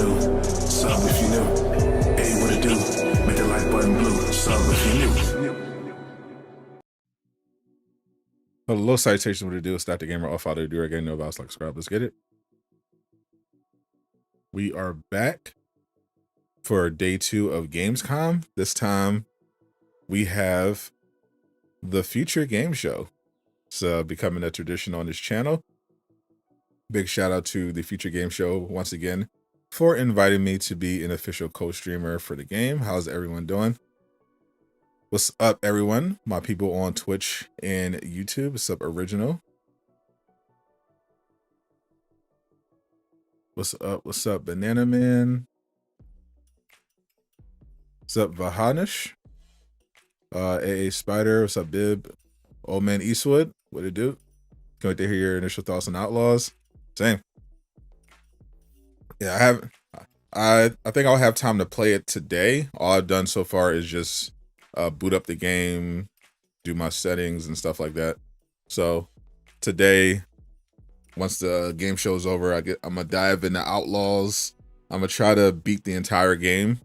do? Sub if you new. Hey, what it do? Make the like button blue. Sub if you new. Hello, salutations. What it do? It's Sadot the Gamer. All father Durag Nation. No vows like subscribe. Let's get it. We are back for day 2 of Gamescom. This time we have the Future Games Show. It's becoming a tradition on this channel. Big shout out to the Future Games Show once again for inviting me to be an official co-streamer for the game. How's everyone doing? What's up, everyone? My people on Twitch and YouTube. What's up, Original? What's up? What's up, Banana Man? What's up, Vahanish? AA Spider. What's up, Bib? Old Man Eastwood. What it do? Can't wait to hear your initial thoughts on Outlaws. Same. Yeah, I think I'll have time to play it today. All I've done so far is just boot up the game, do my settings and stuff like that. So today, once the game show's over, I'm gonna dive into Outlaws. I'm gonna try to beat the entire game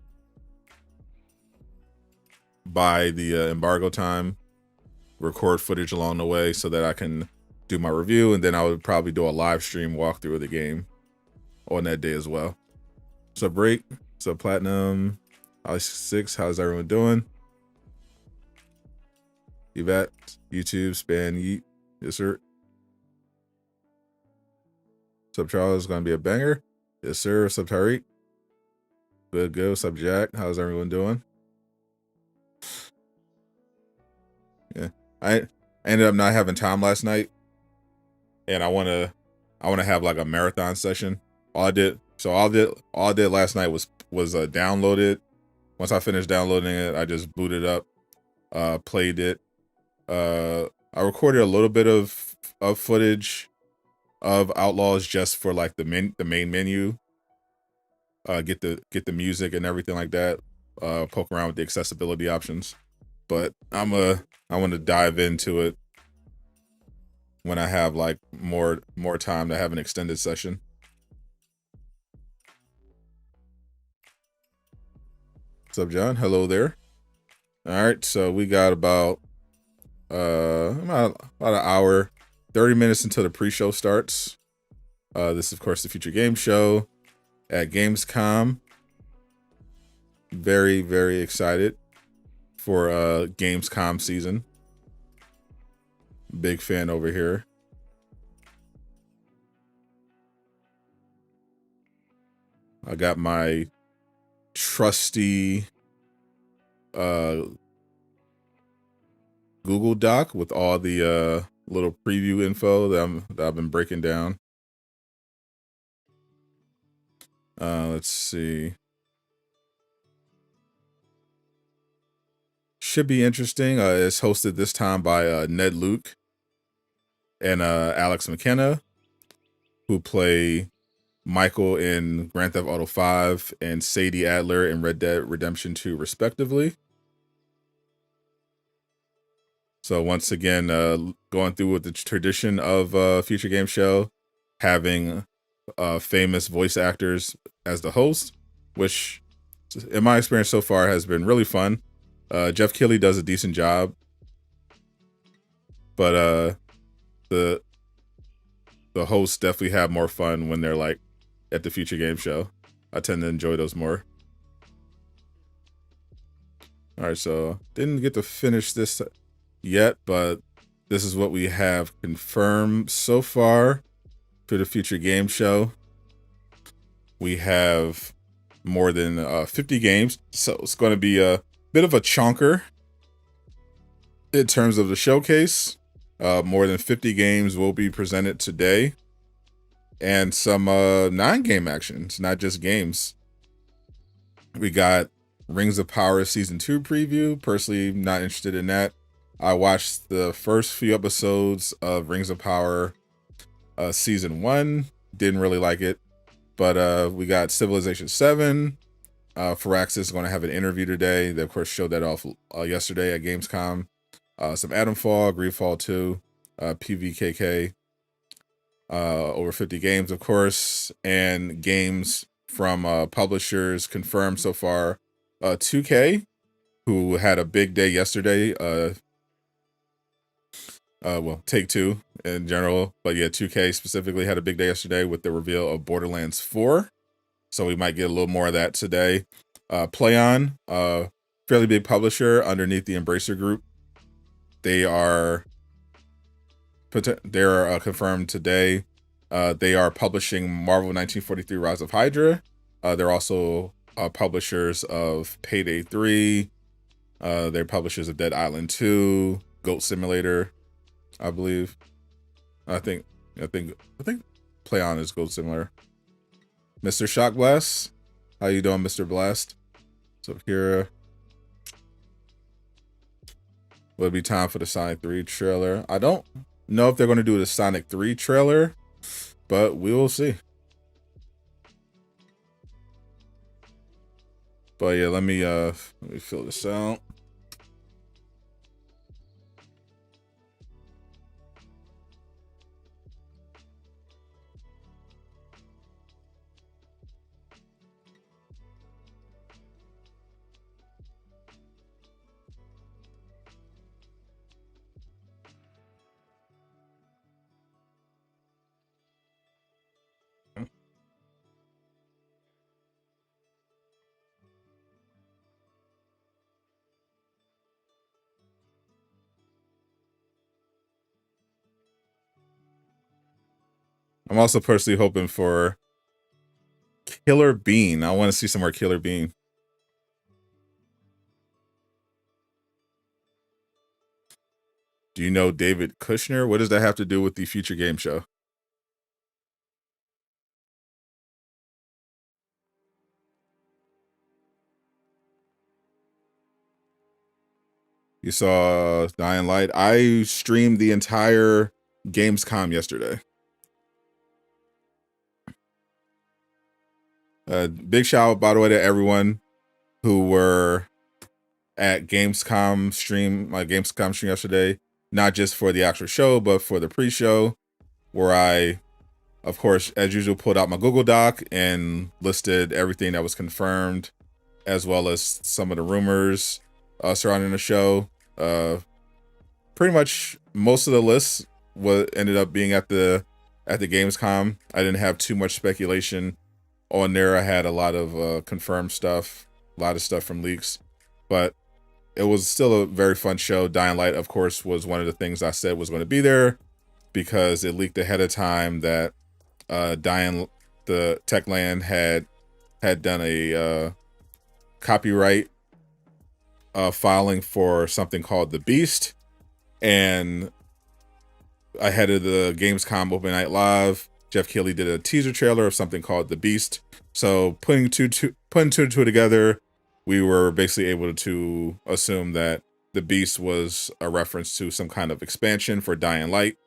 by the embargo time, record footage along the way so that I can do my review, and then I would probably do a live stream walkthrough of the game on that day as well. So Break, so Platinum, I6, how's everyone doing? Yvette, YouTube, Span, Yeet, yes sir. Sub Charles is gonna be a banger. Yes sir. Sub Tariq. Good go. Sub Jack. How's everyone doing? Yeah. I ended up not having time last night. And I wanna have like a marathon session. All I did last night was download it. Once I finished downloading it, I just booted up, played it. I recorded a little bit of footage of Outlaws just for like the main menu, get the music and everything like that, poke around with the accessibility options. But I want to dive into it when I have like more time to have an extended session. What's up, John? Hello there. All right, so we got about an hour, 30 minutes until the pre-show starts. This is, of course, the Future Games Show at Gamescom. Very, very excited for Gamescom season. Big fan over here. I got my trusty Google Doc with all the little preview info that I've been breaking down. Let's see. Should be interesting. It's hosted this time by Ned Luke and Alex McKenna, who play Michael in Grand Theft Auto 5 and Sadie Adler in Red Dead Redemption 2, respectively. So once again, going through with the tradition of Future Game Show, having famous voice actors as the host, which in my experience so far has been really fun. Jeff Keighley does a decent job, but the hosts definitely have more fun when they're like at the Future Game Show. I tend to enjoy those more. All right, so didn't get to finish this yet, but this is what we have confirmed so far for the Future Game Show. We have more than 50 games, so it's going to be a bit of a chonker in terms of the showcase. More than 50 games will be presented today, and some non-game actions, not just games. We got Rings of Power Season 2 preview. Personally, not interested in that. I watched the first few episodes of Rings of Power Season 1. Didn't really like it. But we got Civilization 7. Firaxis is going to have an interview today. They, of course, showed that off yesterday at Gamescom. Some Adamfall, Greedfall 2, PVKK. Over 50 games, of course. And games from publishers confirmed so far. 2K, who had a big day yesterday. Well, Take-Two in general, but yeah, 2K specifically had a big day yesterday with the reveal of Borderlands 4. So we might get a little more of that today. Plaion, fairly big publisher underneath the Embracer Group. They are confirmed today. They are publishing Marvel 1943 Rise of Hydra. They're also publishers of Payday 3. They're publishers of Dead Island 2, Goat Simulator, I believe. I think Plaion is Goat Simulator. Mr. Shock Blast, how you doing, Mr. Blast? So here, will it be time for the Sonic 3 trailer? I don't know if they're going to do the Sonic 3 trailer, but we will see. But yeah, let me fill this out. I'm also personally hoping for Killer Bean. I want to see some more Killer Bean. Do you know David Kushner? What does that have to do with the Future Game Show? You saw Dying Light. I streamed the entire Gamescom yesterday. Big shout out, by the way, to everyone who were at Gamescom stream, my Gamescom stream yesterday, not just for the actual show, but for the pre-show, where I, of course, as usual, pulled out my Google Doc and listed everything that was confirmed, as well as some of the rumors surrounding the show. Pretty much most of the lists ended up being at the Gamescom. I didn't have too much speculation on there. I had a lot of confirmed stuff, a lot of stuff from leaks, but it was still a very fun show. Dying Light, of course, was one of the things I said was going to be there because it leaked ahead of time that the Techland had done a copyright filing for something called The Beast, and ahead of the Gamescom Open Night Live, Jeff Keighley did a teaser trailer of something called The Beast. So putting two and two together, we were basically able to assume that The Beast was a reference to some kind of expansion for Dying Light,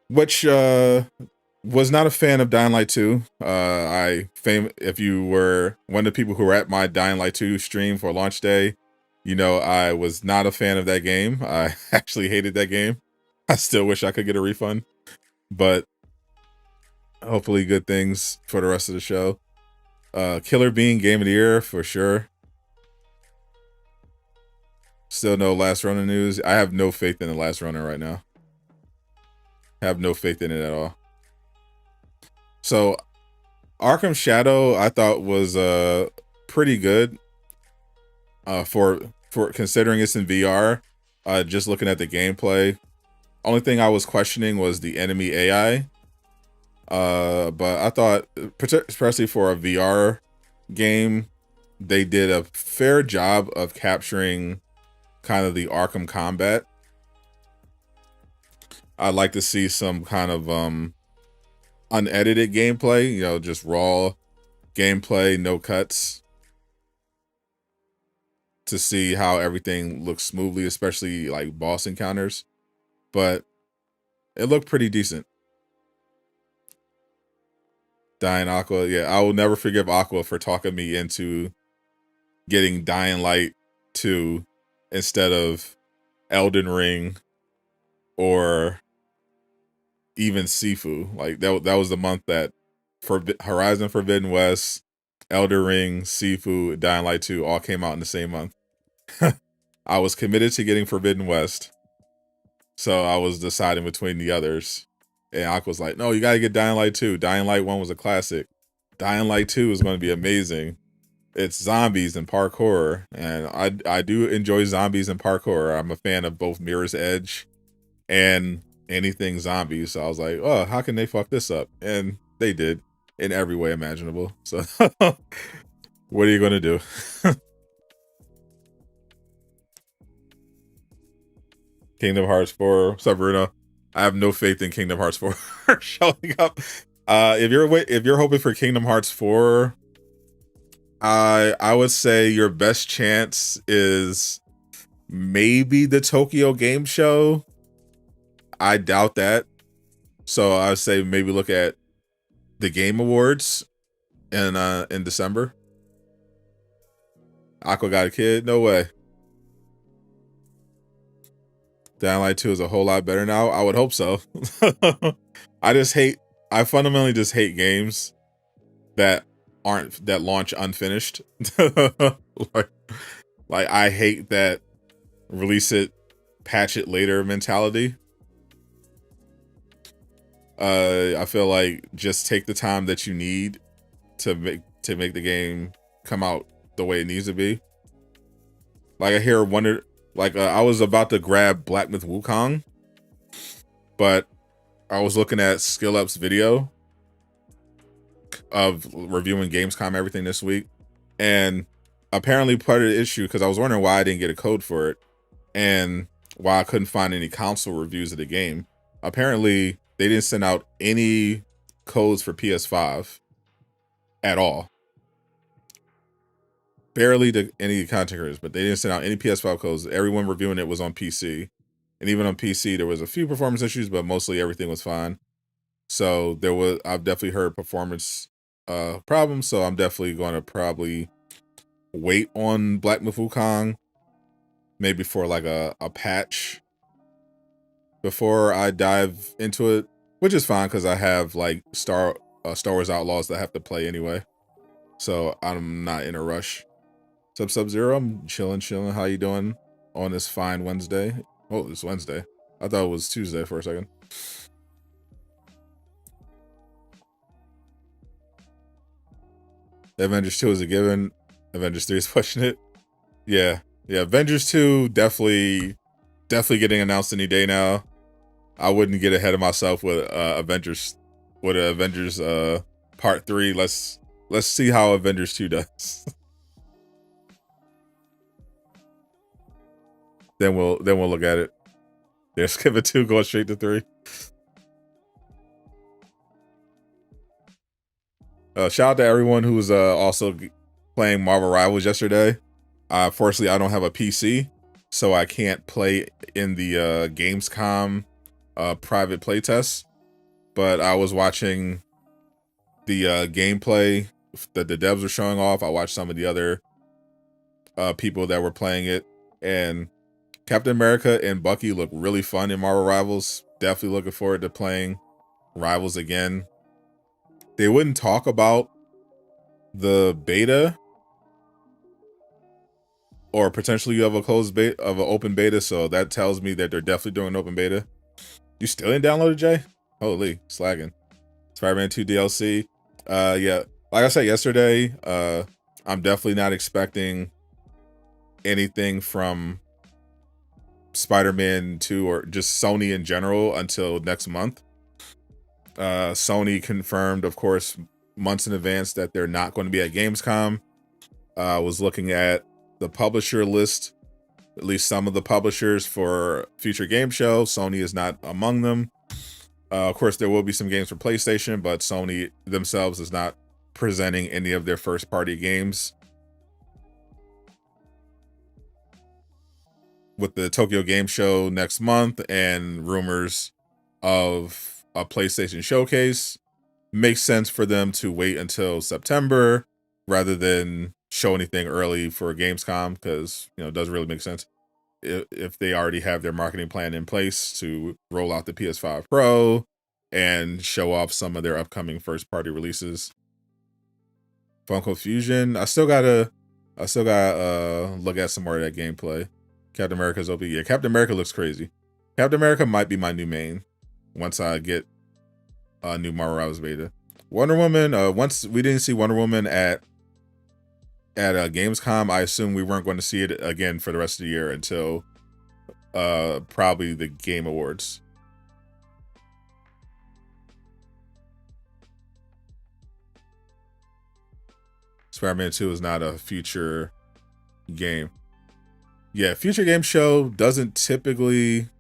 which was not a fan of Dying Light 2. If you were one of the people who were at my Dying Light 2 stream for launch day, you know I was not a fan of that game. I actually hated that game. I still wish I could get a refund, but hopefully good things for the rest of the show. Killer Bean Game of the Year for sure. Still no Last Runner news. I have no faith in the Last Runner right now. I have no faith in it at all. So Arkham Shadow I thought was pretty good for considering it's in VR. Just looking at the gameplay, only thing I was questioning was the enemy AI. But I thought, especially for a VR game, they did a fair job of capturing kind of the Arkham combat. I'd like to see some kind of unedited gameplay, you know, just raw gameplay, no cuts, to see how everything looks smoothly, especially like boss encounters. But it looked pretty decent. Dying Aqua, yeah, I will never forgive Aqua for talking me into getting Dying Light 2 instead of Elden Ring or even Sifu. Like that was the month that Horizon Forbidden West, Elder Ring, Sifu, Dying Light 2 all came out in the same month. I was committed to getting Forbidden West, so I was deciding between the others. And Aqua was like, no, you gotta get Dying Light 2. Dying Light 1 was a classic. Dying Light 2 is going to be amazing. It's zombies and parkour, and I do enjoy zombies and parkour. I'm a fan of both Mirror's Edge and anything zombies. So I was like, oh, how can they fuck this up? And they did in every way imaginable. So what are you gonna do? Kingdom Hearts 4. What's up, Bruno? I have no faith in Kingdom Hearts 4 showing up. If you're hoping for Kingdom Hearts 4, I would say your best chance is maybe the Tokyo Game Show. I doubt that. So I would say maybe look at the Game Awards in December. Aqua got a kid? No way. Dying Light 2 is a whole lot better now. I would hope so. I fundamentally just hate games that launch unfinished. like I hate that release it, patch it later mentality. I feel like just take the time that you need to make the game come out the way it needs to be. Like I was about to grab Black Myth Wukong, but I was looking at Skill Up's video of reviewing Gamescom everything this week, and apparently part of the issue, because I was wondering why I didn't get a code for it and why I couldn't find any console reviews of the game. Apparently they didn't send out any codes for PS5 at all. Barely to any content creators, but they didn't send out any PS5 codes. Everyone reviewing it was on PC, and even on PC there was a few performance issues, but mostly everything was fine. So I've definitely heard performance problems, so I'm definitely going to probably wait on Black Myth Wukong, maybe for like a patch before I dive into it, which is fine because I have like Star Wars Outlaws that I have to play anyway, so I'm not in a rush. Sub-Zero, I'm chilling. How you doing on this fine Wednesday? Oh, it's Wednesday. I thought it was Tuesday for a second. Avengers 2 is a given. Avengers 3 is pushing it. Yeah. Avengers 2 definitely getting announced any day now. I wouldn't get ahead of myself with Avengers Part 3. Let's see how Avengers 2 does. Then we'll look at it. Yeah, skip it 2, going straight to 3. Shout out to everyone who was also playing Marvel Rivals yesterday. Fortunately, I don't have a PC, so I can't play in the Gamescom private playtest. But I was watching the gameplay that the devs were showing off. I watched some of the other people that were playing it, and Captain America and Bucky look really fun in Marvel Rivals. Definitely looking forward to playing Rivals again. They wouldn't talk about the beta, or potentially you have a closed beta of an open beta, so that tells me that they're definitely doing an open beta. You still didn't download it, Jay? Holy, slagging. Spider-Man 2 DLC. Yeah, like I said yesterday, I'm definitely not expecting anything from Spider-Man 2 or just Sony in general until next month. Sony confirmed, of course, months in advance that they're not going to be at Gamescom. I was looking at the publisher list, at least some of the publishers for Future Game Show. Sony is not among them. Of course, there will be some games for PlayStation, but Sony themselves is not presenting any of their first-party games. With the Tokyo Game Show next month and rumors of a PlayStation showcase, makes sense for them to wait until September rather than show anything early for Gamescom, because it doesn't really make sense if they already have their marketing plan in place to roll out the PS5 Pro and show off some of their upcoming first party releases. Funko Fusion, I still gotta look at some more of that gameplay. Captain America's OP. Yeah, Captain America looks crazy. Captain America might be my new main once I get a new Marvel Rivals beta. Wonder Woman, once we didn't see Wonder Woman at Gamescom, I assume we weren't going to see it again for the rest of the year until probably the Game Awards. Spider-Man 2 is not a future game. Yeah, Future Game Show doesn't typically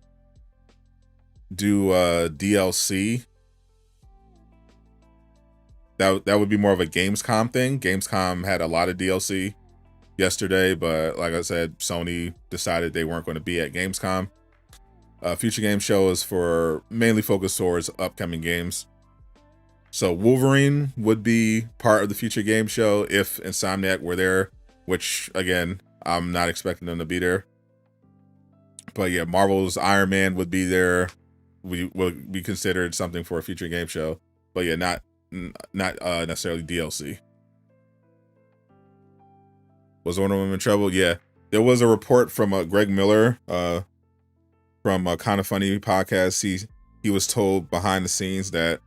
do DLC. That would be more of a Gamescom thing. Gamescom had a lot of DLC yesterday, but like I said, Sony decided they weren't going to be at Gamescom. Future Game Show is for mainly focused towards upcoming games. So Wolverine would be part of the Future Game Show if Insomniac were there, which again, I'm not expecting them to be there. But yeah, Marvel's Iron Man would be there. We would be considered something for a Future Game Show. But yeah, not necessarily DLC. Was Wonder Woman in trouble? Yeah. There was a report from Greg Miller from a Kind of Funny podcast. He was told behind the scenes that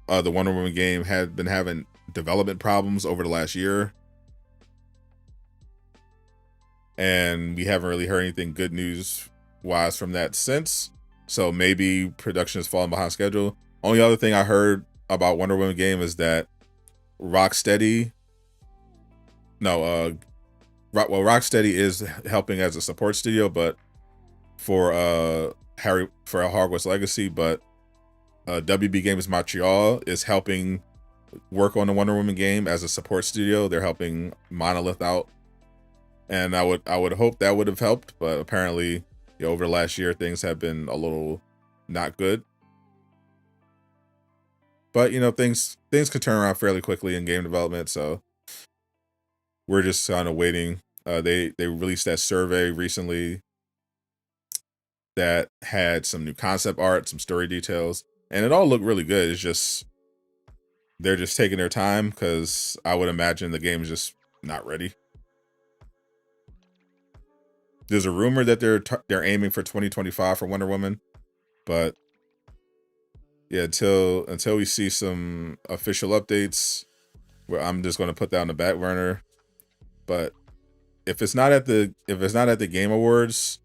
the Wonder Woman game had been having development problems over the last year. And we haven't really heard anything good news wise from that since. So maybe production has fallen behind schedule. Only other thing I heard about Wonder Woman game is that Rocksteady is helping as a support studio, but for Hogwarts Legacy, but WB Games Montreal is helping work on the Wonder Woman game as a support studio. They're helping Monolith out, and I would hope that would have helped, but apparently over the last year things have been a little not good. But things can turn around fairly quickly in game development, so we're just kind of waiting. They released that survey recently that had some new concept art, some story details, and it all looked really good. It's just they're just taking their time because I would imagine the game is just not ready. There's a rumor that they're aiming for 2025 for Wonder Woman, but yeah, until we see some official updates, where I'm just going to put that on the back burner. But if it's not at the Game Awards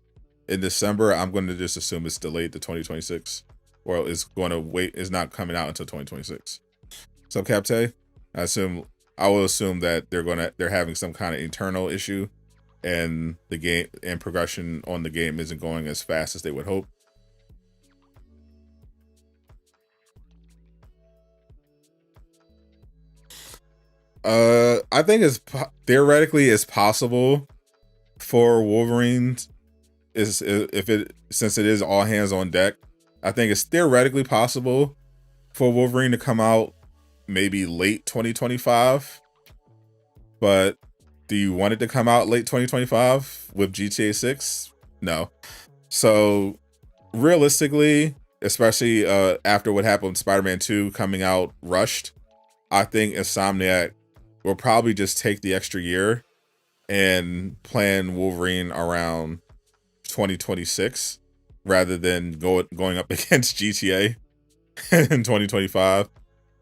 in December, I'm going to just assume it's delayed to 2026, or it's going to wait. It's not coming out until 2026. So Capte, I will assume that they're having some kind of internal issue, and the game and progression on the game isn't going as fast as they would hope. I think theoretically it's possible for Wolverine since it is all hands on deck. I think it's theoretically possible for Wolverine to come out maybe late 2025. But do you want it to come out late 2025 with GTA 6? No. So realistically, especially after what happened with Spider-Man 2 coming out rushed, I think Insomniac will probably just take the extra year and plan Wolverine around 2026 rather than going up against GTA in 2025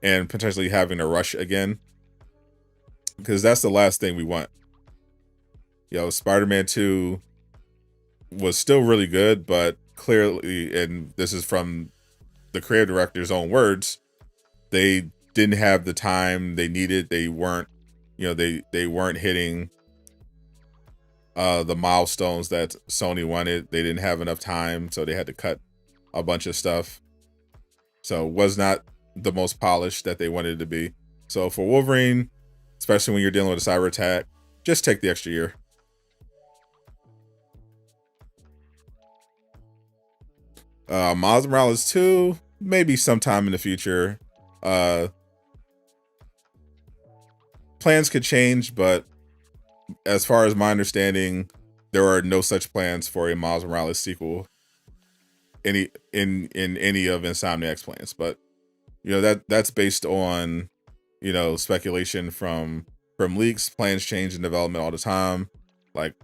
and potentially having a rush again, because that's the last thing we want. Spider-Man 2 was still really good, but clearly, and this is from the creative director's own words, they didn't have the time they needed. They weren't hitting the milestones that Sony wanted. They didn't have enough time, so they had to cut a bunch of stuff. So it was not the most polished that they wanted it to be. So for Wolverine, especially when you're dealing with a cyber attack, just take the extra year. Miles Morales 2, maybe sometime in the future. Plans could change, but as far as my understanding, there are no such plans for a Miles Morales sequel in any of Insomniac's plans. But that's based on, speculation from leaks. Plans change in development all the time. Like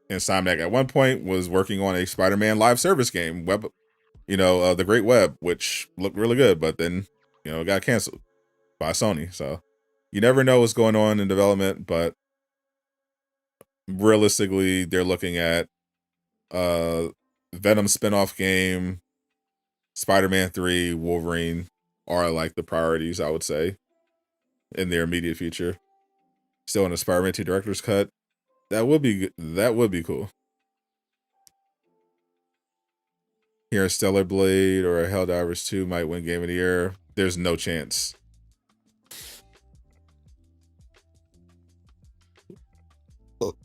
Insomniac at one point was working on a Spider-Man live service game, the Great Web, which looked really good, but then, it got canceled by Sony. So you never know what's going on in development, but realistically, they're looking at Venom spinoff game, Spider-Man 3, Wolverine are like the priorities, I would say, in their immediate future. Still in a Spider-Man 2 director's cut. That would be cool. Here, Stellar Blade or Helldivers 2 might win Game of the Year. There's no chance.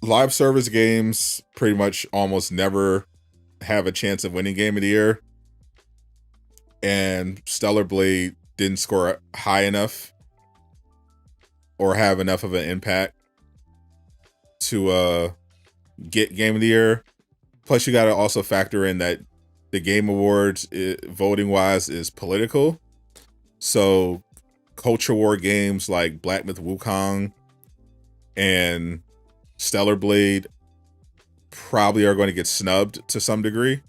Live service games pretty much almost never have a chance of winning Game of the Year. And Stellar Blade didn't score high enough or have enough of an impact to get Game of the Year. Plus, you got to also factor in that the Game Awards, voting wise, is political. So, culture war games like Black Myth Wukong and Stellar Blade probably are going to get snubbed to some degree.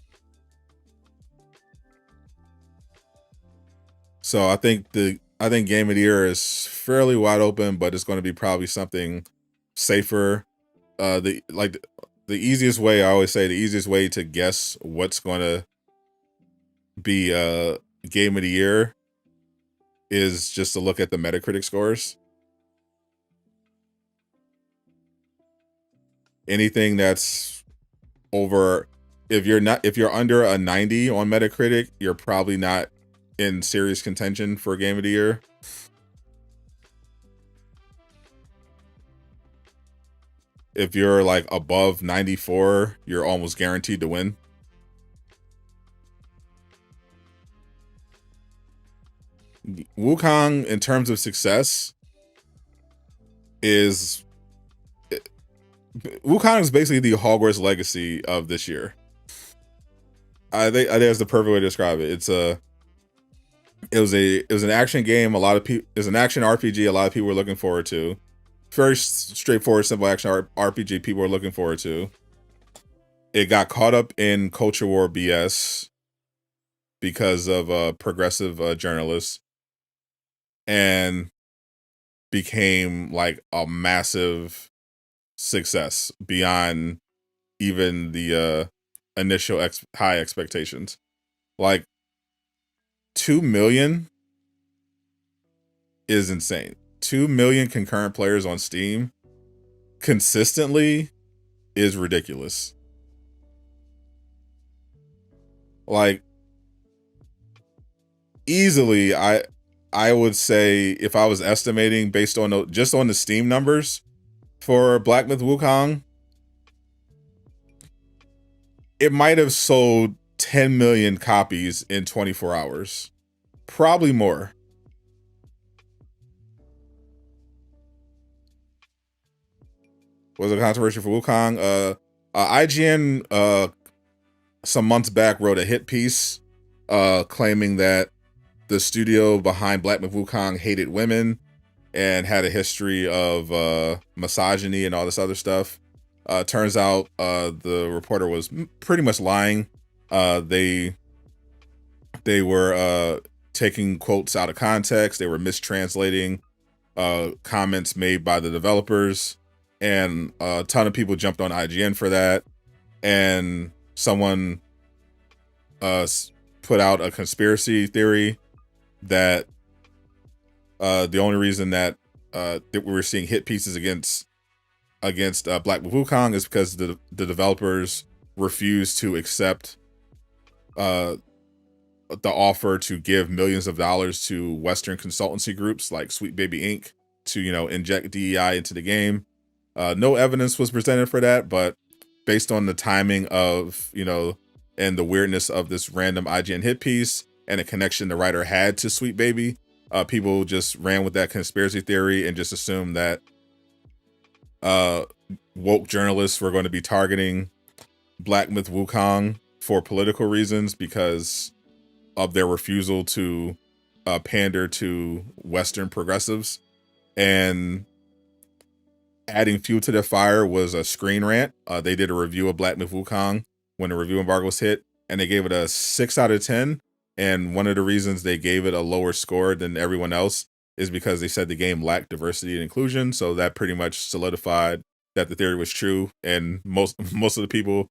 So I think Game of the Year is fairly wide open, but it's going to be probably something safer. The easiest way, I always say, the easiest way to guess what's going to be Game of the Year is just to look at the Metacritic scores. Anything that's over, if you're under a 90 on Metacritic, you're probably not in serious contention for Game of the Year. If you're like above 94, you're almost guaranteed to win. Wukong, in terms of success, Wukong is basically the Hogwarts Legacy of this year. I think that's the perfect way to describe it. It was an action game. It was an action RPG. A lot of people were looking forward to. Very straightforward, simple action RPG. People were looking forward to. It got caught up in culture war BS because of progressive journalists, and became like a massive success beyond even the initial high expectations. Like 2 million is insane. 2 million concurrent players on Steam consistently is ridiculous. Like, easily, I would say, if I was estimating based on just on the Steam numbers for Black Myth Wukong, it might have sold 10 million copies in 24 hours. Probably more. Was a controversy for Wukong. IGN some months back wrote a hit piece claiming that the studio behind Black Myth Wukong hated women and had a history of misogyny and all this other stuff. Turns out the reporter was pretty much lying. They were taking quotes out of context. They were mistranslating comments made by the developers, and a ton of people jumped on IGN for that. And someone put out a conspiracy theory that the only reason that we were seeing hit pieces against Black Myth Wukong is because the developers refused to accept the offer to give millions of dollars to Western consultancy groups like Sweet Baby Inc. to inject DEI into the game. No evidence was presented for that, but based on the timing of and the weirdness of this random IGN hit piece and a connection the writer had to Sweet Baby, people just ran with that conspiracy theory and just assumed that woke journalists were going to be targeting Black Myth Wukong for political reasons because of their refusal to pander to Western progressives, and adding fuel to their fire was a Screen Rant. They did a review of Black Myth Wukong when the review embargo was hit, and they gave it a 6 out of 10. And one of the reasons they gave it a lower score than everyone else is because they said the game lacked diversity and inclusion. So that pretty much solidified that the theory was true. And most of the people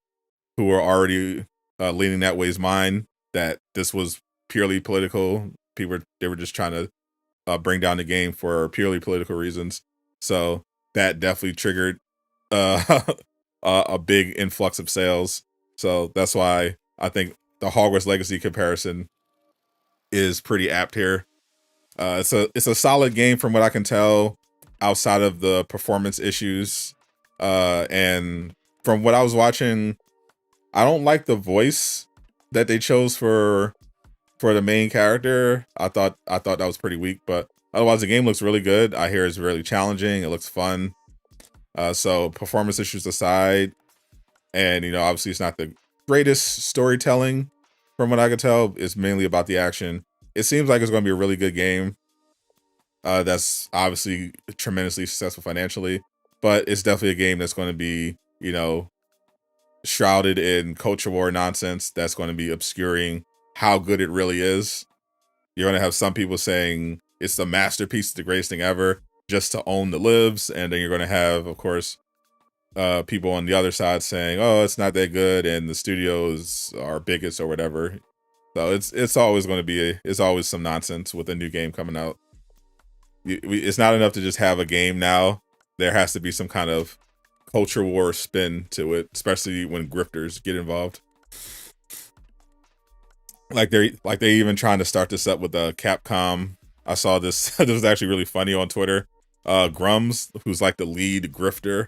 who were already leaning that way's mind, that this was purely political. They were just trying to bring down the game for purely political reasons. So that definitely triggered a big influx of sales. So that's why I think the Hogwarts Legacy comparison is pretty apt here. It's a solid game from what I can tell, outside of the performance issues. And from what I was watching, I don't like the voice that they chose for the main character. I thought that was pretty weak, but otherwise the game looks really good. I hear it's really challenging. It looks fun. So performance issues aside, and obviously it's not the greatest storytelling from what I could tell. It's mainly about the action. It seems like it's going to be a really good game. That's obviously tremendously successful financially, but it's definitely a game that's going to be, shrouded in culture war nonsense that's going to be obscuring how good it really is. You're going to have some people saying it's the masterpiece, the greatest thing ever, just to own the libs, and then you're going to have, of course, people on the other side saying, "Oh, it's not that good," and the studios are bigots or whatever. So it's always going to be it's always some nonsense with a new game coming out. It's not enough to just have a game now. There has to be some kind of culture war spin to it, especially when grifters get involved. Like they're even trying to start this up with Capcom. I saw this. This was actually really funny on Twitter. Grums, who's like the lead grifter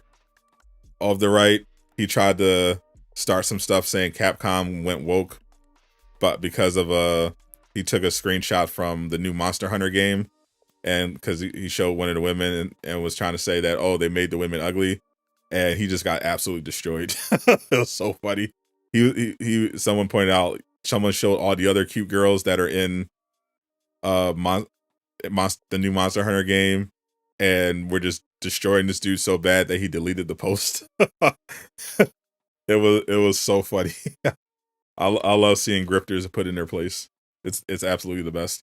of the right, he tried to start some stuff saying Capcom went woke, but because of he took a screenshot from the new Monster Hunter game, and because he showed one of the women and was trying to say that, oh, they made the women ugly, and he just got absolutely destroyed. It was so funny. Someone pointed out, someone showed all the other cute girls that are in the new Monster Hunter game, and we're just destroying this dude so bad that he deleted the post. It was so funny. I love seeing grifters put in their place. It's absolutely the best.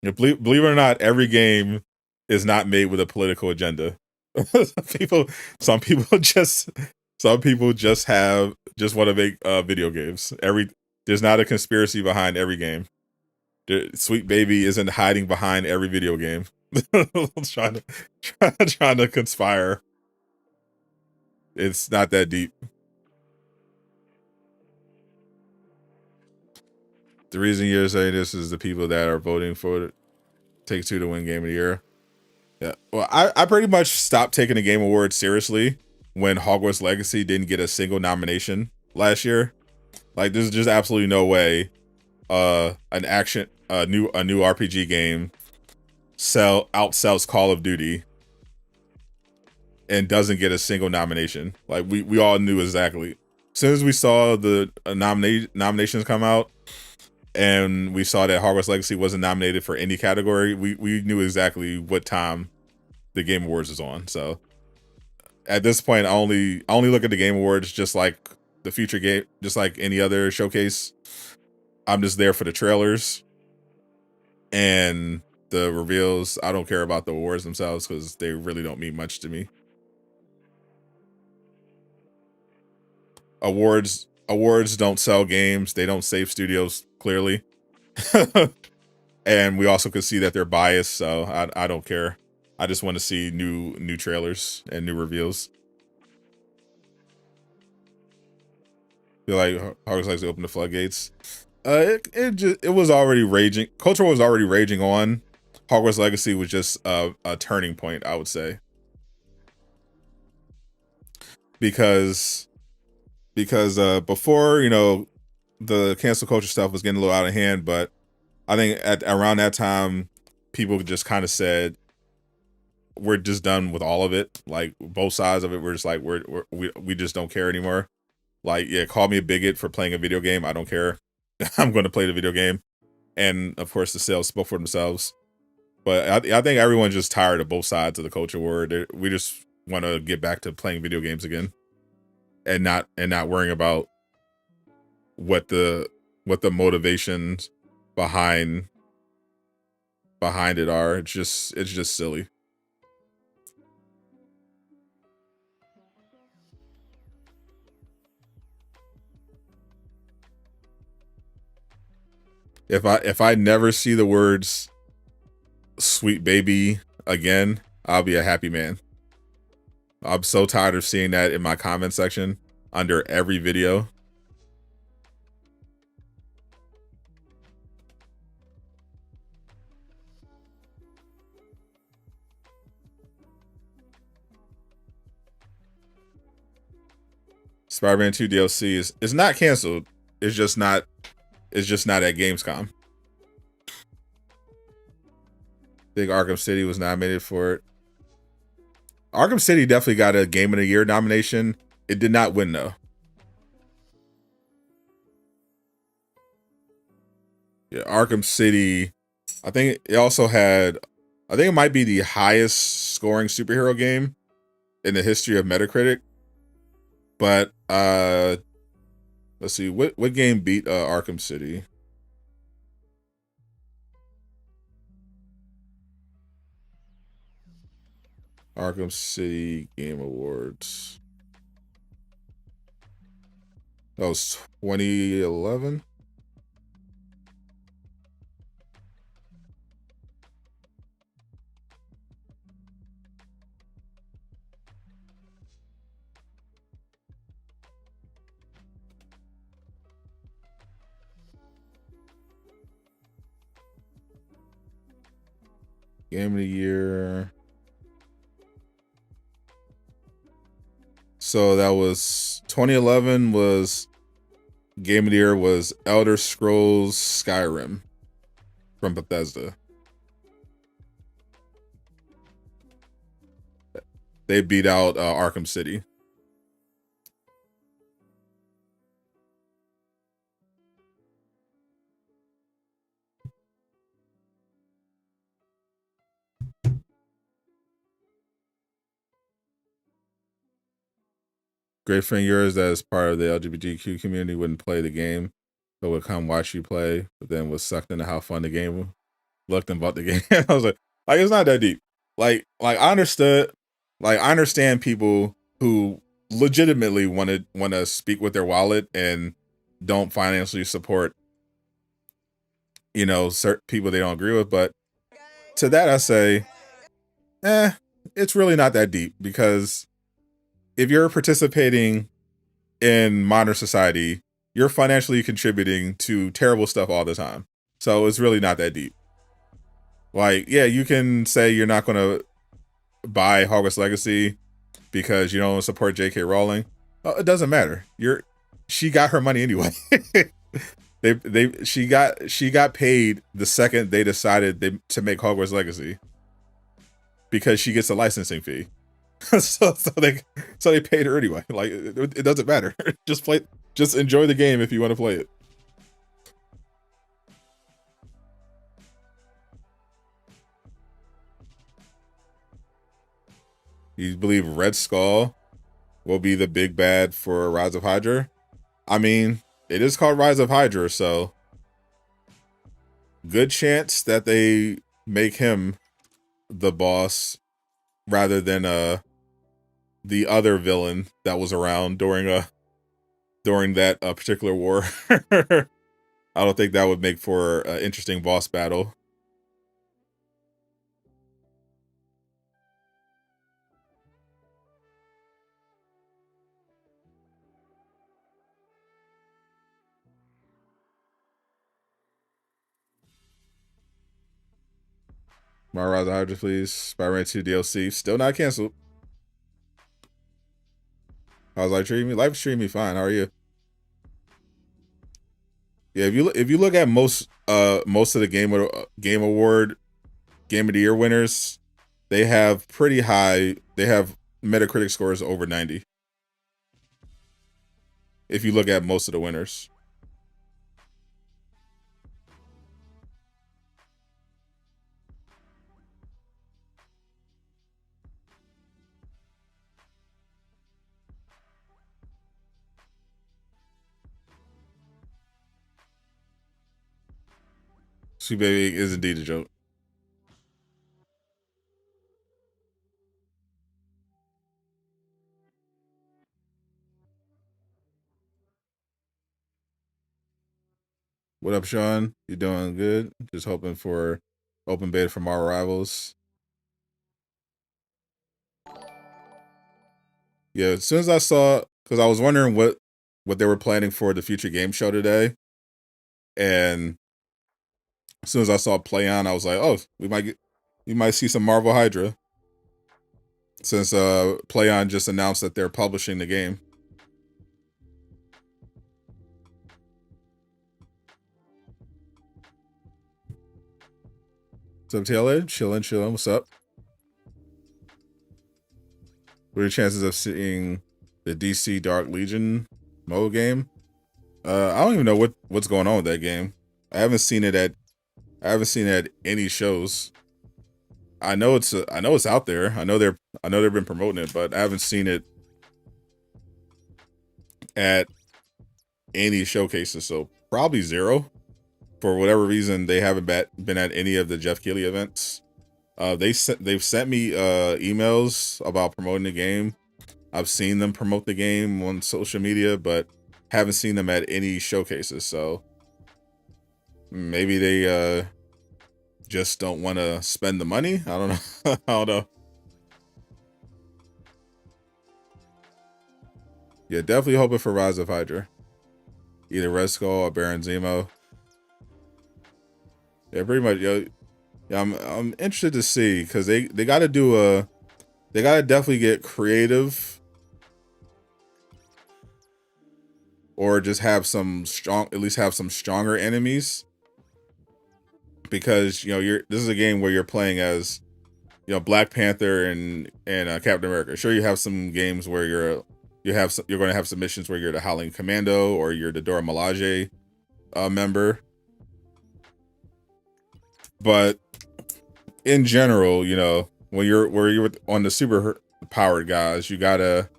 Believe it or not, every game is not made with a political agenda. Some people just want to make video games. There's not a conspiracy behind every game. Sweet Baby isn't hiding behind every video game. trying to conspire. It's not that deep. The reason you're saying this is the people that are voting for Take-Two to win Game of the Year. Yeah. Well, I pretty much stopped taking the Game Awards seriously when Hogwarts Legacy didn't get a single nomination last year. Like, there's just absolutely no way a new RPG game outsells Call of Duty and doesn't get a single nomination. Like, we all knew exactly. As soon as we saw the nominations come out, and we saw that Hogwarts Legacy wasn't nominated for any category, we knew exactly what time the Game Awards was on. So at this point, I only look at the Game Awards just like the future game, just like any other showcase. I'm just there for the trailers and the reveals. I don't care about the awards themselves because they really don't mean much to me. Awards don't sell games. They don't save studios, clearly. And we also could see that they're biased, so I don't care. I just want to see new trailers and new reveals. Feel like Hogwarts likes to open the floodgates. It was already raging. Culture was already raging on. Hogwarts Legacy was just a turning point, I would say, because before, the cancel culture stuff was getting a little out of hand, but I think around that time, people just kind of said, we're just done with all of it. Like, both sides of it, we're just like, we just don't care anymore. Like, yeah, call me a bigot for playing a video game. I don't care. I'm going to play the video game. and of course the sales spoke for themselves. But I think everyone's just tired of both sides of the culture war. We just want to get back to playing video games again, and not worrying about what the motivations behind it are. It's just silly. If I never see the words "sweet baby" again, I'll be a happy man. I'm so tired of seeing that in my comment section under every video. Spider-Man 2 DLC is not canceled. It's just not at Gamescom. Big Arkham City was nominated for it. Arkham City definitely got a Game of the Year nomination. It did not win though. Yeah, Arkham City, I think it also had, I think it might be the highest scoring superhero game in the history of Metacritic. But let's see, what game beat Arkham City? Arkham City Game Awards. That was 2011. Game of the Year. So that was 2011 was Game of the Year was Elder Scrolls Skyrim from Bethesda. They beat out Arkham City. Great friend of yours that is part of the LGBTQ community wouldn't play the game, but would come watch you play, but then was sucked into how fun the game looked and bought the game. I was like it's not that deep. Like I understood, I understand people who legitimately want to speak with their wallet and don't financially support, certain people they don't agree with. But to that I say, it's really not that deep, because if you're participating in modern society, you're financially contributing to terrible stuff all the time. So it's really not that deep. Yeah, you can say you're not going to buy Hogwarts Legacy because you don't support J.K. Rowling. It doesn't matter. She got her money anyway. She got paid the second they decided to make Hogwarts Legacy, because she gets a licensing fee. so they paid her anyway. It doesn't matter. Just enjoy the game if you want to play it. You believe Red Skull will be the big bad for Rise of Hydra? I mean, it is called Rise of Hydra, so good chance that they make him the boss rather than the other villain that was around during that particular war. I don't think that would make for an interesting boss battle. My Rise of Hydra, please. Spider-Man 2 DLC still not canceled. How's life treating me? Life treating me fine. How are you? Yeah, if you look at most of the Game Award Game of the Year winners, they have pretty high. They have Metacritic scores over 90. If you look at most of the winners. Sweet Baby is indeed a joke. What up, Sean? You doing good? Just hoping for open beta from our rivals. Yeah, as soon as I saw, because I was wondering what they were planning for the Future Game Show today, and as soon as I saw Plaion, I was like, oh, we might see some Marvel Hydra, since Plaion just announced that they're publishing the game. What's up, Taylor? Chilling. What's up? What are the chances of seeing the DC Dark Legion mode game? I don't even know what's going on with that game. I haven't seen it at any shows. I know it's out there. I know they've been promoting it, but I haven't seen it at any showcases. So probably zero. For whatever reason, they haven't been at any of the Jeff Keighley events. They've sent me emails about promoting the game. I've seen them promote the game on social media, but haven't seen them at any showcases. So maybe they just don't want to spend the money. I don't know. I don't know. Yeah, definitely hoping for Rise of Hydra. Either Red Skull or Baron Zemo. Yeah, pretty much. Yeah, I'm interested to see, because they got to definitely get creative, or just have at least have some stronger enemies, because this is a game where you're playing as Black Panther and Captain America. Sure, you have some games where you're going to have some missions where you're the Howling Commando or you're the Dora Milaje member. But in general, when you're on the super powered guys, you gotta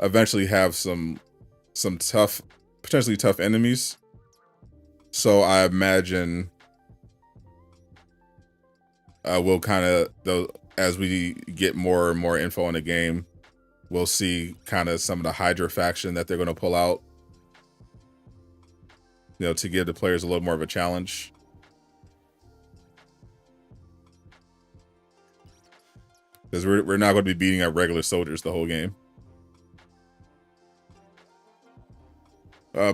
eventually have some potentially tough enemies. So I imagine we'll kind of, as we get more and more info on the game, we'll see kind of some of the Hydra faction that they're going to pull out, to give the players a little more of a challenge. Because we're not going to be beating our regular soldiers the whole game.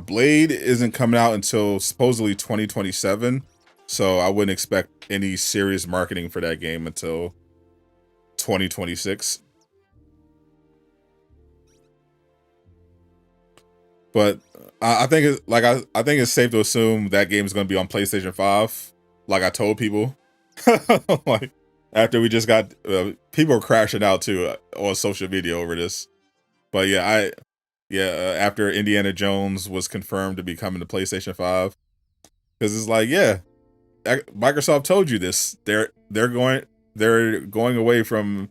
Blade isn't coming out until supposedly 2027, so I wouldn't expect any serious marketing for that game until 2026. But I think it's safe to assume that game is going to be on PlayStation 5, like I told people. Like, after we just got people are crashing out too on social media over this. But yeah, after Indiana Jones was confirmed to be coming to PlayStation 5, because it's like, yeah, Microsoft told you this. They're going away from,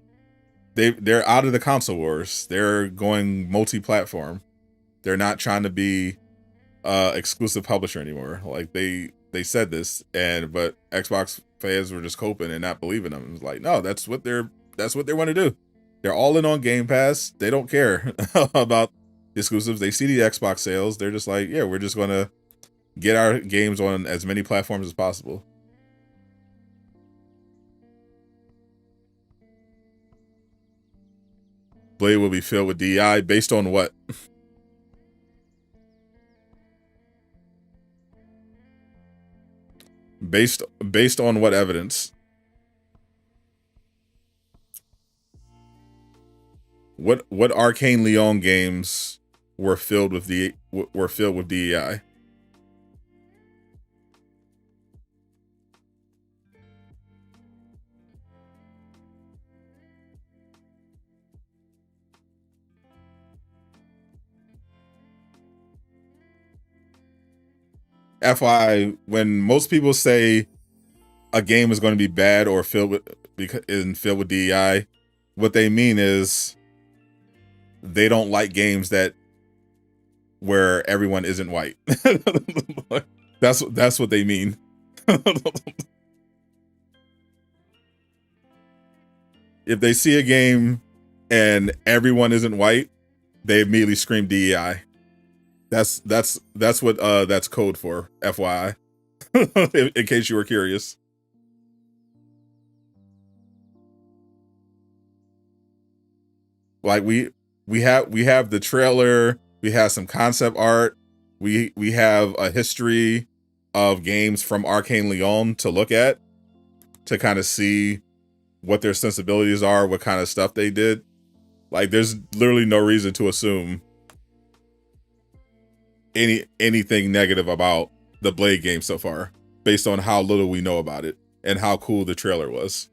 they're out of the console wars. They're going multi-platform. They're not trying to be exclusive publisher anymore. Like they said this, but Xbox fans were just coping and not believing them. It was like, no, that's what they want to do. They're all in on Game Pass. They don't care about exclusives. They see the Xbox sales. They're just like, yeah, we're just going to get our games on as many platforms as possible. Blade will be filled with DEI based on what? Based on what evidence? What Arcane Leon games were filled with DEI? FYI, when most people say a game is going to be bad or filled with DEI, what they mean is they don't like games where everyone isn't white. That's what they mean. if they see a game and everyone isn't white, they immediately scream DEI. That's what that's code for, FYI. in case you were curious. Like we have the trailer, we have some concept art, we have a history of games from Arcane Leon to look at, to kind of see what their sensibilities are, what kind of stuff they did. Like, there's literally no reason to assume anything negative about the Blade game so far, based on how little we know about it and how cool the trailer was.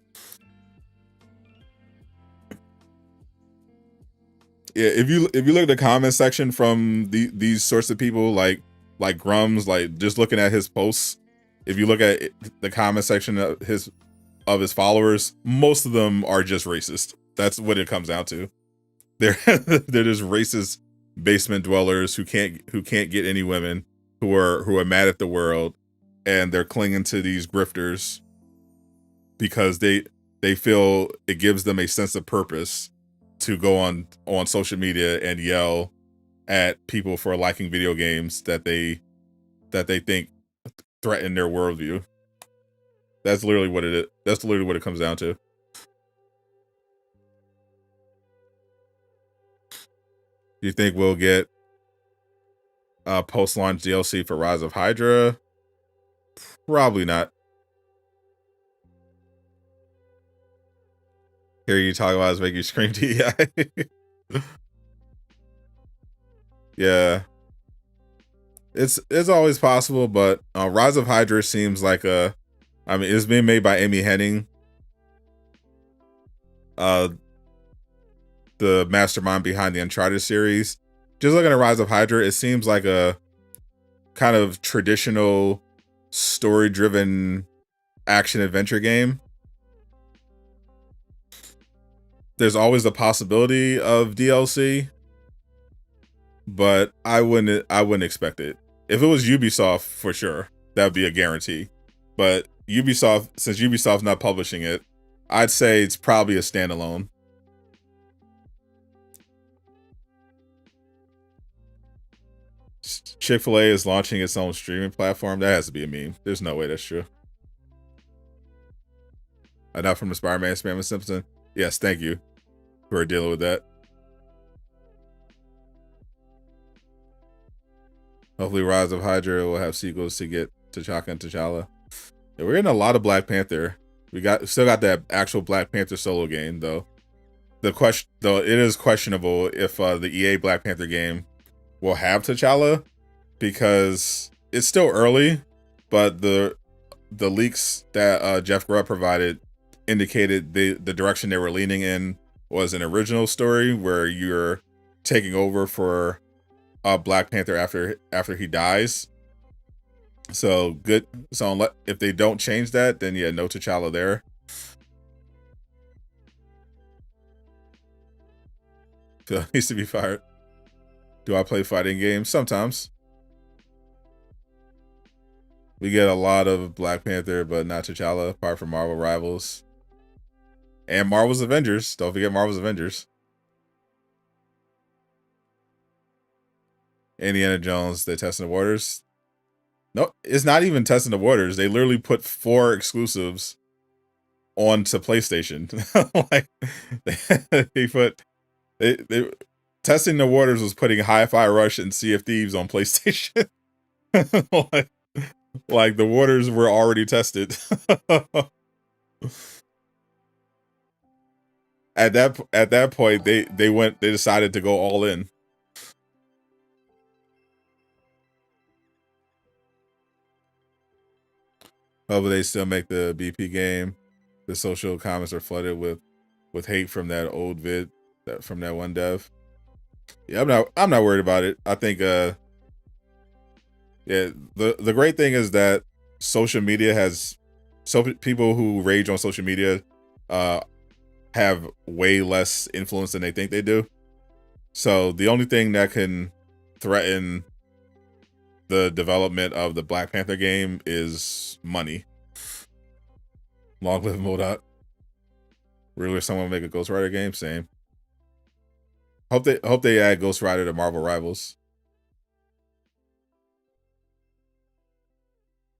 Yeah, if you look at the comment section from these sorts of people, like Grums, like just looking at his posts, if you look at the comment section of his followers, most of them are just racist. That's what it comes down to. They're just racist basement dwellers who can't get any women, who are mad at the world, and they're clinging to these grifters because they feel it gives them a sense of purpose to go on social media and yell at people for liking video games that they think threaten their worldview. That's literally what it is. That's literally what it comes down to. Do you think we'll get post-launch DLC for Rise of Hydra? Probably not. Hear you talk about is make you scream DEI. Yeah. It's always possible, but Rise of Hydra seems like it's being made by Amy Hennig. The mastermind behind the Uncharted series. Just looking at Rise of Hydra, it seems like a kind of traditional story-driven action-adventure game. There's always a possibility of DLC, but I wouldn't expect it. If it was Ubisoft, for sure, that would be a guarantee. But Ubisoft, since Ubisoft's not publishing it, I'd say it's probably a standalone. Chick-fil-A is launching its own streaming platform. That has to be a meme. There's no way that's true. Enough from the Spider-Man spam and Simpson. Yes, thank you for dealing with that. Hopefully Rise of Hydra will have sequels to get T'Chaka and T'Challa. Yeah, we're getting a lot of Black Panther. We still got that actual Black Panther solo game though. It is questionable if the EA Black Panther game will have T'Challa, because it's still early, but the leaks that Jeff Grubb provided indicated the direction they were leaning in was an original story where you're taking over for Black Panther after he dies. So good. So if they don't change that, then yeah, no T'Challa there. Phil needs to be fired. Do I play fighting games? Sometimes. We get a lot of Black Panther, but not T'Challa, apart from Marvel Rivals. And Marvel's Avengers. Don't forget Marvel's Avengers. Indiana Jones, they're testing the waters. No, it's not even testing the waters. They literally put 4 exclusives onto PlayStation. Like they testing the waters was putting Hi-Fi Rush and Sea of Thieves on PlayStation. like the waters were already tested. At that point, they decided to go all in. However, they still make the BP game. The social comments are flooded with hate from that old vid, from that one dev. Yeah, I'm not worried about it. I think yeah, the great thing is that social media people who rage on social media have way less influence than they think they do. So the only thing that can threaten the development of the Black Panther game is money. Long live MODOK. Really, someone make a Ghost Rider game? Same. Hope they add Ghost Rider to Marvel Rivals.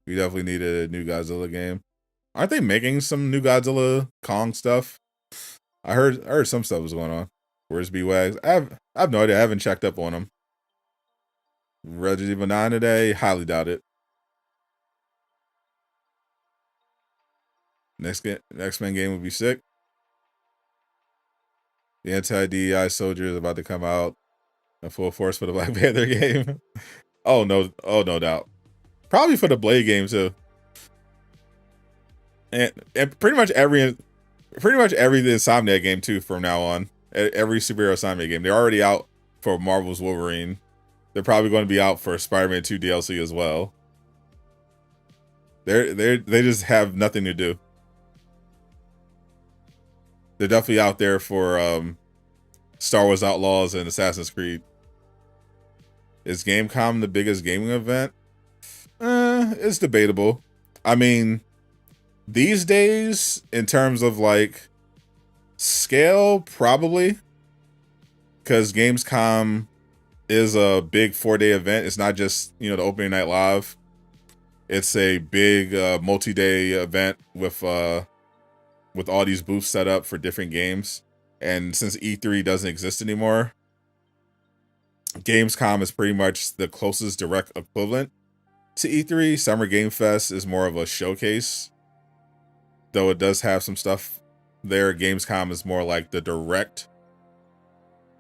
We definitely need a new Godzilla game. Aren't they making some new Godzilla Kong stuff? I heard some stuff was going on. Where's B-Wags? I have no idea. I haven't checked up on them. Resident Evil 9 today? Highly doubt it. Next X-Men game would be sick. The anti-DEI soldier is about to come out in full force for the Black Panther game. Oh no doubt. Probably for the Blade game too. And pretty much every Insomniac game too from now on. Every superhero Insomniac game. They're already out for Marvel's Wolverine. They're probably going to be out for Spider-Man 2 DLC as well. They just have nothing to do. They're definitely out there for Star Wars Outlaws and Assassin's Creed. Is Gamescom the biggest gaming event? It's debatable. I mean, these days, in terms of like scale, probably. Because Gamescom is a big 4-day event. It's not just, the opening night live. It's a big multi-day event with all these booths set up for different games. And since E3 doesn't exist anymore, Gamescom is pretty much the closest direct equivalent to E3. Summer Game Fest is more of a showcase, though it does have some stuff there. Gamescom is more like the direct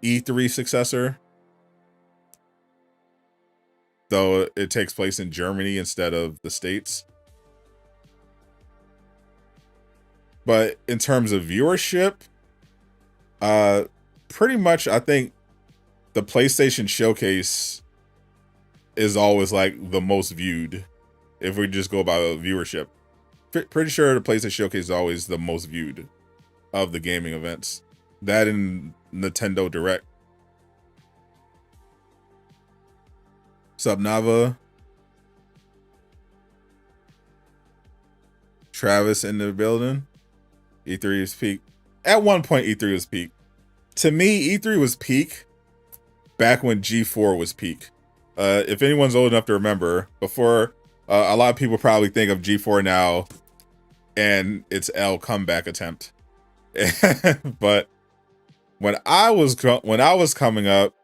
E3 successor, though it takes place in Germany instead of the States. But in terms of viewership, pretty much I think the PlayStation Showcase is always like the most viewed. If we just go by viewership, pretty sure the PlayStation Showcase is always the most viewed of the gaming events. That and Nintendo Direct. Subnava. Travis in the building. E3 is peak. At one point, E3 was peak. To me, E3 was peak back when G4 was peak. If anyone's old enough to remember, before a lot of people probably think of G4 now and its L comeback attempt. But when I was coming up,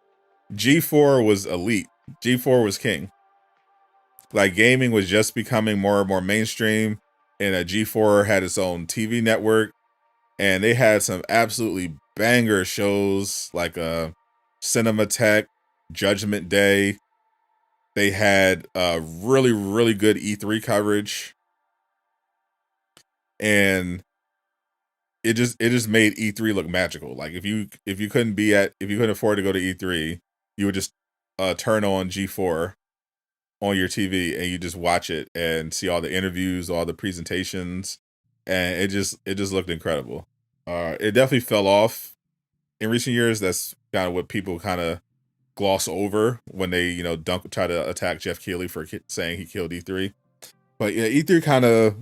G4 was elite. G4 was king. Like, gaming was just becoming more and more mainstream, and G4 had its own TV network, and they had some absolutely banger shows like Cinematech, Judgment Day. They had really, really good E3 coverage, and it just made E3 look magical. Like, if you couldn't afford to go to E3, you would just turn on G4 on your TV and you just watch it and see all the interviews, all the presentations, and it just looked incredible. It definitely fell off in recent years. That's kind of what people kind of gloss over when they try to attack Jeff Keighley for saying he killed E3. But yeah, E3 kind of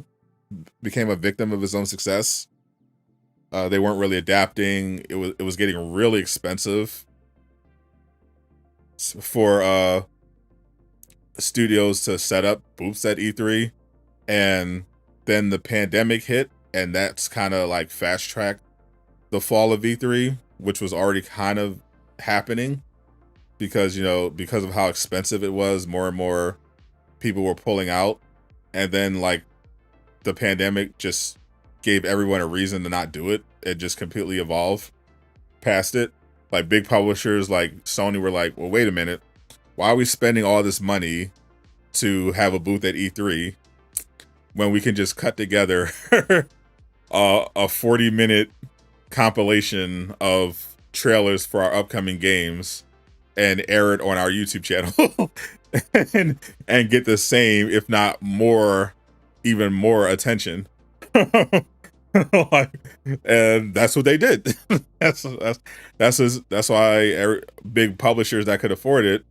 became a victim of his own success. They weren't really adapting. It was getting really expensive for studios to set up booths at E3, and then the pandemic hit, and that's kind of like fast tracked the fall of E3, which was already kind of happening because of how expensive it was. More and more people were pulling out, and then like the pandemic just gave everyone a reason to not do it. It just completely evolved past it. Like, big publishers like Sony were like, well, wait a minute, why are we spending all this money to have a booth at E3 when we can just cut together a 40-minute compilation of trailers for our upcoming games and air it on our YouTube channel and get the same, if not more, even more attention. And that's what they did. that's why big publishers that could afford it,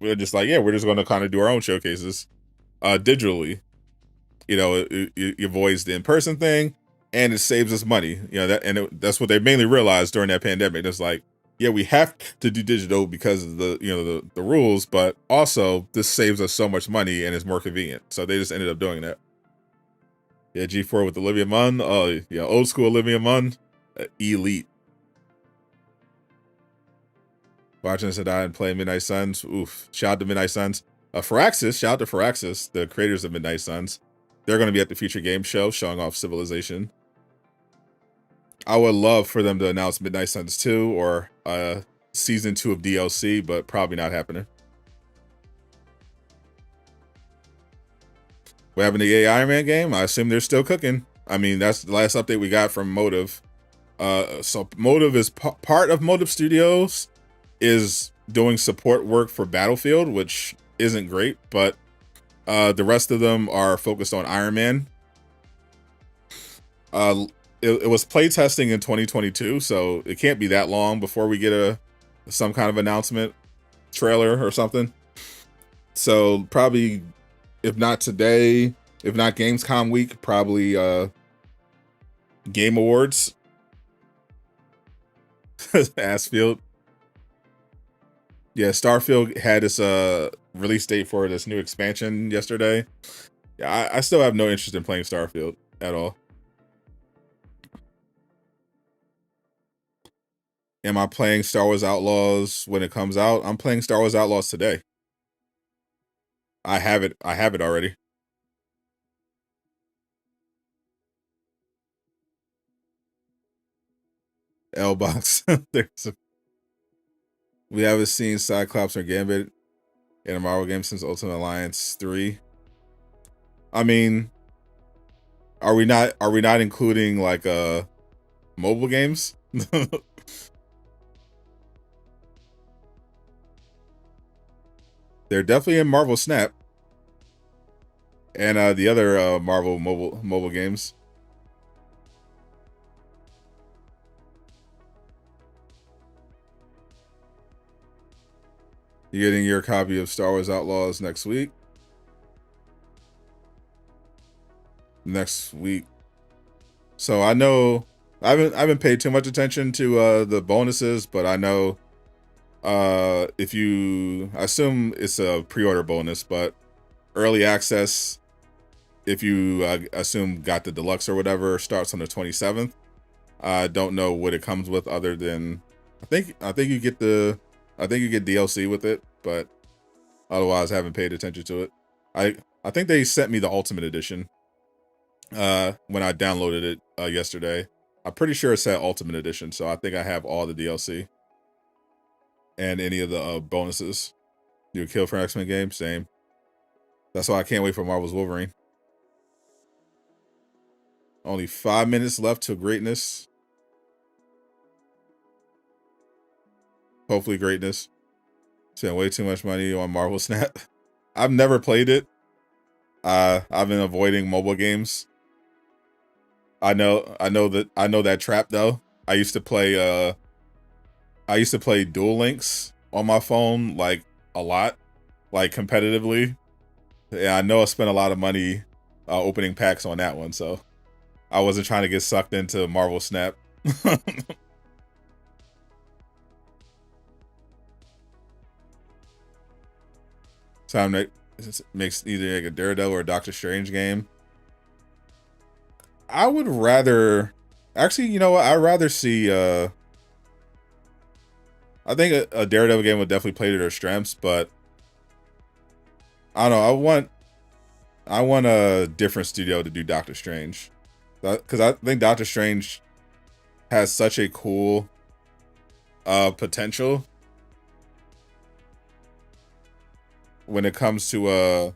we're just like, yeah, we're just going to kind of do our own showcases digitally. It avoids the in-person thing, and it saves us money. That's what they mainly realized during that pandemic. It's like, yeah, we have to do digital because of the rules, but also this saves us so much money and it's more convenient. So they just ended up doing that. Yeah, G4 with Olivia Munn. Oh yeah, old school Olivia Munn, elite. Watching Sadot and play Midnight Suns. Oof. Shout out to Midnight Suns. Firaxis. Shout out to Firaxis, the creators of Midnight Suns. They're going to be at the Future Games Show showing off Civilization. I would love for them to announce Midnight Suns 2 or Season 2 of DLC, but probably not happening. We're having the AI Iron Man game. I assume they're still cooking. I mean, that's the last update we got from Motive. So Motive is part of Motive Studios is doing support work for Battlefield, which isn't great, but the rest of them are focused on Iron Man. It was playtesting in 2022, so it can't be that long before we get some kind of announcement trailer or something. So probably, if not today, if not Gamescom week, probably Game Awards. Assfield. Yeah, Starfield had its release date for this new expansion yesterday. Yeah, I still have no interest in playing Starfield at all. Am I playing Star Wars Outlaws when it comes out? I'm playing Star Wars Outlaws today. I have it already. L-Box. We haven't seen Cyclops or Gambit in a Marvel game since Ultimate Alliance 3. I mean, are we not including like mobile games? They're definitely in Marvel Snap and the other Marvel mobile games. You're getting your copy of Star Wars Outlaws next week. So I know I haven't paid too much attention to the bonuses, but I know if you assume it's a pre-order bonus, but early access, if you assume got the deluxe or whatever, starts on the 27th. I don't know what it comes with other than I think you get DLC with it, but otherwise I haven't paid attention to it. I think they sent me the Ultimate Edition when I downloaded it yesterday. I'm pretty sure it said Ultimate Edition, so I think I have all the DLC and any of the bonuses. Do a kill for X-Men game? Same. That's why I can't wait for Marvel's Wolverine. Only 5 minutes left to greatness. Hopefully greatness. Spent way too much money on Marvel Snap. I've never played it. I've been avoiding mobile games. I know that trap though. I used to play Duel Links on my phone like a lot, like competitively. Yeah, I know I spent a lot of money opening packs on that one, so I wasn't trying to get sucked into Marvel Snap. Time makes either like a Daredevil or a Doctor Strange game. I would rather, actually, you know what? I'd rather see. I think a Daredevil game would definitely play to their strengths, but I don't know. I want a different studio to do Doctor Strange, because I think Doctor Strange has such a cool potential when it comes to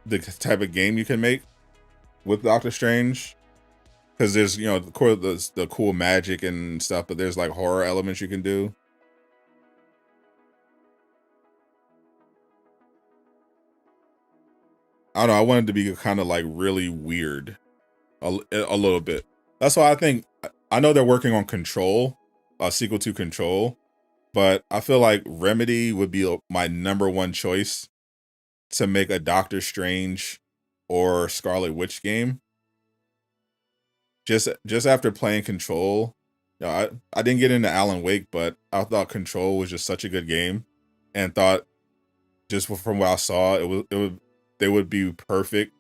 the type of game you can make with Doctor Strange, because there's the cool magic and stuff, but there's like horror elements you can do. I don't know. I wanted to be kind of like really weird, a little bit. That's why I know they're working on Control, a sequel to Control, but I feel like Remedy would be my #1 choice to make a Doctor Strange or Scarlet Witch game. just after playing Control, you know, I didn't get into Alan Wake, but I thought Control was just such a good game, and thought just from what I saw, they would be perfect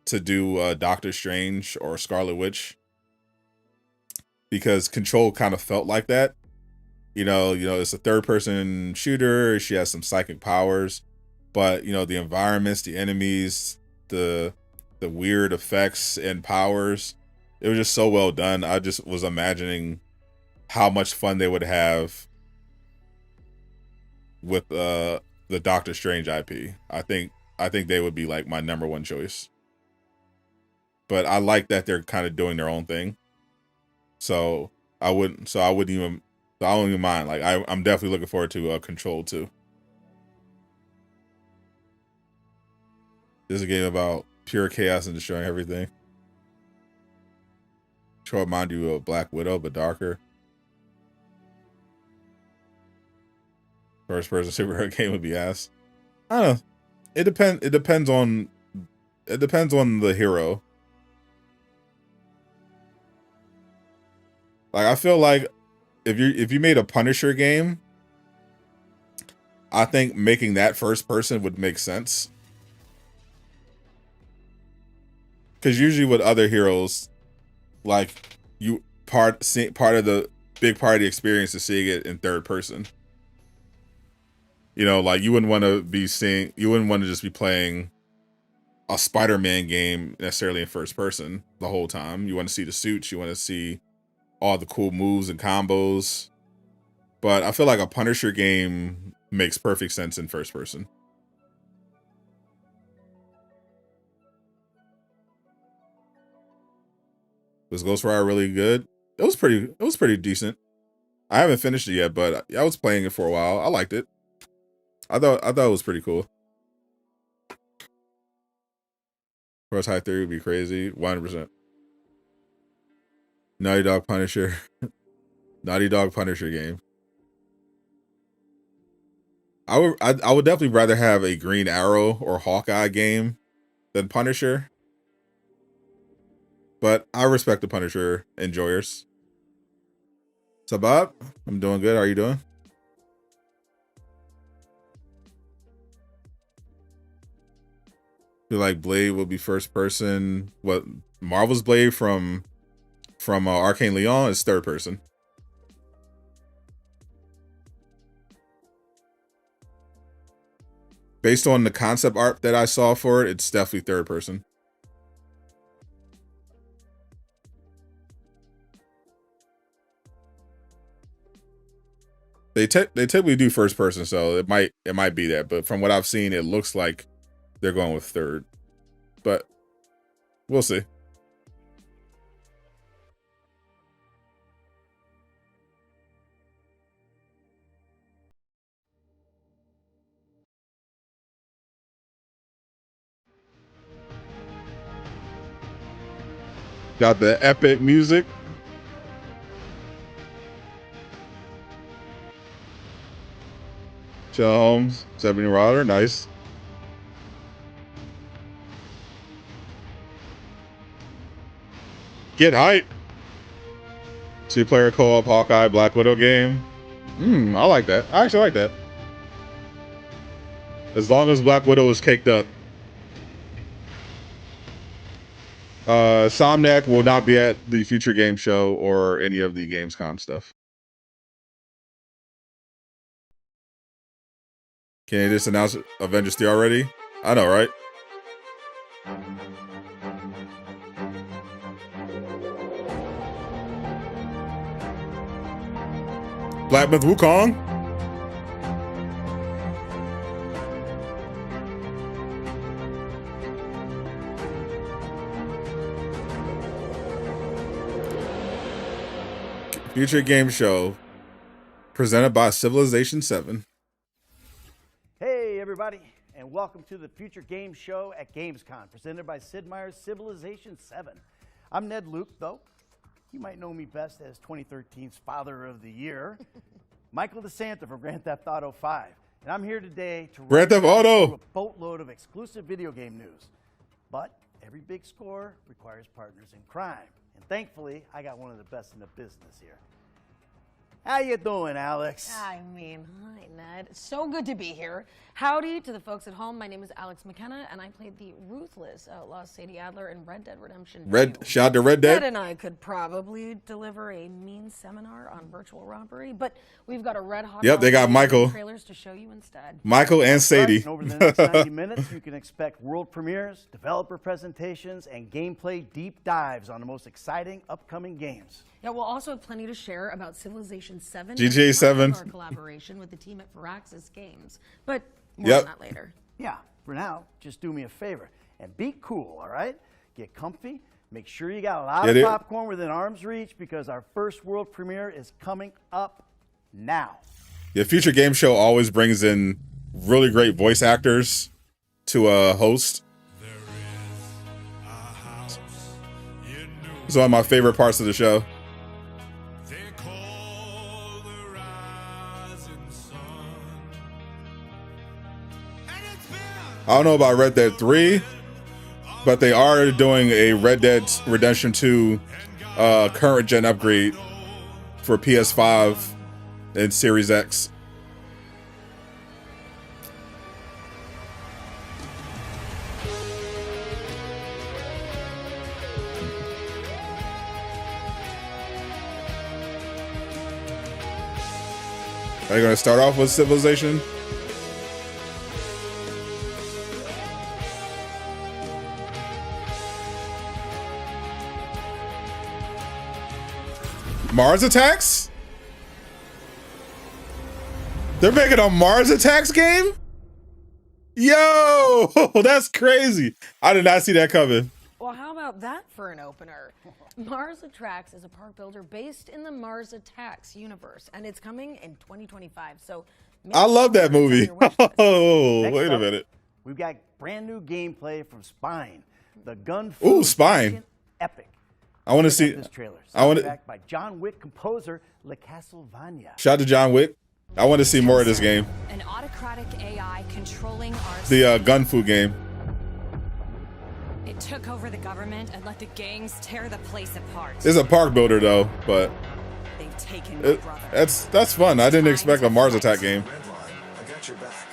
to do Doctor Strange or Scarlet Witch, because Control kind of felt like that. You know, it's a third person shooter. She has some psychic powers, but you know, the environments, the enemies, the weird effects and powers, it was just so well done. I just was imagining how much fun they would have with the Doctor Strange IP. I think they would be like my #1 choice. But I like that they're kind of doing their own thing. So I don't even mind. Like I'm definitely looking forward to Control 2. This is a game about pure chaos and destroying everything. Try to remind you of Black Widow, but darker. First person superhero game would be ass. I don't know. It depends on the hero. Like, I feel like if you made a Punisher game, I think making that first person would make sense. Because usually with other heroes, like, part of the big part of the experience is seeing it in third person. You know, like, you wouldn't want to just be playing a Spider-Man game necessarily in first person the whole time. You want to see the suits, you want to see all the cool moves and combos. But I feel like a Punisher game makes perfect sense in first person. Was Ghostwire really good? It was pretty decent. I haven't finished it yet, but I was playing it for a while. I liked it. I thought it was pretty cool. Cross High 3 would be crazy. 100%. Naughty Dog Punisher. Naughty Dog Punisher game. I would definitely rather have a Green Arrow or Hawkeye game than Punisher. But I respect the Punisher enjoyers. So Bob, I'm doing good. How are you doing? Feel like Blade will be first person. What, Marvel's Blade from Arcane Leon is third person. Based on the concept art that I saw for it, it's definitely third person. They typically do first person, so it might be that. But from what I've seen, it looks like they're going with third. But we'll see. Got the epic music. Shell Holmes, 70 Rotter, nice. Get hype. 2-player co-op Hawkeye Black Widow game. I like that. I actually like that. As long as Black Widow is caked up. Somniac will not be at the Future Game Show or any of the Gamescom stuff. Can they just announce Avengers 3 already? I know, right? Black Myth Wukong? Future Game Show, presented by Civilization 7. Hey everybody, and welcome to the Future Game Show at Gamescom, presented by Sid Meier's Civilization 7. I'm Ned Luke, though. You might know me best as 2013's Father of the Year, Michael DeSanta from Grand Theft Auto 5. And I'm here today to Grand Theft Auto, a boatload of exclusive video game news. But every big score requires partners in crime. And thankfully, I got one of the best in the business here. How you doing, Alex? I mean, hi, Ned. It's so good to be here. Howdy to the folks at home. My name is Alex McKenna, and I played the ruthless outlaw Sadie Adler in Red Dead Redemption 2. Shout out to Red Dead. Ned and I could probably deliver a mean seminar on virtual robbery, but we've got a red hot They got Michael. trailers to show you instead. Michael and Sadie. And over the next 90 minutes, you can expect world premieres, developer presentations, and gameplay deep dives on the most exciting upcoming games. Yeah, we'll also have plenty to share about Civilization 7. GTA 7. Our collaboration with the team at Firaxis Games. But more on that later. Yeah, for now, just do me a favor and be cool, all right? Get comfy. Make sure you got a lot of popcorn within arm's reach because our first world premiere is coming up now. The Future Game Show always brings in really great voice actors to host. It's one of my favorite parts of the show. I don't know about Red Dead 3, but they are doing a Red Dead Redemption 2 current gen upgrade for PS5 and Series X. Are you going to start off with Civilization? Mars Attacks? They're making a Mars Attacks game? Yo, that's crazy. I did not see that coming. Well, how about that for an opener? Mars Attacks is a park builder based in the Mars Attacks universe, and it's coming in 2025. So I love that movie. Oh, wait a minute. We've got brand new gameplay from Spine, the gun. Ooh, Spine. Epic. I want to see this trailer. I want to by John Wick composer Le Castlevania. Shout out to John Wick. I want to see more of this game. An autocratic AI controlling our The gun fu game. It took over the government and let the gangs tear the place apart. It's a park builder though, but They've taken my brother. that's fun. I didn't expect a Mars Attack game. I got your back.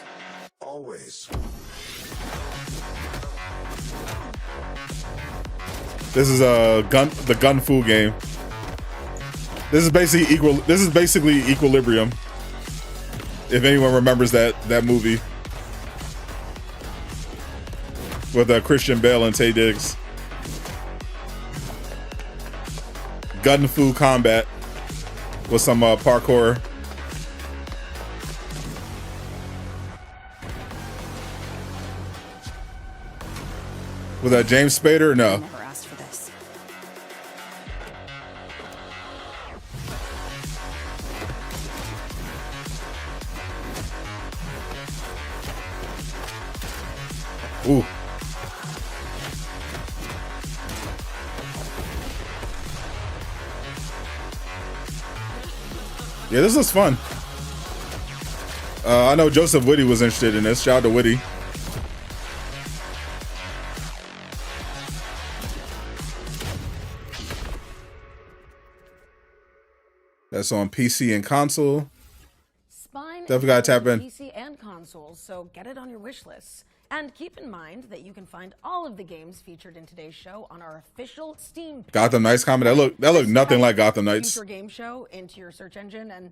Always. This is the gun fu game. This is basically Equilibrium. If anyone remembers that movie with Christian Bale and Taye Diggs. Gun fu combat with some parkour. Was that James Spader? No. Never asked for this. Ooh. Yeah, this looks fun. I know Joseph Whitty was interested in this. Shout out to Whitty. That's on PC and console. Spine Definitely gotta tap in. PC and consoles, so get it on your wish lists. And keep in mind that you can find all of the games featured in today's show on our official Steam page. Gotham Knights comment. That looked nothing like Gotham Knights. Future Game Show into your search engine and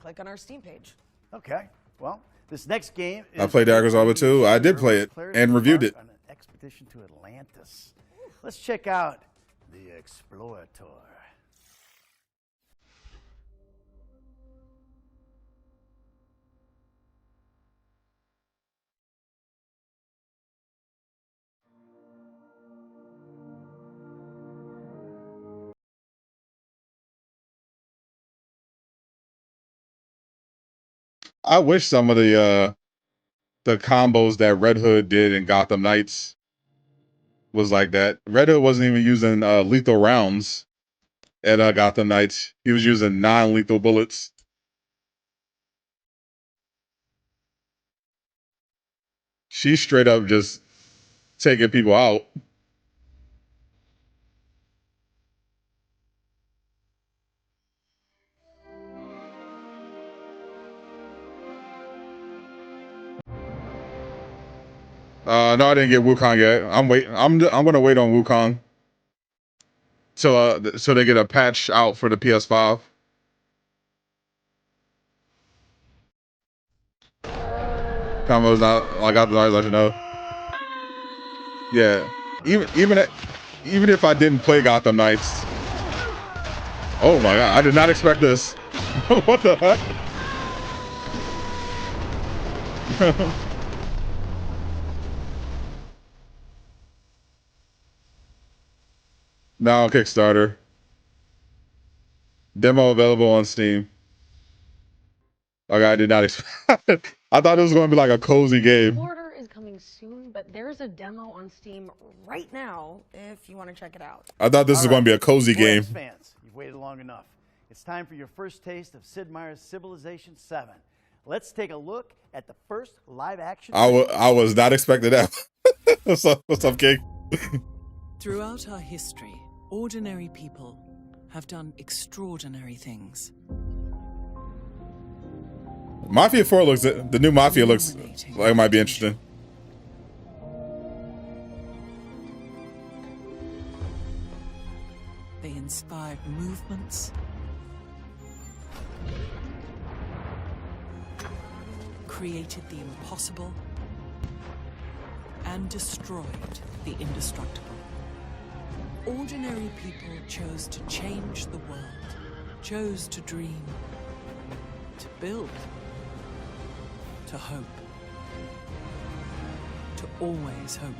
click on our Steam page. Okay, well, this next game is I played Dagger's Arbor too. I did play it and reviewed it. On an expedition to Atlantis. Let's check out the Explorator. I wish some of the combos that Red Hood did in Gotham Knights was like that. Red Hood wasn't even using lethal rounds at Gotham Knights. He was using non-lethal bullets. She's straight up just taking people out. No, I didn't get Wukong yet. I'm gonna wait on Wukong till so they get a patch out for the PS5. Combo's not. I got to let you know. Yeah, even if I didn't play Gotham Knights. Oh my god, I did not expect this. What the heck? Now on Kickstarter. Demo available on Steam. Okay, I did not expect. I thought it was going to be like a cozy game. Order is coming soon, but there's a demo on Steam right now if you want to check it out. I thought this was going to be a cozy game. Fans, you've waited long enough. It's time for your first taste of Sid Meier's Civilization 7. Let's take a look at the first live action. I was not expecting that. What's up, King? Throughout our history, ordinary people have done extraordinary things. Mafia 4 looks, the new Mafia looks like it might be interesting. They inspired movements, created the impossible, and destroyed the indestructible. Ordinary people chose to change the world, chose to dream, to build, to hope, to always hope.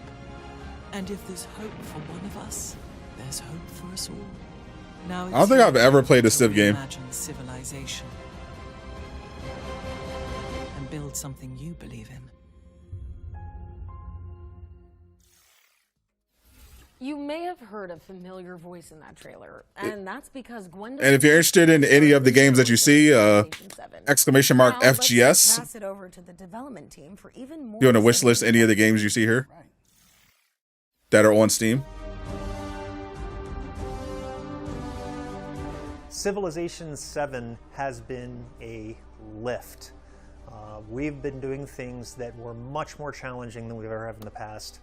And if there's hope for one of us, there's hope for us all. Now I don't think I've ever played a Civ game. Imagine civilization and build something you believe in. You may have heard a familiar voice in that trailer, and that's because Gwendolyn... And if you're interested in any of the games that you see, exclamation mark FGS. Pass it over to the development team for even more. You want to wish list any of the games you see here that are on Steam? Civilization 7 has been a lift. We've been doing things that were much more challenging than we've ever had in the past.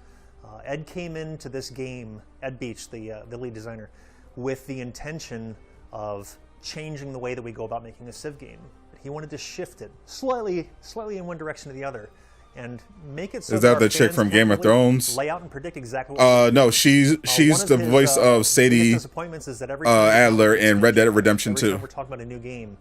Ed came into this game, Ed Beach, the lead designer, with the intention of changing the way that we go about making a Civ game. He wanted to shift it slightly in one direction or the other, and make it so is that our the chick fans from can't Game of really Thrones? lay out and predict exactly what No, she's the voice of Sadie Adler in Red Dead Redemption 2. We're talking about a new game.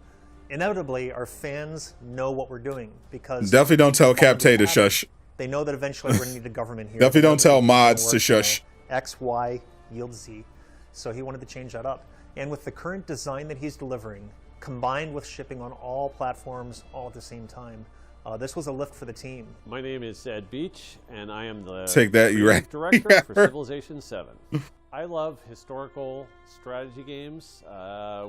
Inevitably, our fans know what we're doing because definitely don't tell Cap Tay to shush. They know that eventually we're going to need a government here. Definitely don't tell mods to shush. X, Y, yields Z. So he wanted to change that up. And with the current design that he's delivering, combined with shipping on all platforms all at the same time, this was a lift for the team. My name is Ed Beach, and I am the Take that, you right. director for Civilization 7. I love historical strategy games,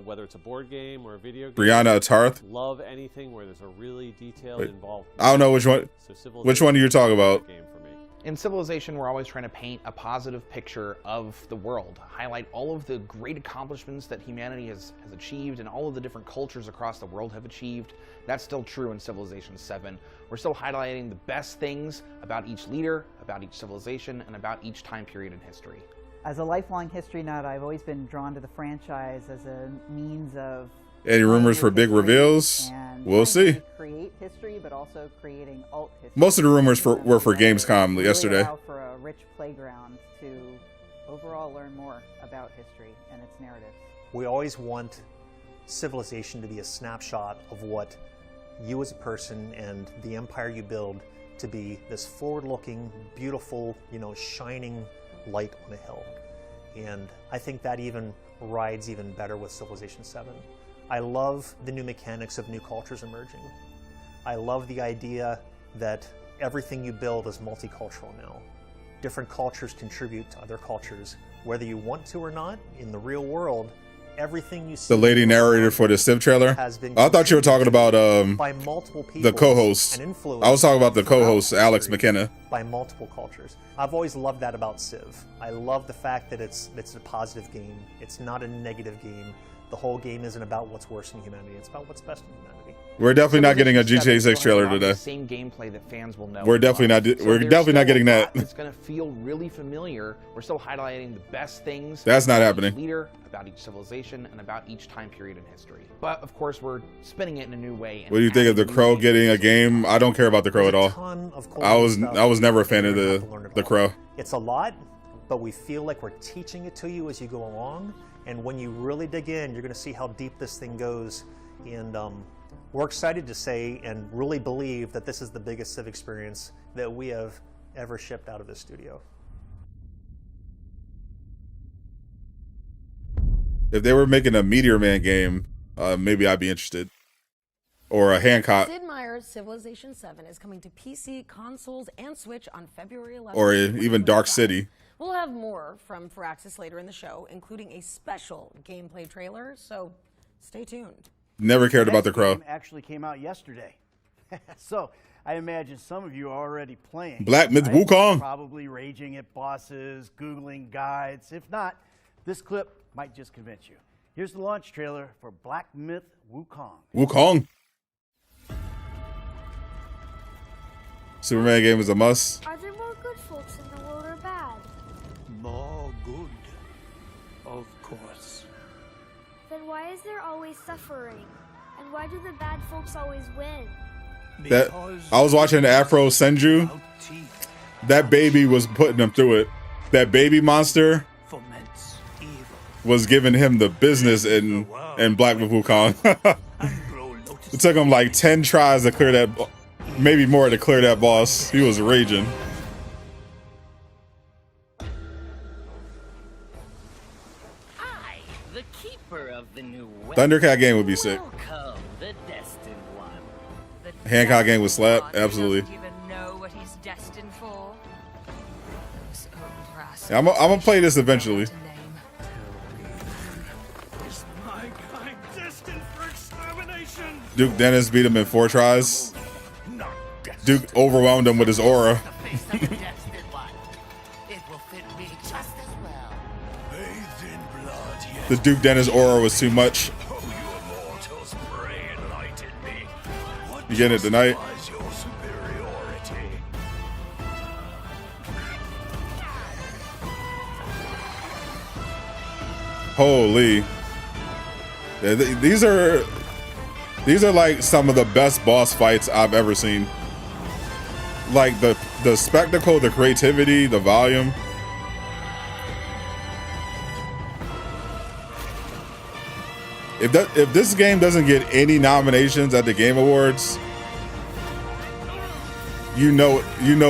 whether it's a board game or a video game. Brianna Tarth. Love anything where there's a really detailed, involved. I don't know which one. So which one are you talking about? Game for me. In Civilization, we're always trying to paint a positive picture of the world, highlight all of the great accomplishments that humanity has achieved and all of the different cultures across the world have achieved. That's still true in Civilization 7. We're still highlighting the best things about each leader, about each civilization, and about each time period in history. As a lifelong history nut, I've always been drawn to the franchise as a means of... Any rumors for big reveals? We'll see. Create history, but also creating alt history. Most of the rumors were for Gamescom yesterday. Allow for a rich playground to overall learn more about history and its narratives. We always want Civilization to be a snapshot of what you as a person and the empire you build to be this forward-looking, beautiful, shining light on a hill. And I think that even rides even better with Civilization 7. I love the new mechanics of new cultures emerging. I love the idea that everything you build is multicultural now. Different cultures contribute to other cultures, whether you want to or not. In the real world, everything you see. The lady narrator for the Civ trailer. I thought you were talking about by multiple people, the co-host. I was talking about the co-host, Alex McKenna. By multiple cultures. I've always loved that about Civ. I love the fact that it's a positive game. It's not a negative game. The whole game isn't about what's worse in humanity. It's about what's best in humanity. We're definitely not getting a GTA 6 Civilization 7 is trailer going to today. have the same gameplay that fans will know. We're and definitely love. not. So We're there's definitely not still getting a that. lot that's going to feel really familiar. We're still highlighting the best things. That's not about each happening. Leader, about each civilization, and about each time period in history. But of course, we're spinning it in a new way. What do you think of the Crow getting a game? I don't care about the Crow at all. I was never a fan of the Crow. It's a lot, but we feel like we're teaching it to you as you go along. And when you really dig in, you're going to see how deep this thing goes. And we're excited to say and really believe that this is the biggest Civ experience that we have ever shipped out of this studio. If they were making a Meteor Man game, maybe I'd be interested. Or a Hancock. Sid Meier's Civilization 7 is coming to PC, consoles, and Switch on February 11th. Or even Dark City. We'll have more from Firaxis later in the show, including a special gameplay trailer, so stay tuned. Never cared about the Crow. Game actually came out yesterday. So I imagine some of you are already playing. Black Myth right? Wukong. Probably raging at bosses, Googling guides. If not, this clip might just convince you. Here's the launch trailer for Black Myth Wukong. Wukong. Superman game is a must. Are there more good folks in the world or bad? More good, of course. Then why is there always suffering? And why do the bad folks always win? That I was watching Afro Senju. That baby was putting him through it. That baby monster was giving him the business in Black Myth Wukong. It took him like 10 tries to clear that, maybe more to clear that boss. He was raging. The keeper of the new Thundercat game would be sick. Welcome, the destined one. The Hancock game would slap, absolutely. Doesn't even know what he's destined for. Those old rascals. Yeah, I'm gonna play this eventually. Is my kind destined for extermination? Duke Dennis beat him in 4 tries. Duke overwhelmed him with his aura. It will fit me just as well. Bathed in blood, yet. The Duke Dennis aura was too much. Oh, you mortals pray enlighten me. What You getting it tonight? justifies your superiority? Holy. Yeah, these are like some of the best boss fights I've ever seen. Like the spectacle, the creativity, the volume. If this game doesn't get any nominations at the Game Awards, you know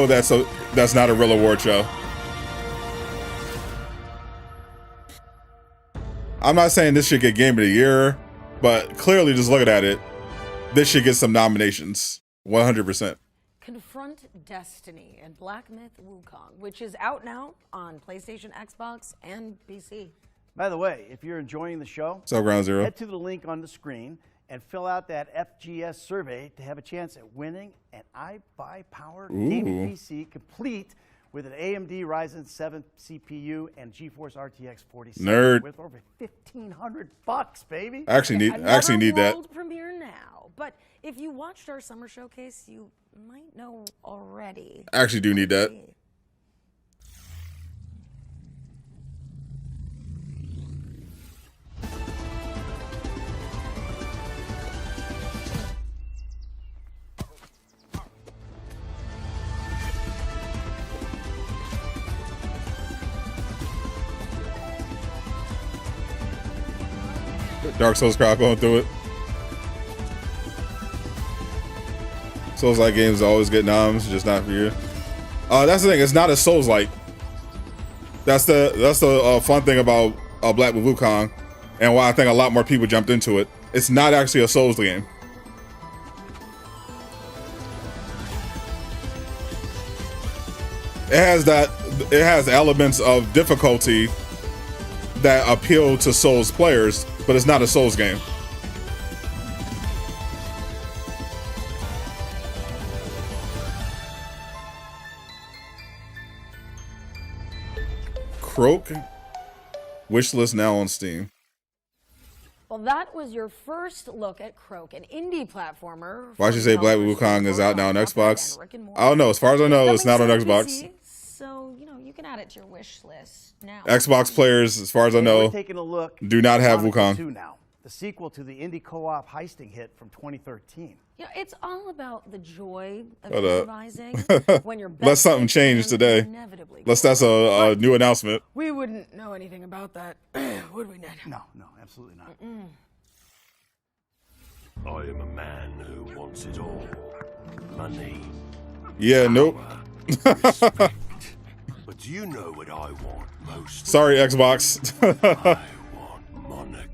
that's not a real award show. I'm not saying this should get Game of the Year, but clearly just looking at it, this should get some nominations. 100%. Confront Destiny and Black Myth Wukong, which is out now on PlayStation, Xbox, and PC. By the way, if you're enjoying the show, What's up, Ground Zero? head to the link on the screen and fill out that FGS survey to have a chance at winning an iBuyPower gaming PC complete with an AMD Ryzen 7 CPU and GeForce RTX 4070 Nerd. with over $1,500, baby. I actually need that. World premiere now, but if you watched our summer showcase, you might know already. I actually do need that. Dark Souls crowd going through it. Souls-like games always get noms, just not for you. That's the thing. It's not a Souls-like. That's the fun thing about Black Myth Wukong, and why I think a lot more people jumped into it. It's not actually a Souls game. It has elements of difficulty that appeal to Souls players, but it's not a Souls game. Croak. Wishlist now on Steam. Well, that was your first look at Croak, an indie platformer. Why should you say Black Wukong is out now on Xbox? I don't know. As far as I know, it's not on Xbox. So, you know, you can add it to your wish list now. Xbox players, as far as I know, We're taking a look do not have Monaco Wukong. 2 now, the sequel to the indie co-op heisting hit from 2013. Yeah, it's all about the joy of Hold up. improvising when you're Unless something changed today. Unless that's a new announcement. We wouldn't know anything about that, would we, Ned? No, absolutely not. I am a man who wants it all. Money. Yeah, nope. But do you know what I want most? Sorry, Xbox.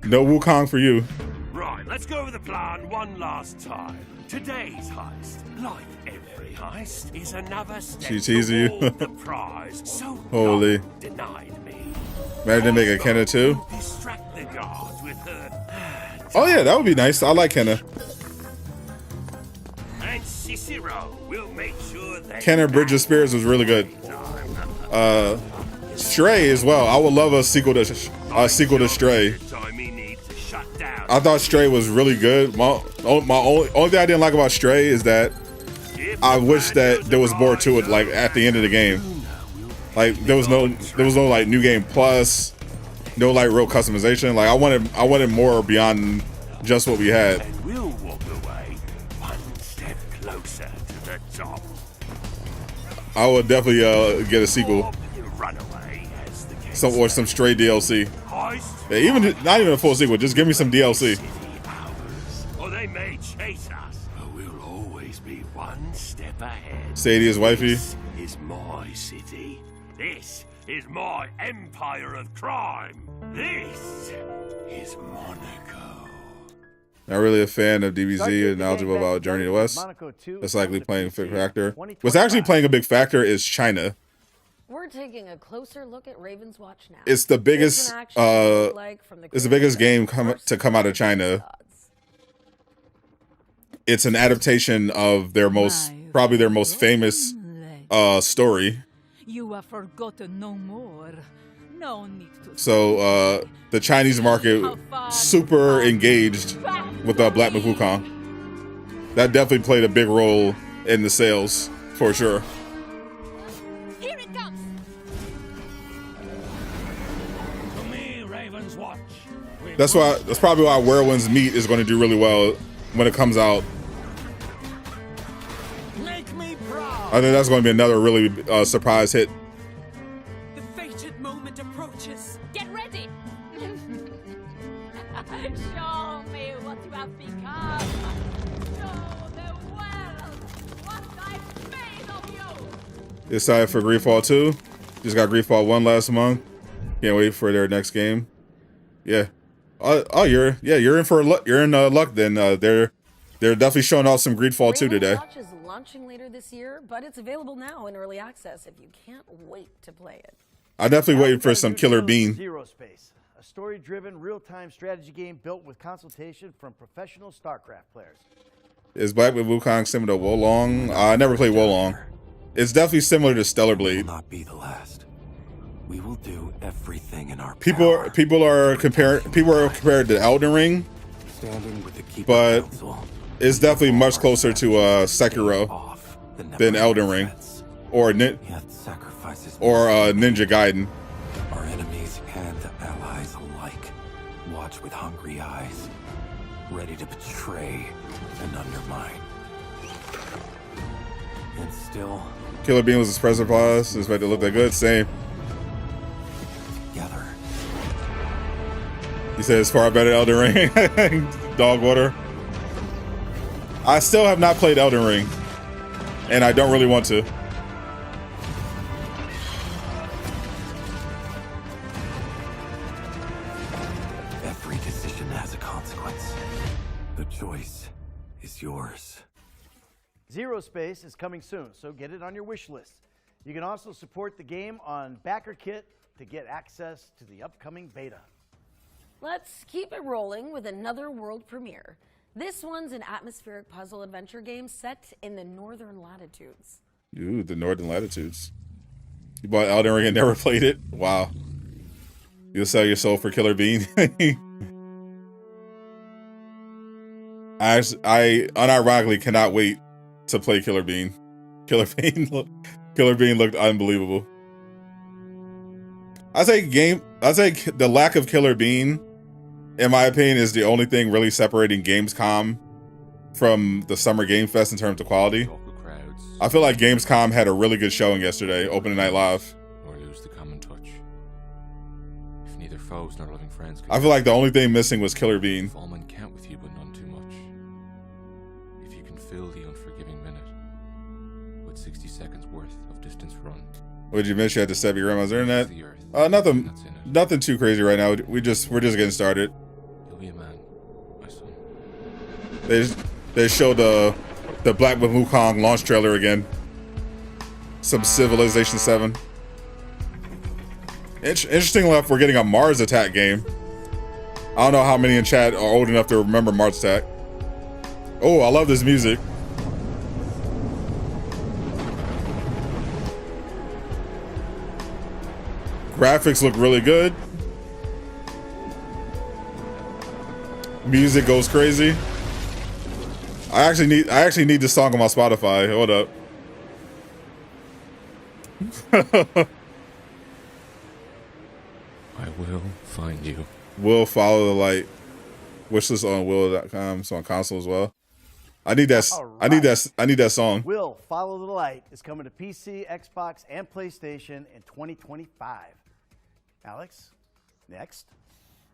No Wukong for you. Right, let's go over the plan one last time. Today's heist, like every heist, is another step She teasing you. toward the prize. So Holy. God denied me. Imagine they make a Kenna too. Distract the guards with her. Oh yeah, that would be nice. I like Kenna. And Cicero will make sure that Kenna Bridge of Spirits was really good. Stray as well. I would love a sequel to Stray. I thought Stray was really good. My only thing I didn't like about Stray is that I wish that there was more to it. Like at the end of the game, like there was no like new game plus, no like real customization. Like I wanted more beyond just what we had. And we'll walk away one step closer to the top. I would definitely get a sequel. Run away as the case. Or some Stray DLC. Yeah, even not even a full sequel, just give me some DLC. Or they may chase us, but we'll always be one step ahead. Sadie's wifey. This is my city. This is my empire of crime. This is Monaco. Not really a fan of DBZ and knowledgeable about Journey to the West. It's likely playing a big factor. What's actually playing a big factor is China. We're taking a closer look at Raven's Watch now. It's the biggest it's the biggest game to come out of China. It's an adaptation of their probably their most famous story. You are forgotten no more. No need to. So the Chinese market super engaged with Black Myth Wukong. That definitely played a big role in the sales for sure. Here it comes. To me, Raven's Watch. That's probably why Whirlwind's Meat is going to do really well when it comes out. Make me proud. I think that's going to be another really surprise hit. The fated moment approaches. Get ready. Show me what you have become. Show the world what I've made of you. Excited for Greedfall 2. Just got Greedfall 1 last month. Can't wait for their next game. Yeah. You're in for luck. You're in luck then. They're definitely showing off some Greedfall 2 today. Watch is launching later this year, but it's available now in early access if you can't wait to play it. I'm definitely waiting for some Killer Bean. Zero Space, a story-driven, real-time strategy game built with consultation from professional StarCraft players. Is Black Myth Wukong similar to Wolong? I never played Wolong. It's definitely similar to Stellar Blade. Will not be the last. We will do everything in our People are compared to Elden Ring, but it's definitely much closer to Sekiro than Elden Ring or Ninja Gaiden. Our enemies and allies alike watch with hungry eyes, ready to betray and undermine. And still, Killer Bean was expressive plus. Expect to look that good. Same. Together. He said it's far better than Elden Ring. Dog water. I still have not played Elden Ring, and I don't really want to. Every decision has a consequence. The choice is yours. Zero Space is coming soon, so get it on your wish list. You can also support the game on BackerKit to get access to the upcoming beta. Let's keep it rolling with another world premiere. This one's an atmospheric puzzle adventure game set in the Northern Latitudes. Ooh, the Northern Latitudes. You bought Elden Ring and never played it? Wow. You'll sell your soul for Killer Bean? Well, let's keep it rolling with another world premiere. This one's an atmospheric puzzle adventure game set in the Northern Latitudes. You bought Elden Ring and never played it? Wow. You'll sell your soul for Killer Bean? I unironically cannot wait to play Killer Bean. Killer Bean looked unbelievable. I say the lack of Killer Bean, in my opinion, is the only thing really separating Gamescom from the Summer Game Fest in terms of quality. I feel like Gamescom had a really good showing yesterday, opening night live. Or lose the common touch. If neither foes nor loving friends could, I feel like the only thing missing was Killer Bean. All men count with you, but none too much. If you can fill the unforgiving minute with 60 seconds worth of distance run. What did you miss? You had to set your grandma's internet? Nothing too crazy right now. We're just getting started. You'll be a man, my son. They showed the Black Myth Wukong launch trailer again. Some Civilization 7. Interesting enough, we're getting a Mars Attack game. I don't know how many in chat are old enough to remember Mars Attack. Oh, I love this music. Graphics look really good. Music goes crazy. I actually need this song on my Spotify. Hold up. I will find you. Will Follow the Light. Wishlist on will.com. It's on console as well. I need that. Right. I need that song. Will Follow the Light is coming to PC, Xbox, and PlayStation in 2025. Alex, next.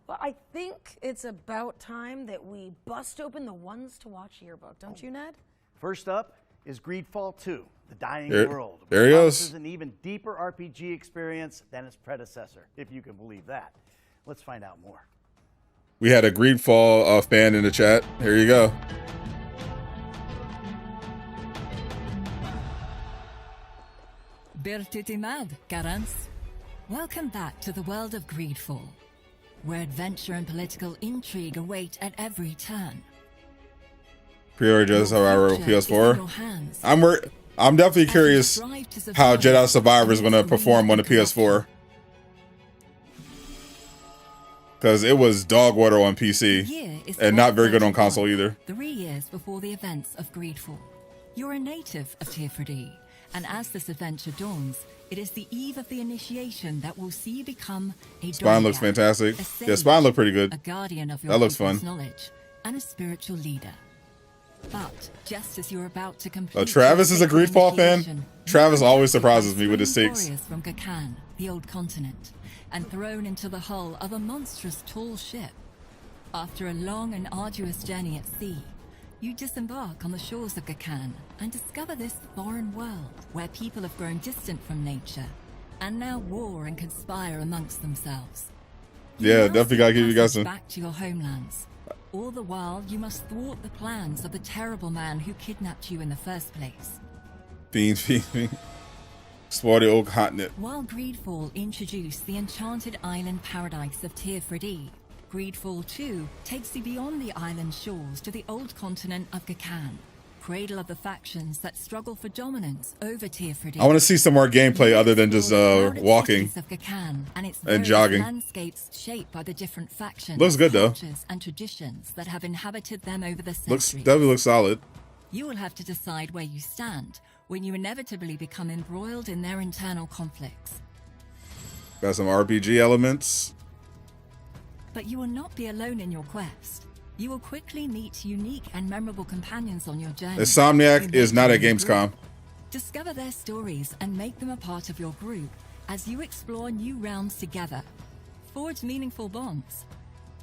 Well, I think it's about time that we bust open the ones to watch yearbook, don't you, Ned? First up is Greedfall 2, The Dying World. There he goes. This is an even deeper RPG experience than its predecessor, if you can believe that. Let's find out more. We had a Greedfall fan in the chat. Here you go. Bertitimad, Garance. Welcome back to the world of Greedfall, where adventure and political intrigue await at every turn. Pre-order Jedi Survivor PS4. I'm definitely curious how Jedi Survivor is going to perform on the PS4, because it was dog water on PC and not very good on console either. 3 years before the events of Greedfall, you're a native of Tirfredi, and as this adventure dawns, it is the eve of the initiation that will see you become a Spine looks fantastic. Yeah, Spine look pretty good. A guardian of your that looks fun. Knowledge and a spiritual leader. But just as you're about to complete, Travis is a Greedfall fan. Travis always surprises me with his takes. From Gakan, the old continent, and thrown into the hull of a monstrous tall ship. After a long and arduous journey at sea, you disembark on the shores of Gakan and discover this foreign world where people have grown distant from nature and now war and conspire amongst themselves. Yeah, definitely gotta give you guys some. Back to your homelands. All the while, you must thwart the plans of the terrible man who kidnapped you in the first place. Fiend. Explore the old continent. While Greedfall introduced the enchanted island paradise of Tirfredi, Greedfall 2 takes you beyond the island shores to the old continent of Gakan, cradle of the factions that struggle for dominance over Tirfredi. I want to see some more gameplay other than just walking and jogging. Landscapes shaped by the different factions, looks good though. And traditions that have inhabited them over the centuries. Definitely looks solid. You will have to decide where you stand when you inevitably become embroiled in their internal conflicts. Got some RPG elements. But you will not be alone in your quest. You will quickly meet unique and memorable companions on your journey. Insomniac is not at Gamescom. Discover their stories and make them a part of your group as you explore new realms together. Forge meaningful bonds,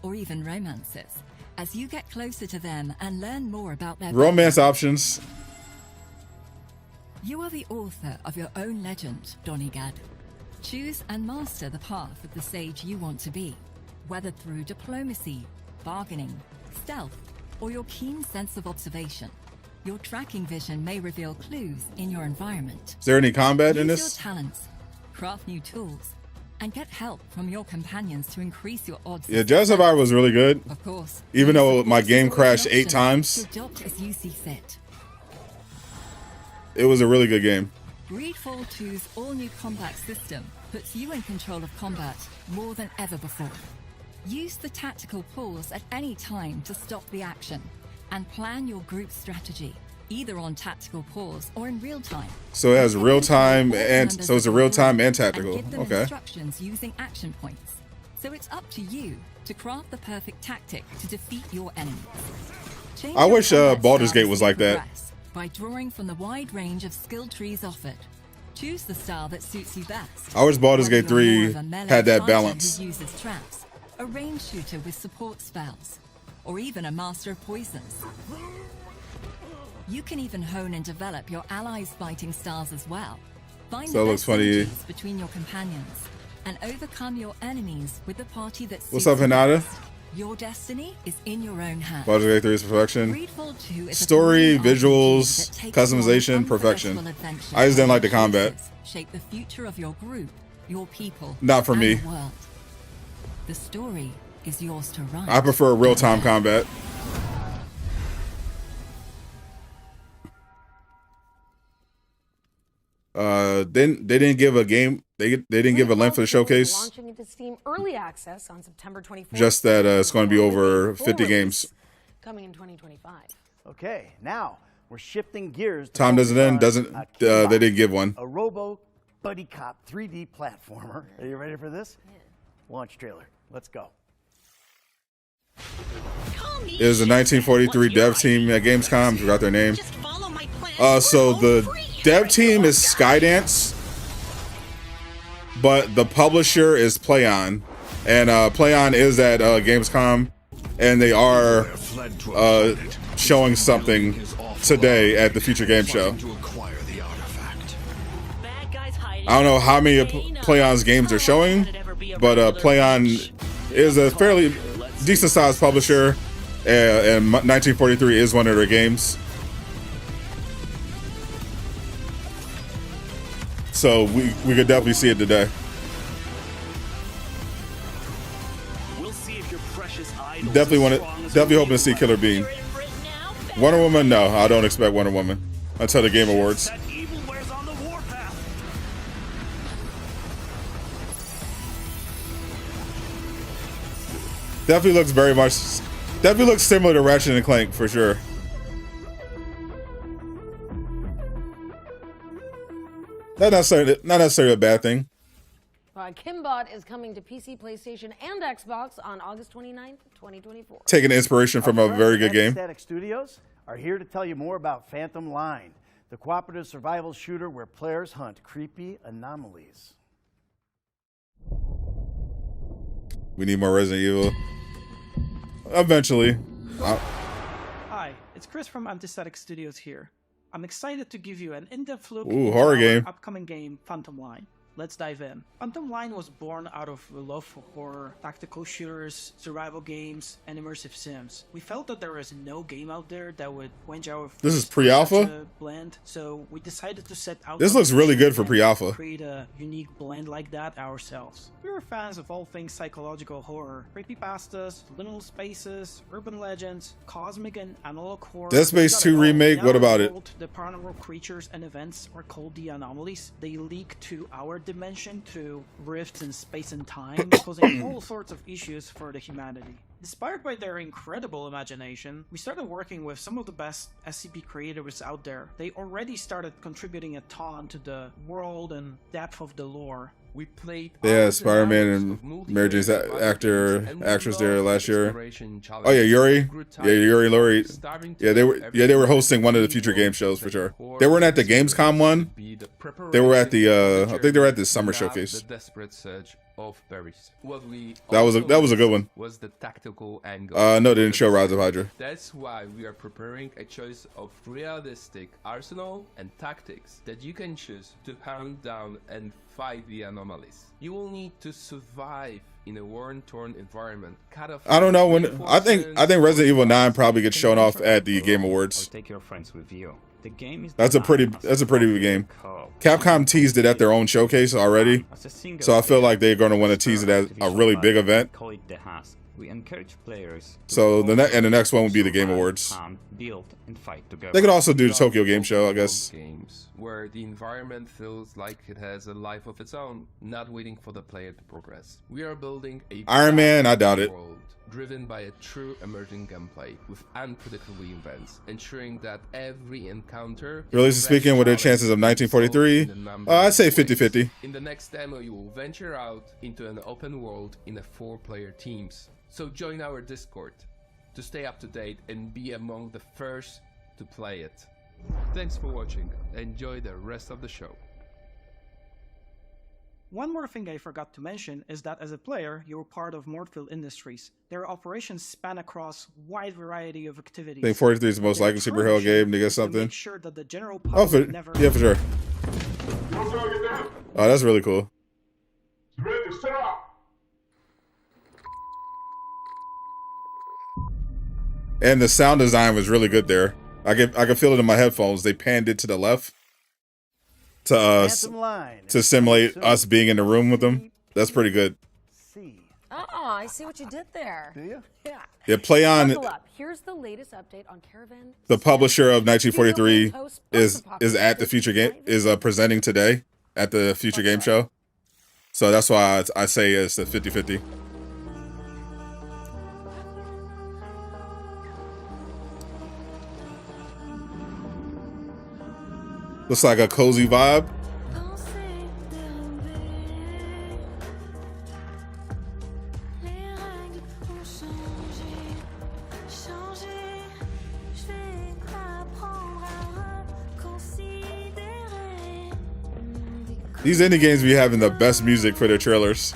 or even romances, as you get closer to them and learn more about their romance options. You are the author of your own legend, Donigad. Choose and master the path of the sage you want to be, whether through diplomacy, bargaining, stealth, or your keen sense of observation. Your tracking vision may reveal clues in your environment. Is there any combat in Use this? Your talents, craft new tools, and get help from your companions to increase your odds. Yeah, Jedi Survivor was really good. Of course. Even though my game crashed 8 times. To adopt as you see fit. It was a really good game. Greedfall 2's all-new combat system puts you in control of combat more than ever before. Use the tactical pause at any time to stop the action, and plan your group strategy, either on tactical pause or in real time. So it has real time, and so it's a real time and tactical. And give them Okay. instructions using action points. So it's up to you to craft the perfect tactic to defeat your enemies. Change I your wish combat Baldur's style Gate was as you like that. progress by drawing from the wide range of skill trees offered. Choose the style that suits you best. I wish Baldur's Gate Whether you're 3 more of a melee had that fighter balance. Who uses traps, a range shooter with support spells, or even a master of poisons. You can even hone and develop your allies' fighting styles as well. Find So the it looks best funny. synergies between your companions and overcome your enemies with the party that What's suits up, you Hinata? best. Your destiny is in your own hands. Baldur's Gate 3 is perfection. Greedfall 2 is a Story, brilliant RPG visuals, that takes you on customization, an perfection. unforgettable adventure I just didn't like the where combat. choices shape the future of your group, your people, Not for and me. the world. The story is yours to write. I prefer real time combat. They didn't give a game. They didn't give a length for the showcase. Launching into Steam Early Access on September 24th. Just that it's going to be over 50 games. Coming in 2025. Okay, now we're shifting gears. Time doesn't end. Doesn't they didn't give one. A Robo Buddy Cop 3D platformer. Are you ready for this? Yeah. Launch trailer. Let's go. It was a 1943 dev team at Gamescom. Forgot their name. So the dev team is Skydance, but the publisher is Plaion, and Plaion is at Gamescom, and they are showing something today at the Future Games Show. I don't know how many of Plaion's games they're showing, but Plaion is a fairly decent sized publisher, and 1943 is one of their games. So we could definitely see it today. We'll see if your precious Definitely hoping to see Killer Bean. Wonder Woman, no, I don't expect Wonder Woman until the Game Awards. Definitely looks similar to Ratchet and Clank for sure. Not necessarily a bad thing. Kimbot is coming to PC, PlayStation, and Xbox on August 29th, 2024. Taking inspiration from a very good game. Static Studios are here to tell you more about Phantom Line, the cooperative survival shooter where players hunt creepy anomalies. We need more Resident Evil. Eventually. Hi, it's Chris from Anti-Static Studios here. I'm excited to give you an in-depth look Ooh, into horror our game. upcoming game, Phantom Line. Let's dive in. Phantom Line was born out of a love for horror, tactical shooters, survival games, and immersive sims. We felt that there was no game out there that would quench our This is thirst for pre-alpha? such a blend, so we decided to set out. This on a looks really mission good for and pre-alpha. Create a unique blend like that ourselves. We were fans of all things psychological horror, creepypastas, liminal spaces, urban legends, cosmic and analog horror. Dead Space We got 2 it all. remake, In what our about it? world, the paranormal creatures and events are called the anomalies. They leak to our dimension through rifts in space and time, causing all sorts of issues for the humanity. Inspired by their incredible imagination, we started working with some of the best SCP creators out there. They already started contributing a ton to the world and depth of the lore. We played Yeah, Spider-Man and Mary Jane's actress there last year. Oh yeah, Yuri. Yeah, Yuri Laurie. Yeah, they were hosting one of the Future Game shows for sure. They weren't at the Gamescom one. They were at the I think they were at the summer showcase. The desperate search of berries. What we That was a good one. Was the tactical angle. No, they didn't show Rise of Hydra. That's why we are preparing a choice of realistic arsenal and tactics that you can choose to hunt down and fight the anomalies. You will need to survive in a war-torn environment. Cut off. I don't know when. I think Resident Evil 9 probably gets shown off at the Game Awards. Take your friends with you. The game is That's a pretty big game. Capcom teased it at their own showcase already, so I feel like they're going to want to tease it as a really big event. Call it the Husk. We encourage players. So the next one will be the Game Awards. Build and fight together. They could also do the Tokyo Game Show, I guess. Games where the environment feels like it has a life of its own, not waiting for the player to progress. We are building a Iron Man, I doubt it. world driven by a true emerging gameplay with unpredictable events, ensuring that every encounter... Realistically speaking, what are the chances of 1943? I'd say 50-50. In the next demo, you will venture out into an open world in a 4-player teams. So join our Discord to stay up to date and be among the first to play it. Thanks for watching. Enjoy the rest of the show. One more thing I forgot to mention is that as a player, you're part of Mortfield Industries. Their operations span across a wide variety of activities. I think 43 is the most likely superhero game to get something. Make sure that the general public never... yeah, for sure. Oh, that's really cool. And the sound design was really good there. I can feel it in my headphones. They panned it to the left to simulate us being in the room with them. That's pretty good. Oh, I see what you did there. Do you? Yeah. Yeah, Plaion, Buckle up. Here's the latest update on Caravan. the publisher of 1943, is at the Future Game presenting today at the Future Game Show. So that's why I say it's a 50-50. Looks like a cozy vibe. These indie games be having the best music for their trailers.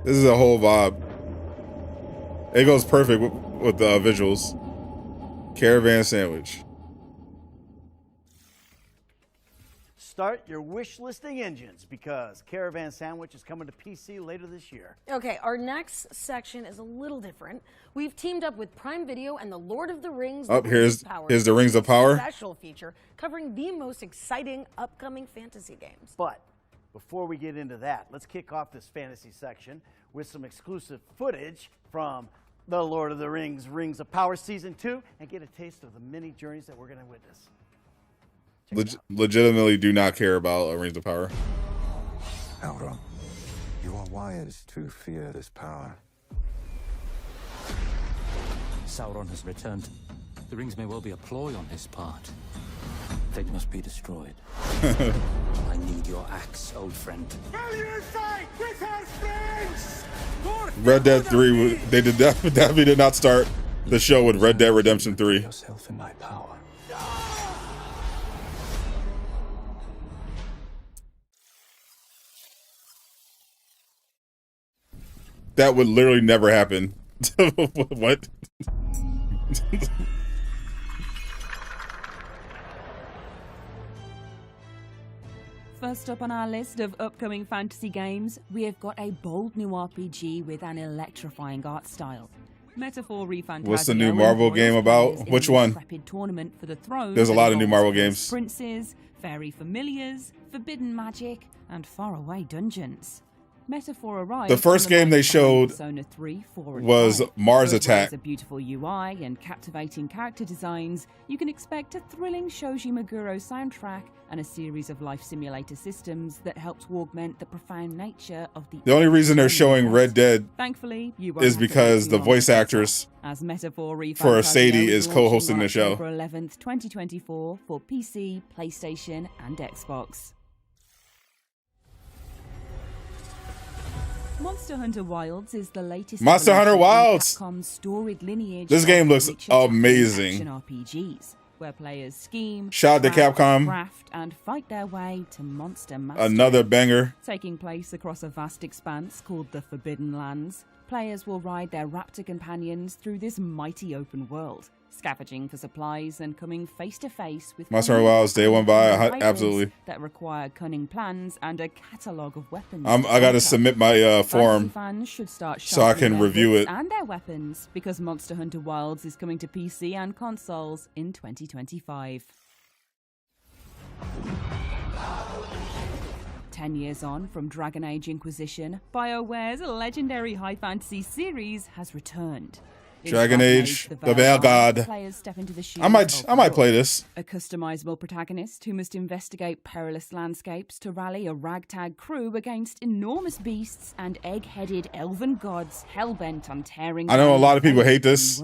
This is a whole vibe. It goes perfect with the visuals. Caravan sandwich. Start your wish listing engines because Caravan Sandwich is coming to PC later this year. Okay, our next section is a little different. We've teamed up with Prime Video and the Lord of the Rings. Oh, here's the Rings of Power. Special feature covering the most exciting upcoming fantasy games. But before we get into that, let's kick off this fantasy section with some exclusive footage from the Lord of the Rings, Rings of Power Season 2, and get a taste of the many journeys that we're going to witness. Legitimately do not care about Rings of Power. Elrond, you are wise to fear this power. Sauron has returned. The rings may well be a ploy on his part. They must be destroyed. I need your axe, old friend. Red Dead 3, they definitely did not start the show with Red Dead Redemption 3. Yourself in my power. That would literally never happen. What? First up on our list of upcoming fantasy games, we have got a bold new RPG with an electrifying art style. Metaphor Refantasio. What's the new Marvel game about? Which one? Tournament for the throne. There's a lot of new Marvel games. Princes, fairy familiars, forbidden magic, and faraway dungeons. Metaphor arrived. The first game they showed Persona 3, 4, and was 5. Mars As well Attack. as a beautiful UI and captivating character designs, you can expect a thrilling Shoji Meguro soundtrack and a series of life simulator systems that help to augment the profound nature of the... The only reason they're showing Red Dead Thankfully, you won't is have to because wait the too voice long actress as Metaphor for Refantasio Sadie is co-hosting the show. October 11th, 2024 for PC, PlayStation, and Xbox. Monster Hunter Wilds is the latest Monster Hunter evolution in Wilds! Capcom's storied lineage This game of looks Witcher type amazing. action RPGs, where players scheme, Shout out to track, Capcom. craft, and fight their way to monster mastery. Another banger. Taking place across a vast expanse called the Forbidden Lands, players will ride their raptor companions through this mighty open world, scavenging for supplies and coming face to face with Monster Hunter Wilds, day one by, raiders absolutely. that require cunning plans and a catalogue of weapons. I gotta submit my form Fans should start so I can sharpening their review wits it. and their weapons because Monster Hunter Wilds is coming to PC and consoles in 2025. 10 years on from Dragon Age Inquisition, BioWare's legendary high fantasy series has returned. In Dragon Age, the Vanguard. Players step into the shoes I might play this. A customizable protagonist who must investigate perilous landscapes to rally a ragtag crew against enormous beasts and egg-headed elven gods hell-bent on tearing. I know a lot of people hate this,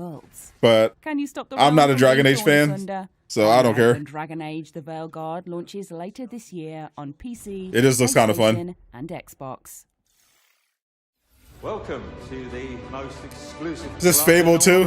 but Can you stop the I'm not a realm Dragon from Age being torn fan, asunder? so I don't care. Dragon Age: The Veilguard launches later this year on PC. It just looks kinda fun. PlayStation, and Xbox. Welcome to the most exclusive. Is this Fable 2?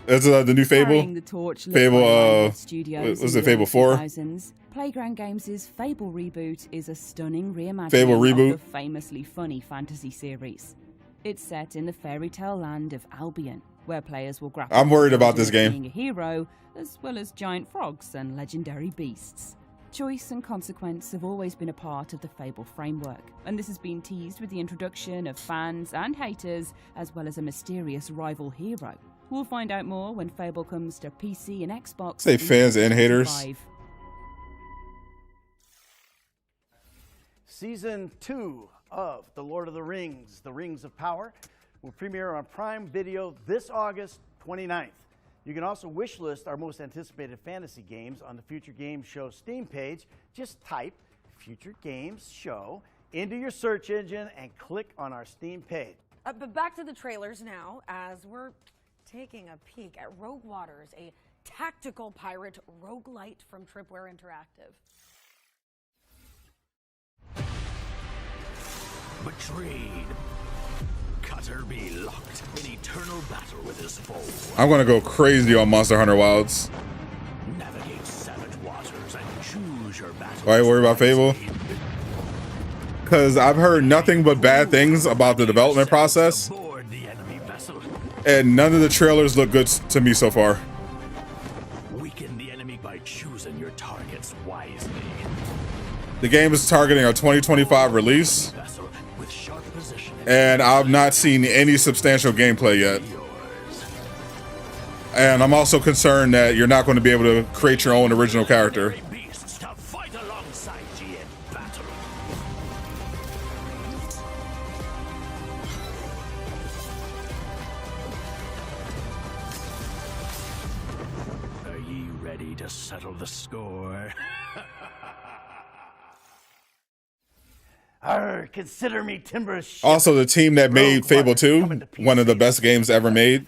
It's the new Fable. Carrying the torch lit Fable. by Lionhead Studios Was in it the Fable 4? 2000s, Playground Games' Fable reboot is a stunning reimagining Fable reboot. of the famously funny fantasy series. It's set in the fairy tale land of Albion, where players will grapple. I'm worried with about this game. being a hero, as well as giant frogs and legendary beasts. Choice and consequence have always been a part of the Fable framework, and this has been teased with the introduction of fans and haters, as well as a mysterious rival hero. We'll find out more when Fable comes to PC and Xbox. Say in fans and haters. 2025. Season 2 of The Lord of the Rings of Power, will premiere on Prime Video this August 29th. You can also wishlist our most anticipated fantasy games on the Future Games Show Steam page. Just type Future Games Show into your search engine and click on our Steam page. But back to the trailers now, as we're taking a peek at Rogue Waters, a tactical pirate roguelite from Tripwire Interactive. Betrayed. Cutter be locked in eternal battle with his foe. I'm gonna go crazy on Monster Hunter Wilds. Navigate savage waters and choose your battle. Why worry about Fable? Because I've heard nothing but bad things about the development process, Board the enemy vessel. and none of the trailers look good to me so far. Weaken the enemy by choosing your targets wisely. The game is targeting a 2025 release, Vessel with sharp position. and I've not seen any substantial gameplay yet. And I'm also concerned that you're not going to be able to create your own original character. Beasts to fight alongside ye in battle. Are ye ready to settle the score? Arr, consider me timber's Also, the team that made Fable 2, one of the best games ever made,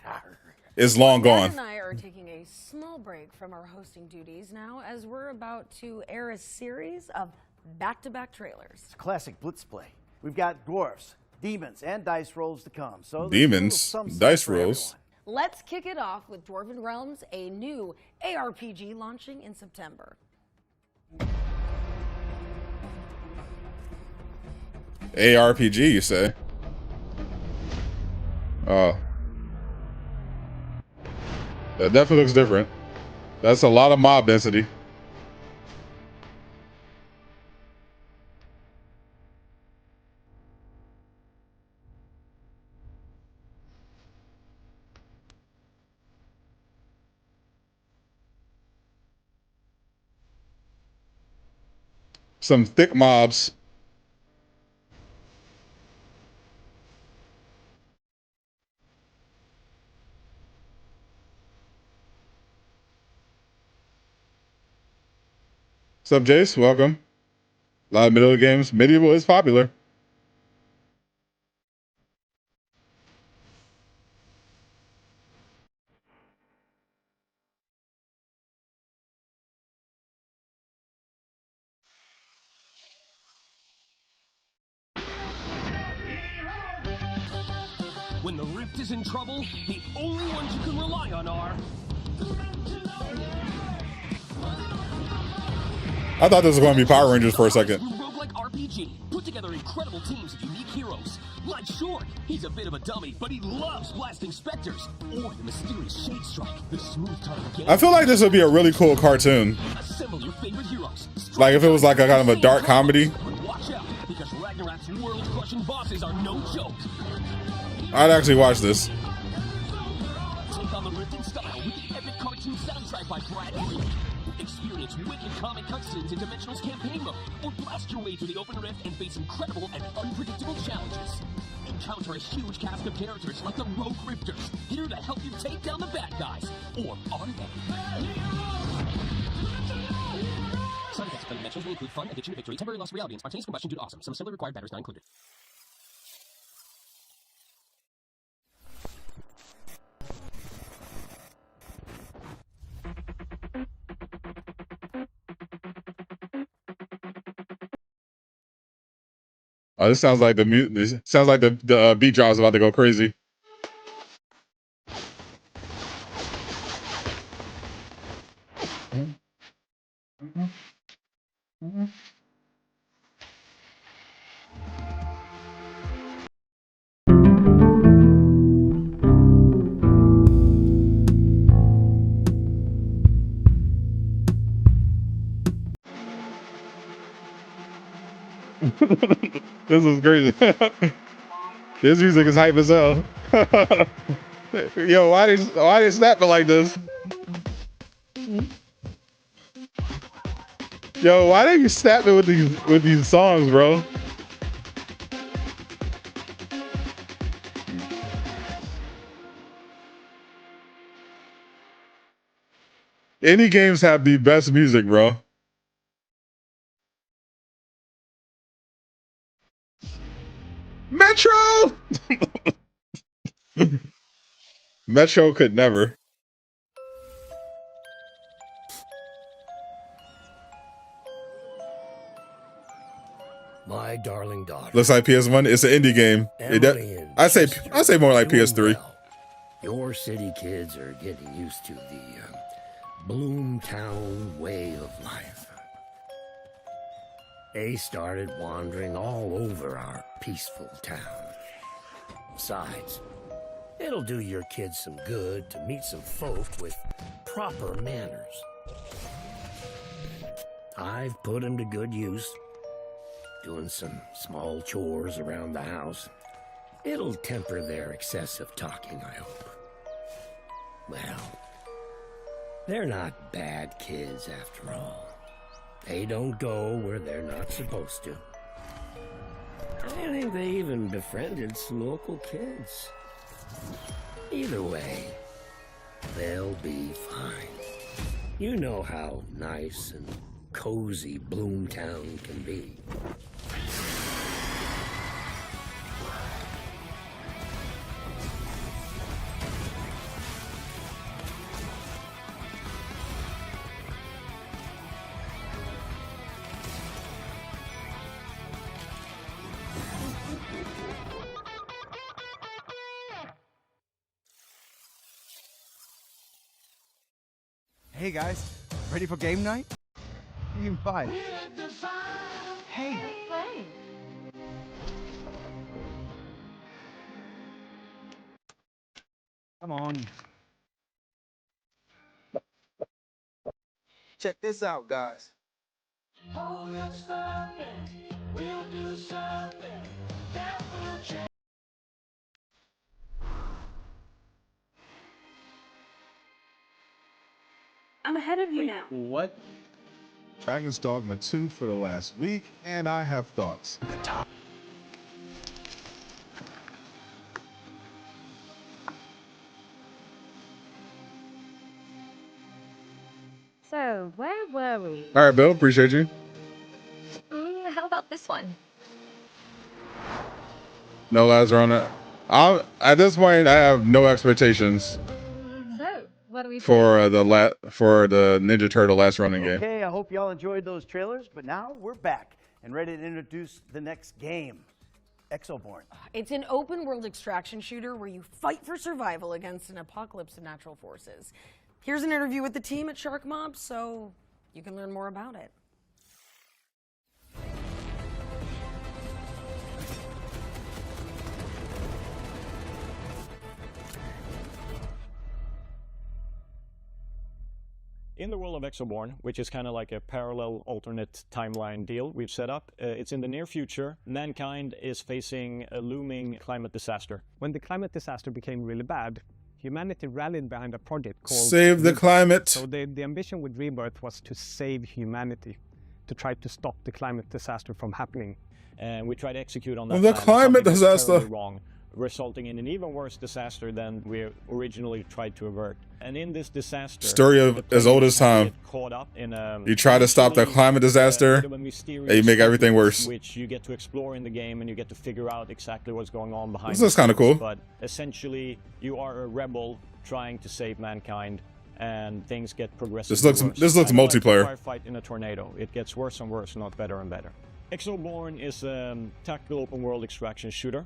is long Dad gone. and I are taking a small break from our hosting duties now, as we're about to air a series of back-to-back trailers. It's a classic blitz play. We've got dwarfs, demons, and dice rolls to come. So there's Demons, a little something dice for rolls. everyone. Let's kick it off with Dwarven Realms, a new ARPG launching in September. ARPG, you say? Oh. That definitely looks different. That's a lot of mob density. Some thick mobs. What's up, Jace? Welcome. A lot of medieval games. Medieval is popular. When the Rift is in trouble, the only ones you can rely on are... I thought this was going to be Power Rangers for a second. Roguelike RPG. Put together incredible teams of unique heroes. Like Short, he's a bit of a dummy, but he loves blasting specters. Or the mysterious Shade Strike, the smooth target game. I feel like this would be a really cool cartoon. Assemble your favorite heroes. Like if it was like a kind of a dark comedy. Watch out, because Ragnarok's world-crushing bosses are no joke. I'd actually watch this. Take on the Rift in style with the epic cartoon soundtrack by Brad Pitt. Experience wicked comic cutscenes in Dimensional's campaign mode, or blast your way through the open rift and face incredible and unpredictable challenges. Encounter a huge cast of characters like the Rogue Rifters, here to help you take down the bad guys. Or are they? Side effects of Dimensionals will include fun, addiction to victory, temporary loss of reality, and spontaneous combustion due to awesome. Some assembly required batteries not included. Oh, this sounds like the beat drop is about to go crazy. This is crazy. This music is hype as hell. Yo, why they snapping like this? Yo, why they be snapping with these songs, bro? Indie games have the best music, bro. Metro! Metro could never. My darling daughter. Looks like PS1. It's an indie game. I say more like PS3. Well. Your city kids are getting used to the Bloomtown way of life. They started wandering all over our peaceful town. Besides, it'll do your kids some good to meet some folk with proper manners. I've put them to good use, doing some small chores around the house. It'll temper their excessive talking, I hope. Well, they're not bad kids after all. They don't go where they're not supposed to. I think they even befriended some local kids. Either way, they'll be fine. You know how nice and cozy Bloomtown can be. Hey guys, ready for game night? Game 5. Hey. Come on. Check this out, guys. I'm ahead of you now. What? Dragon's Dogma 2 for the last week, and I have thoughts. So, where were we? All right, Bill, appreciate you. How about this one? No lies are on it. At this point, I have no expectations So, what do we for the Ninja Turtle Last Running game. Okay, I hope y'all enjoyed those trailers, but now we're back and ready to introduce the next game, Exoborn. It's an open world extraction shooter where you fight for survival against an apocalypse of natural forces. Here's an interview with the team at Shark Mob so you can learn more about it. In the world of Exoborn, which is kind of like a parallel alternate timeline deal we've set up, it's in the near future. Mankind is facing a looming climate disaster. When the climate disaster became really bad, humanity rallied behind a project called Save the Climate. So the ambition with Rebirth was to save humanity, to try to stop the climate disaster from happening. And we tried to execute on that. Well, the plan, climate something was disaster. terribly wrong, resulting in an even worse disaster than we originally tried to avert. And in this disaster, Story of as old as time. Caught up in You try to stop the climate disaster, and you make everything worse. Which you get to explore in the game, and you get to figure out exactly what's going on behind. This looks kind of cool. But essentially, you are a rebel trying to save mankind, and things get progressively worse. This looks And multiplayer. Like a firefight in a tornado. It gets worse and worse, not better and better. Exoborn is a tactical open-world extraction shooter.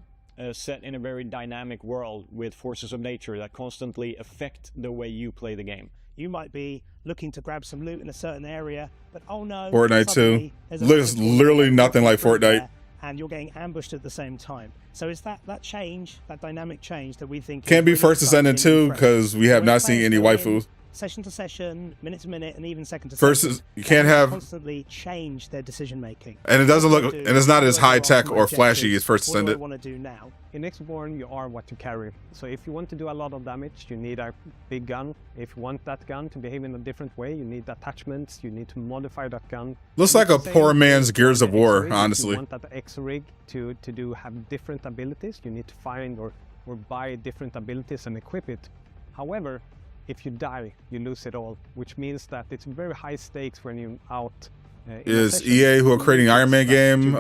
Set in a very dynamic world with forces of nature that constantly affect the way you play the game. You might be looking to grab some loot in a certain area, but oh no, Fortnite 2 suddenly there's a looks literally nothing like Fortnite. there, and you're getting ambushed at the same time. So it's that change, that dynamic change that we think Can't be really first exciting Ascendant 2 and fresh. because we have When not seen players any go in waifus. Session to session, minute to minute, and even second to First second, is- you can't they have- constantly change their decision making. And it doesn't look, and it's not as high tech or flashy as First What do I Ascendant. want to do now? In Exoborn, you are what you carry. So if you want to do a lot of damage, you need a big gun. If you want that gun to behave in a different way, you need attachments. You need to modify that gun. Looks like a poor man's Gears of War, honestly. If you want that X-Rig to have different abilities, you need to find or buy different abilities and equip it. However, if you die, you lose it all, which means that it's very high stakes when you're out. In a Is session. EA who are creating Iron Man game?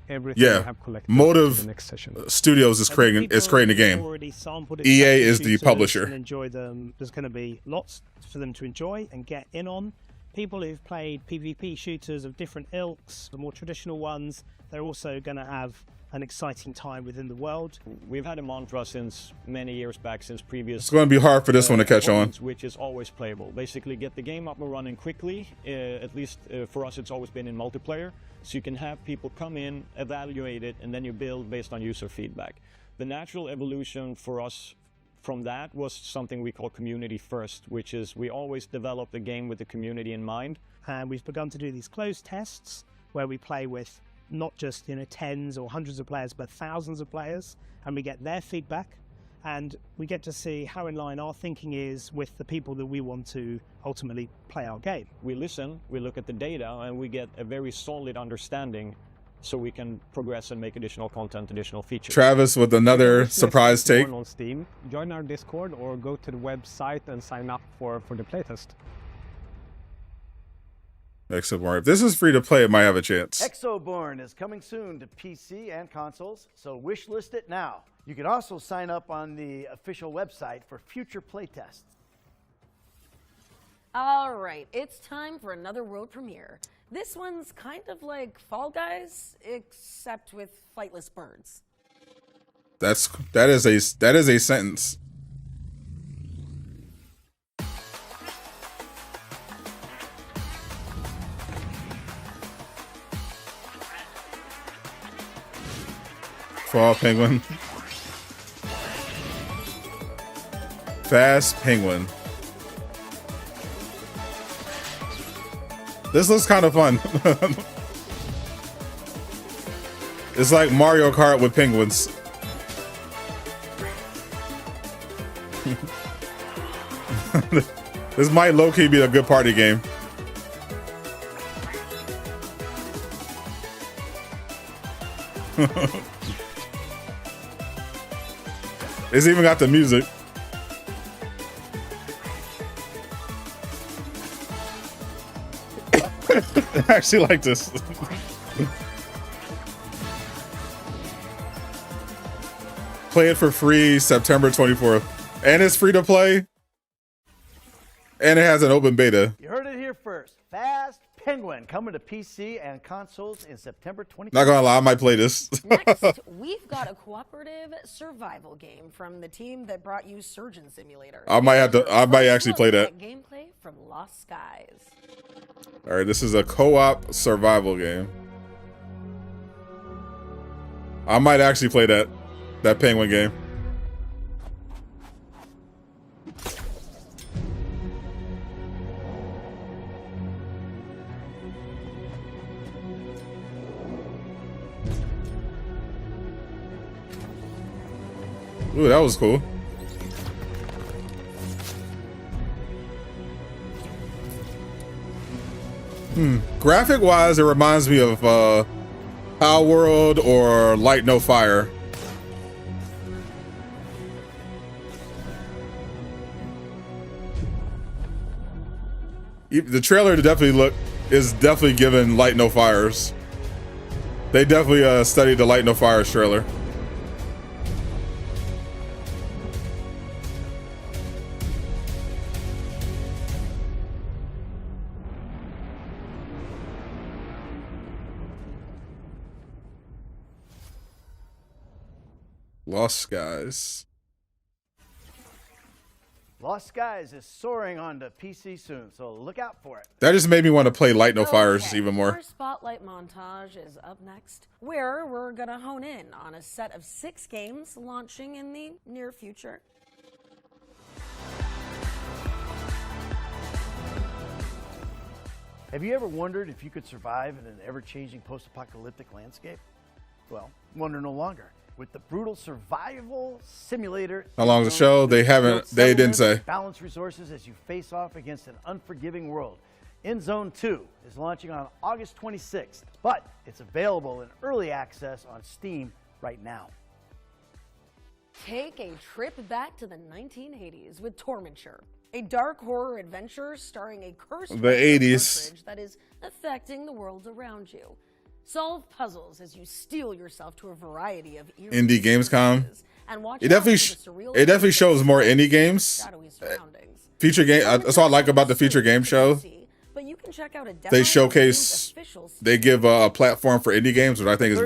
Everything you Yeah, have collected to Motive the next session. Studios is creating the game. Already sampled EA extraction is the shooters publisher. And enjoy them. There's going to be lots for them to enjoy and get in on. People who've played PvP shooters of different ilks, the more traditional ones, they're also going to have an exciting time within the world. We've had a mantra since many years back, since previous. It's going to be hard for this one to catch on. Which is always playable. Basically, get the game up and running quickly. At least for us, it's always been in multiplayer. So you can have people come in, evaluate it, and then you build based on user feedback. The natural evolution for us from that was something we call community first, which is we always develop the game with the community in mind. And we've begun to do these closed tests where we play with not just tens or hundreds of players, but thousands of players, and we get their feedback, and we get to see how in line our thinking is with the people that we want to ultimately play our game. We listen, we look at the data, and we get a very solid understanding so we can progress and make additional content, additional features. Travis with another surprise take. On Steam, join our Discord or go to the website and sign up for the playtest. Exoborn. If this is free to play, it might have a chance. Exoborn is coming soon to PC and consoles, so wishlist it now. You can also sign up on the official website for future playtests. All right, it's time for another world premiere. This one's kind of like Fall Guys, except with flightless birds. That is a sentence. Fall Penguin. Fast Penguin. This looks kind of fun. It's like Mario Kart with penguins. This might low-key be a good party game. It's even got the music. I actually like this. Play it for free September 24th. And it's free to play. And it has an open beta. You heard it here first. Fast Penguin coming to PC and consoles in September 24th. Not gonna lie, I might play this. Next, we've got a cooperative survival game from the team that brought you Surgeon Simulator. I might actually play that. Gameplay from Lost Skies. All right, this is a co-op survival game. I might actually play that penguin game. Ooh, that was cool. Graphic wise, it reminds me of Power World or Light No Fire. The trailer is definitely giving Light No Fires. They definitely studied the Light No Fires trailer. Lost Skies. Lost Skies is soaring onto PC soon, so look out for it. That just made me want to play Light No Fires even more. Our spotlight montage is up next, where we're gonna hone in on a set of 6 games launching in the near future. Have you ever wondered if you could survive in an ever-changing post-apocalyptic landscape? Well, wonder no longer. With the brutal survival simulator. How long is the show? They didn't say. Balance resources as you face off against an unforgiving world. InZone 2 is launching on August 26th, but it's available in early access on Steam right now. Take a trip back to the 1980s with Tormenture, a dark horror adventure starring a cursed The 80s. cartridge that is affecting the world around you. Solve puzzles as you steel yourself to a variety of Indie Gamescom. and watch It definitely shows more indie games. Future game. That's what I like about the Future Game Show. But you can check out a They showcase. They give a platform for indie games, which I think is,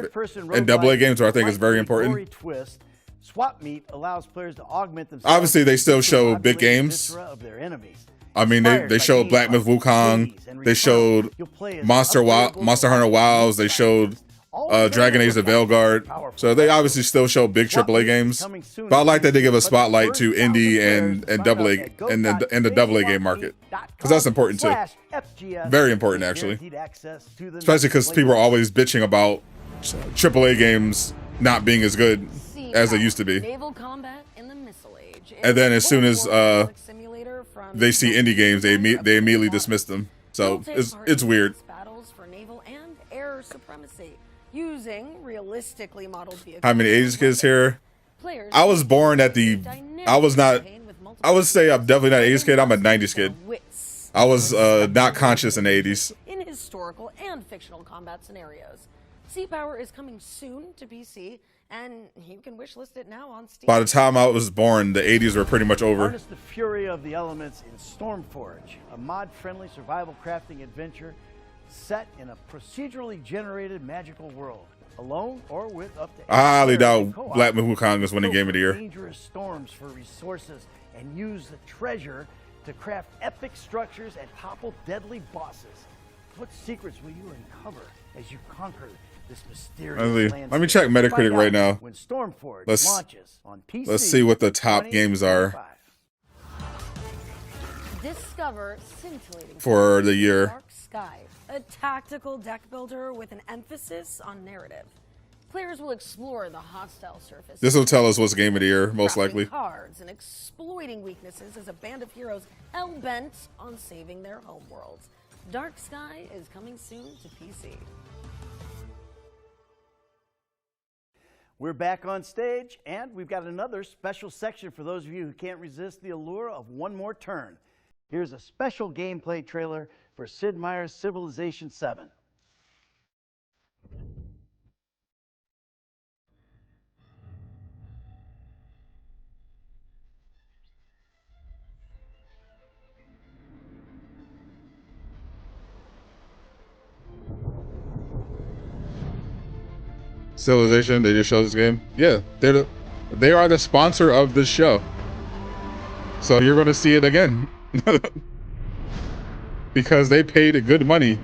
and AA games, which I think is very important. Twist. Swap Meet allows players to augment themselves. Obviously, they still show big games. Of their enemies. I mean, they showed Black Myth Wukong. They showed Monster Hunter Wilds. They showed Dragon Age: The Veilguard. So they obviously still show big AAA games. But I like that they give a spotlight to indie and AA and the AA game market, because that's important too. Very important, actually. Especially because people are always bitching about AAA games not being as good as they used to be. Naval combat in the Missile Age. And then as soon as they see indie games, they immediately dismiss them. So it's weird. Battles for naval and air supremacy using realistically modeled vehicles. How many 80s kids here? I was born at the. I was not. I would say I'm definitely not an 80s kid. I'm a 90s kid. I was not conscious in the 80s. In historical and fictional combat scenarios, Sea Power is coming soon to PC, and you can wishlist it now on Steam. By the time I was born, the 80s were pretty much over. Harness the fury of the elements in Stormforge, a mod-friendly survival crafting adventure set in a procedurally generated magical world, alone or with up to. I highly doubt Black Myth Wukong is winning Game of the Year. Dangerous storms for resources and use the treasure to craft epic structures and topple deadly bosses. What secrets will you uncover as you conquer this mysterious landscape? Let me check Metacritic right now. When Stormforge launches on PC, let's see what the top games are Discover scintillating for the year. Dark Sky, a tactical deck builder with an emphasis on narrative. Players will explore the hostile surface. This will tell us what's Game of the Year, most crafting likely. Cards and exploiting weaknesses as a band of heroes hell-bent on saving their homeworlds. Dark Sky is coming soon to PC. We're back on stage, and we've got another special section for those of you who can't resist the allure of one more turn. Here's a special gameplay trailer for Sid Meier's Civilization 7. Civilization, they just showed this game. Yeah, they are the sponsor of this show. So you're going to see it again. Because they paid good money.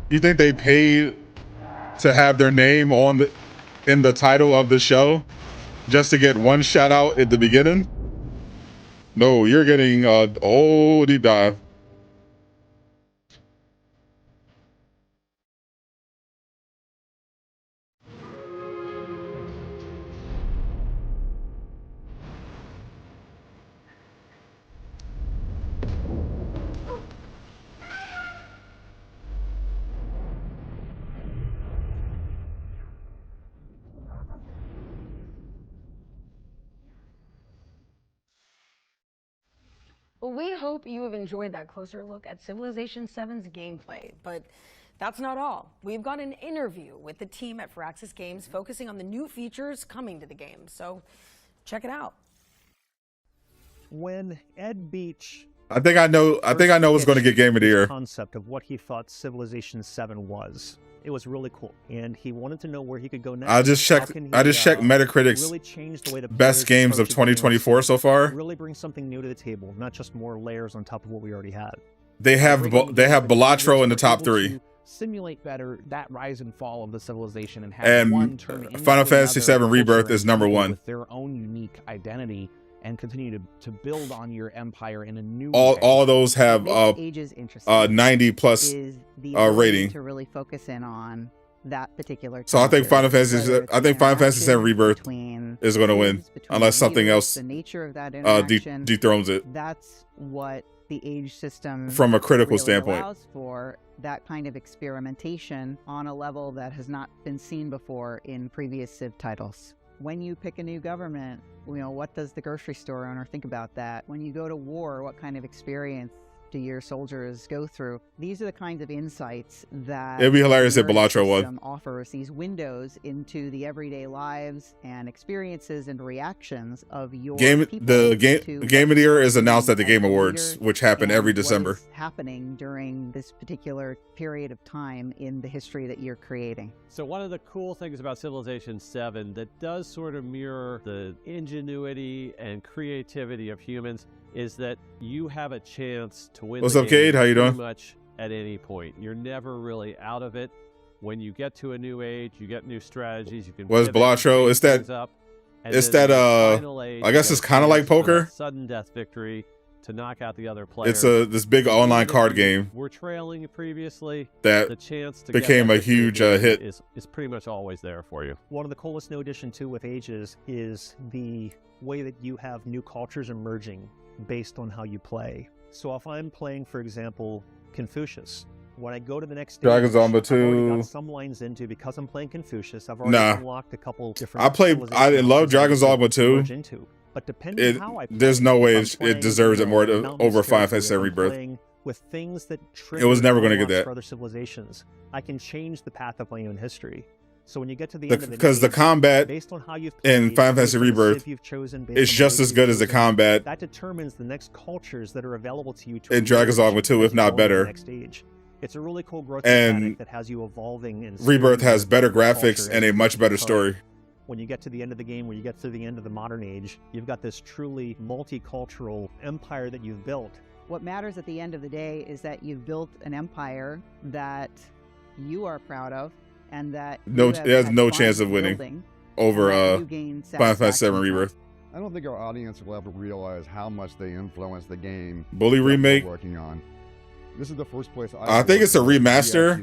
You think they paid to have their name in the title of the show just to get one shout out at the beginning? No, you're getting deep dive. Well, we hope you have enjoyed that closer look at Civilization 7's gameplay, but that's not all. We've got an interview with the team at Firaxis Games focusing on the new features coming to the game, so check it out. When Ed Beach I think I know what's going to get Game of the Year. Concept of what he thought Civilization 7 was. It was really cool, and he wanted to know where he could go next. I just checked Metacritic's really change the way the best games of 2024 so far. Really bring something new to the table, not just more layers on top of what we already had. They have Balatro in the top 3. Simulate better that rise and fall of the civilization and have one turn into Final Fantasy VII Rebirth is number 1 with their own unique identity and continue to build on your empire in a new all those have Ages interesting 90 plus is the ability rating to really focus in on that particular. So I think Final Fantasy VII Rebirth is going to win unless something else the nature of that interaction dethrones it. That's what the age system From a critical really standpoint. allows for, that kind of experimentation on a level that has not been seen before in previous Civ titles. When you pick a new government, what does the grocery store owner think about that? When you go to war, what kind of experience do your soldiers go through? These are the kinds of insights that It'd be hilarious if Balatro won. Offers these windows into the everyday lives and experiences and reactions of your Game of the Year is announced at the Game Awards, which happen every December. Happening during this particular period of time in the history that you're creating. So one of the cool things about Civilization 7 that does sort of mirror the ingenuity and creativity of humans is that you have a chance to win. What's the up, game Cade? How you doing? pretty much at any point. You're never really out of it. When you get to a new age, you get new strategies. You can. What's pivot, Balatro? change It's that. things up, and It's then that. the final age, I guess you it's get a kind of like chance for poker. that sudden death victory to knock out the other player. It's this big online card game We're trailing previously. that the chance to became get a that victory huge again hit. is pretty much always there for you. One of the coolest new addition too with ages is the way that you have new cultures emerging based on how you play. So if I'm playing, for example, Confucius, when I go to the next stage, Dragon's Dogma I've already 2. got some lines into because I'm playing Confucius. I've already unlocked a couple different. I love Dragon's Dogma 2. Into. But depending how I play, There's no way if I'm it deserves it more over Final Fantasy Rebirth. playing with things that It was never going to get unlocks that for other civilizations, I can change the path of my own history. So when you get to the end of the Because the day, combat based on how you've in played, Final Fantasy based on the Rebirth civ you've chosen, based is on the just way as you've good as the chosen, combat that determines the next cultures that are available to you to in Dragon's emerge Dogma 2, as if you not go into the better. next stage. It's a really cool growth And mechanic that has you evolving and Rebirth has studying better your culture graphics and a much better time. story. When you get to the end of the game, when you get to the end of the modern age, you've got this truly multicultural empire that you've built. What matters at the end of the day is that you've built an empire that you are proud of and that It has no chance of winning over Final Fantasy VII Rebirth. I don't think our audience will ever realize how much they influence the game. Bully that we're remake. Working on. This is the first place I think it's a remaster.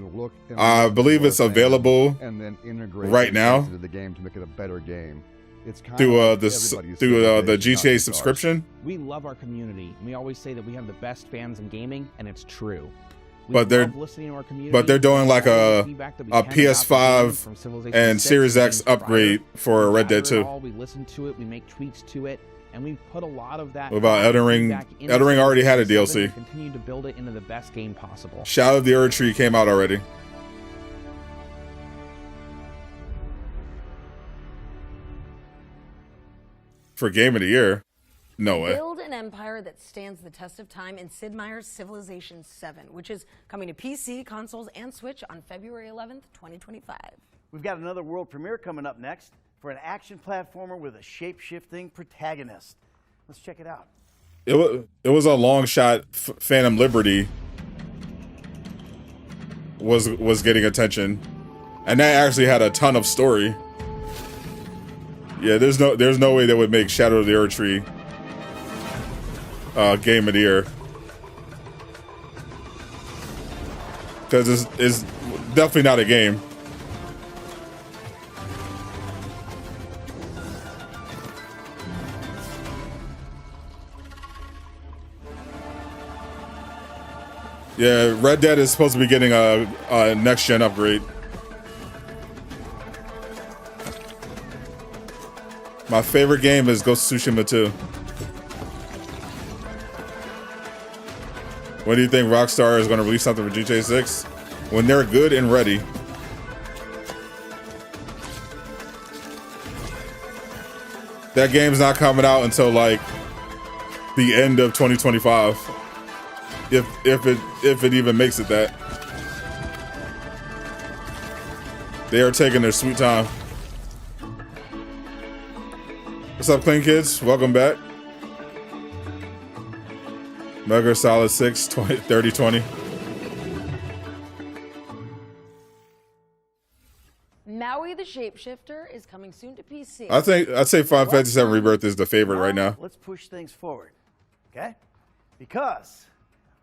I believe it's available and then integrate right now into the game to make it a better game. It's kind through of like the everybody's GTA civilization subscription. We love our community. We always say that we have the best fans in gaming, and it's true. We But they're love listening to our community. but they're doing like All a the feedback that we can about the game PS5 from Civilization and 6 Series to X games prior. upgrade for We Red Dead gather it 2. all, we listen to it, we make tweaks to it, and we put a lot of that. What about Elden Ring? feedback into Elden Ring already had a Civilization DLC. 7 and continue to build it into the best game possible. Shadow of the Erd Tree came out already. For Game of the Year? No way. Build an empire that stands the test of time in Sid Meier's Civilization 7, which is coming to PC, consoles, and Switch on February 11th, 2025. We've got another world premiere coming up next for an action platformer with a shape-shifting protagonist. Let's check it out. It was a long shot. Phantom Liberty was getting attention, and that actually had a ton of story. Yeah, there's no way that would make Shadow of the Erd Tree Game of the Year, because it's definitely not a game. Yeah, Red Dead is supposed to be getting a next-gen upgrade. My favorite game is Ghost of Tsushima 2. When do you think Rockstar is going to release something for GTA 6? When they're good and ready. That game's not coming out until like the end of 2025, if it even makes it that. They are taking their sweet time. What's up, Clean Kids? Welcome back. Mega Solid 6 3020. Maui the Shapeshifter is coming soon to PC. I'd say Final Fantasy VII Rebirth is the favorite right now. Let's push things forward, okay? Because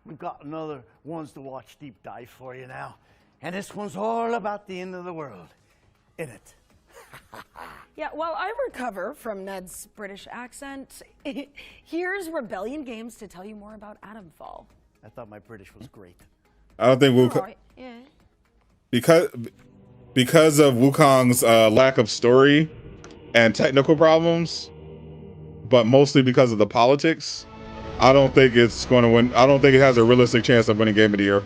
we've got another ones to watch deep dive for you now. And this one's all about the end of the world, isn't it? Yeah, while I recover from Ned's British accent, here's Rebellion Games to tell you more about Atomfall. I thought my British was great. I don't think Wukong, Yeah. because of Wukong's lack of story and technical problems, but mostly because of the politics, I don't think it's going to win. I don't think it has a realistic chance of winning Game of the Year.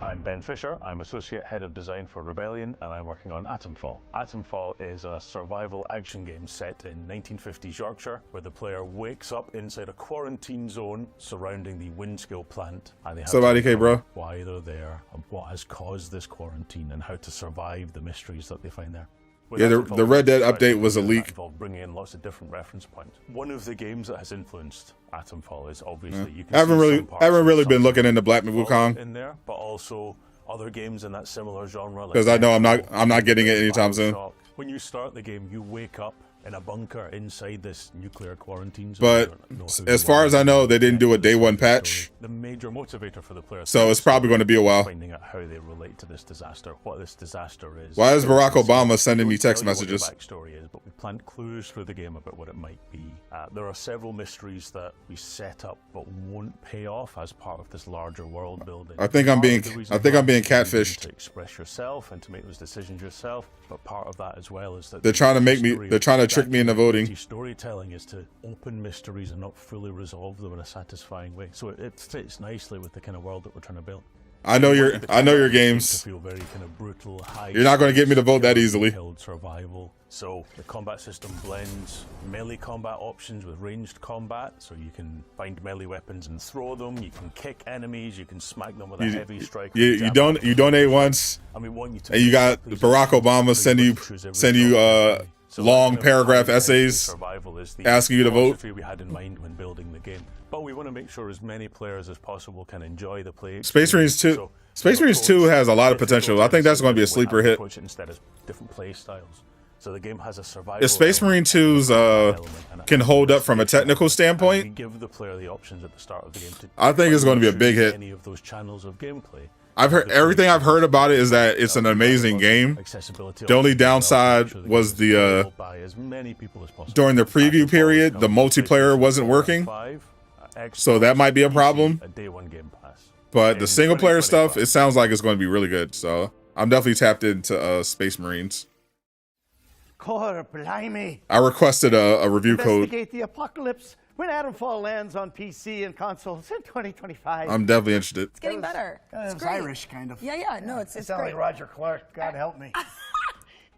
I'm Ben Fisher. I'm Associate Head of Design for Rebellion, and I'm working on Atomfall. Atomfall is a survival action game set in 1950s Yorkshire, where the player wakes up inside a quarantine zone surrounding the Windscale plant, and they have Somebody, to bro. why they're there, and what has caused this quarantine, and how to survive the mysteries that they find there. With Yeah, the Atomfall, Red Dead we tried to update was a do leak. Atomfall, bringing in lots of different reference points. One of the games that has influenced Atomfall is obviously you can I haven't see really some parts of been looking into Black Wukong in there, but also other games in that similar genre. because I know I'm not getting it anytime soon. When you start the game, you wake up in a bunker inside this nuclear quarantine zone. But as far as I know, they didn't do a day one patch, The major motivator for the player, so it's probably going to be a while. finding out how they relate to this disaster, what this disaster is. Why is Barack Obama sending me text messages? What the backstory is, but we plant clues through the game about what it might be. There are several mysteries that we set up but won't pay off as part of this larger world building. I think I'm being catfished. To express yourself and to make those decisions yourself, but part of that as well is that They're trying to make me. They're trying to trick me into voting. Storytelling is to open mysteries and not fully resolve them in a satisfying way. So it fits nicely with the kind of world that we're trying to build. I know your games. Feel very kind of brutal, high. You're not going to get me to vote that easily. Survival. So the combat system blends melee combat options with ranged combat. So you can find melee weapons and throw them. You can kick enemies. You can smack them with a heavy strike. You donate once, and we want you to. And you got Barack Obama send you long paragraph essays asking you to vote. We had in mind when building the game, but we want to make sure as many players as possible can enjoy the play. Space Marines 2. So, Space Marines 2 has a lot of potential. I think that's going to be a sleeper hit. Instead of different play styles. So the game has a survival. If Space Marine 2's can hold up from a technical standpoint, we give the player the options at the start of the game to I think it's going to be a big hit. Any of those channels of gameplay. I've heard everything I've heard about it is that it's an amazing game. The only downside was the during the preview period, the multiplayer wasn't working, so that might be a problem. But the single player stuff, it sounds like it's going to be really good. So I'm definitely tapped into Space Marines. I requested a review code. Investigate the apocalypse when Atomfall lands on PC and consoles in 2025. I'm definitely interested. It's getting better. It's great. Irish, kind of. Yeah, no, it's sound great. like Roger Clark. God help me.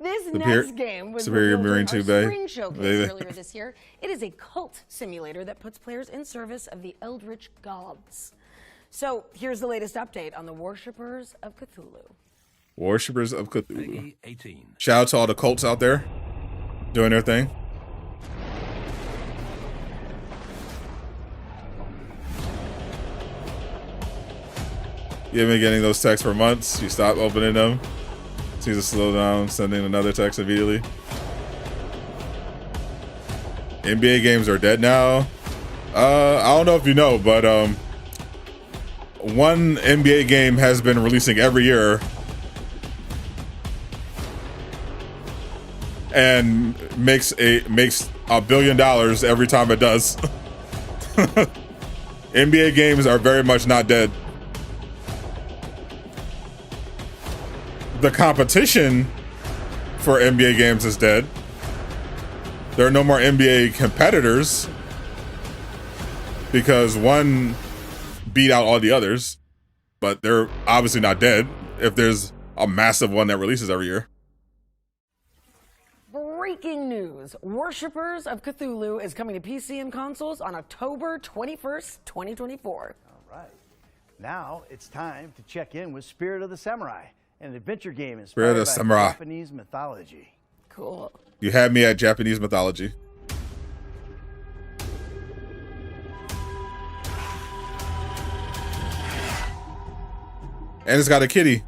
This next game was Superior revealed Marine during 2 our Bay. spring showcase earlier this year. It is a cult simulator that puts players in service of the Eldritch gods. So here's the latest update on the Worshippers of Cthulhu. Worshippers of Cthulhu. Shout out to all the cults out there doing their thing. You've been getting those texts for months. You stop opening them. Seems to slow down, sending another text immediately. NBA games are dead now. I don't know if you know, but one NBA game has been releasing every year and makes $1 billion every time it does. NBA games are very much not dead. The competition for NBA games is dead. there are no more NBA competitors because one beat out all the others, but they're obviously not dead if there's a massive one that releases every year. Breaking news. Worshippers of Cthulhu is coming to PC and consoles on October 21st, 2024. All right. Now it's time to check in with Spirit of the Samurai, an adventure game inspired by Japanese mythology. Cool. You had me at Japanese mythology. And it's got a kitty.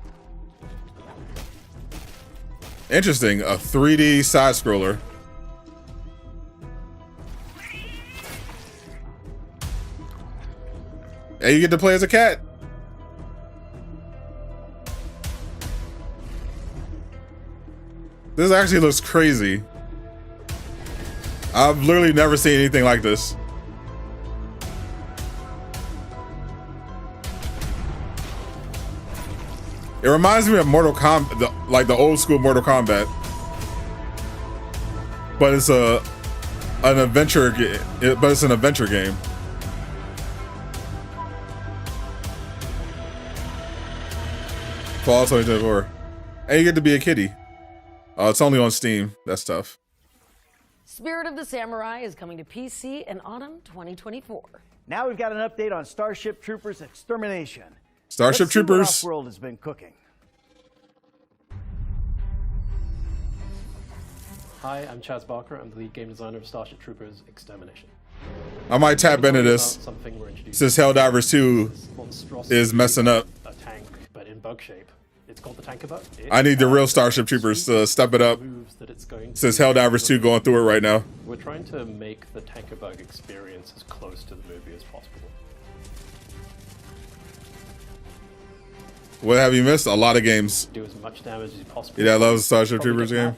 Interesting, a 3D side scroller. And you get to play as a cat. This actually looks crazy. I've literally never seen anything like this. It reminds me of Mortal Kombat, like the old school Mortal Kombat. But it's an adventure game. Fall 2024. And you get to be a kitty. It's only on Steam. That's tough. Spirit of the Samurai is coming to PC in autumn 2024. Now we've got an update on Starship Troopers Extermination. Starship Let's see what Troopers. Offworld has been cooking. Hi, I'm Chaz Barker. I'm the lead game designer of Starship Troopers Extermination. I might tap into this since Helldivers 2 is messing up. A tank, but in bug shape. It's called the Tanker Bug. I need the real Starship Troopers to step it up since Helldivers 2 going through it right now. We're trying to make the Tanker Bug experience as close to the movie as possible. What have you missed? A lot of games. Do as much damage as possible. Yeah, I love the Starship Troopers game.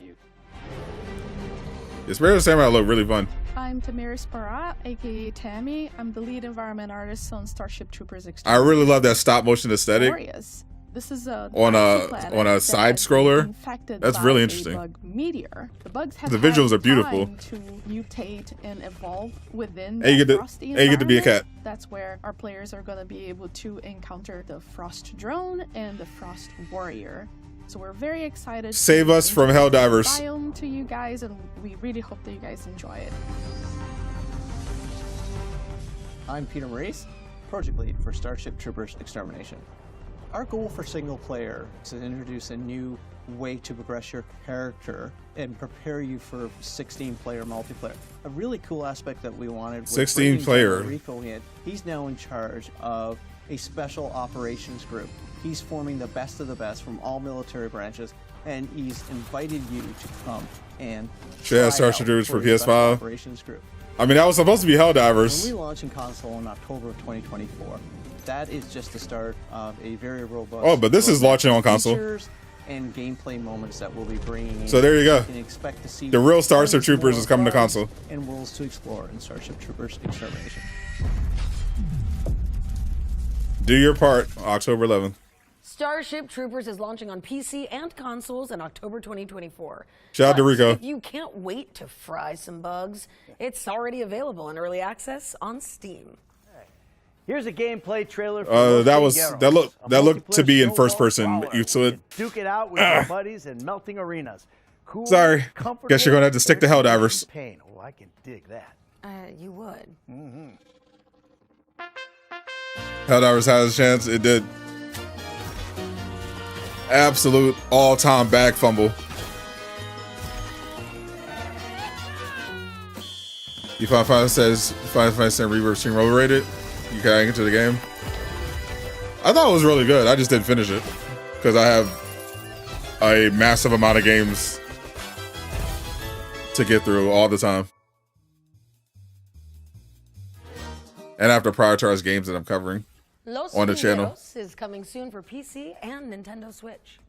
The Spirit of Samurai look really fun. I'm Tamiris Barat, aka Tammy. I'm the lead environment artist on Starship Troopers I Extermination. really love that stop motion aesthetic. Glorious. This is a on a side scroller. That's really interesting. Bug meteor. The bugs have the visuals are beautiful. To mutate and evolve within and you get frosty and you get to be a cat. That's where our players are going to be able to encounter the Frost Drone and the Frost Warrior. So we're very excited. Save us from Helldivers. Biome to you guys, and we really hope that you guys enjoy it. I'm Peter Maurice, project lead for Starship Troopers Extermination. Our goal for single player is to introduce a new way to progress your character and prepare you for 16-player multiplayer. A really cool aspect that we wanted was 16-player. Rico in. He's now in charge of a special operations group. He's forming the best of the best from all military branches, and he's invited you to come and Yeah, Starship Troopers for his special PS5. operations group. I mean, that was supposed to be Helldivers. When we launch in console in October of 2024, that is just the start of a very robust. Oh, but this is launching on console. Features and gameplay moments that we'll be bringing in. So there you go. You can expect to see The real Starship tons Troopers more is coming to bugs console. and worlds to explore in Starship Troopers Extermination. Do your part, October 11th. Starship Troopers is launching on PC and consoles in October 2024. Shout out to But Rico. If you can't wait to fry some bugs, it's already available in early access on Steam. Here's a gameplay trailer for that looked to be in first person. So it, Duke it out with your buddies in melting arenas. Cool, sorry, guess you're gonna have to stick to Helldivers. Pain. Oh, I can dig that. You would. Mm-hmm. Helldivers has a chance. It did. Absolute all-time bag fumble. You find 5 says 5 cent reverb stream overrated. You can get to the game. I thought it was really good. I just didn't finish it because I have a massive amount of games to get through all the time, and I have to prioritize games that I'm covering Los on the channel. Primeros is coming soon for PC and Nintendo Switch.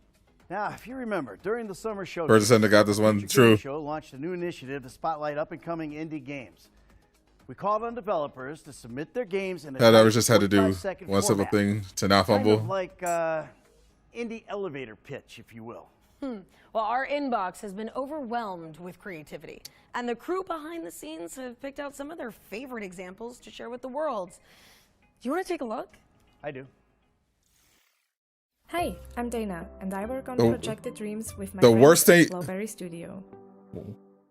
Now, if you remember, during the summer show, Person that got this one Future true. Games Show launched a new initiative to spotlight up-and-coming indie games. We called on developers to submit their games in a Helldivers just had to do 45-second one simple format. thing to not Kind fumble. of like indie elevator pitch, if you will. Well, our inbox has been overwhelmed with creativity, and the crew behind the scenes have picked out some of their favorite examples to share with the world. Do you want to take a look? I do. Hi, I'm Dana, and I work on Projected Dreams with my the friends worst thing- at Blowberry Studio.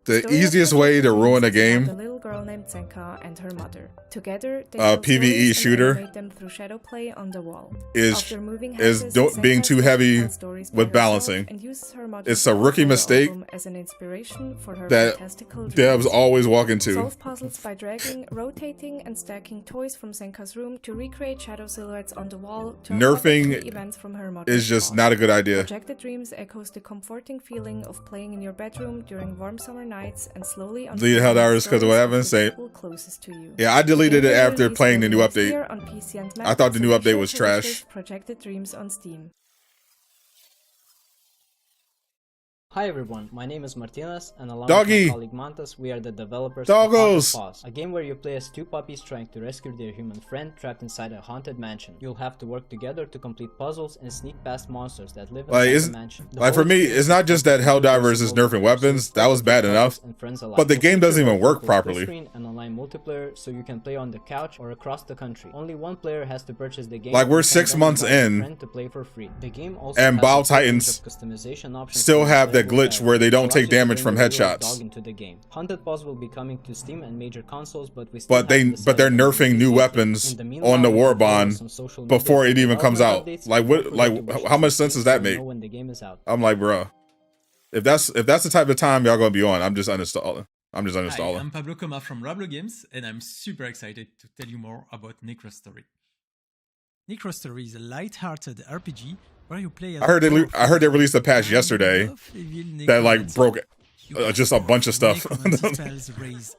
The Story of easiest way to Projected ruin a Dreams is about game, a little girl named Zenka and her mother. Together, they a tell PvE stories and shooter, animate them through shadow play on the wall. is After moving is houses, don't, being Zenka too starts to heavy tell stories by with herself balancing. and uses her mother's It's a rookie photo mistake album as an inspiration for her that fantastical devs dreams. always walk into. Solve puzzles by dragging, rotating, and stacking toys from Zenka's room to recreate shadow silhouettes on the wall. To Nerfing unlock key events from her mother's is just house. not a good idea. Projected Dreams echoes the comforting feeling of playing in your bedroom during warm summer nights and slowly Delete Helldivers because of what happened. Say, yeah, I deleted it after playing the new update. I thought the new update was trash. Projected Dreams on Steam. Hi everyone, my name is Martinez, and along Doggy. with my colleague Mantas, we are the developers Doggos. of Haunted Paws, a game where you play as two puppies trying to rescue their human friend trapped inside a haunted mansion. You'll have to work together to complete puzzles and sneak past monsters that live Like, inside the mansion. The like for whole me, experience it's not just that Helldivers is nerfing weapons. That was bad enough. But the game doesn't even work properly. Screen and online multiplayer, so you can play on the couch or across the country. Only one player has to purchase the game. Like, we're and 6 then months invite a in, friend to play for free. The game also and has Bow a bunch of Titans customization options still for have that playable glitch where they don't allows take you to damage from bring a real headshots. dog into the game. Haunted Paws will be coming to Steam and major consoles, but we still But they're nerfing new weapons on the war bond before it even comes out. Like what? Like how much sense does that make? when the game is out. I'm like, bro, if that's the type of time y'all gonna be on, I'm just uninstalling. I'm just Hi, uninstalling. I'm Pablo Coma from Rablo Games, and I'm super excited to tell you more about Necrostory. Necrostory is a light-hearted RPG where you play as I heard they released a patch yesterday that like broke just a bunch of stuff.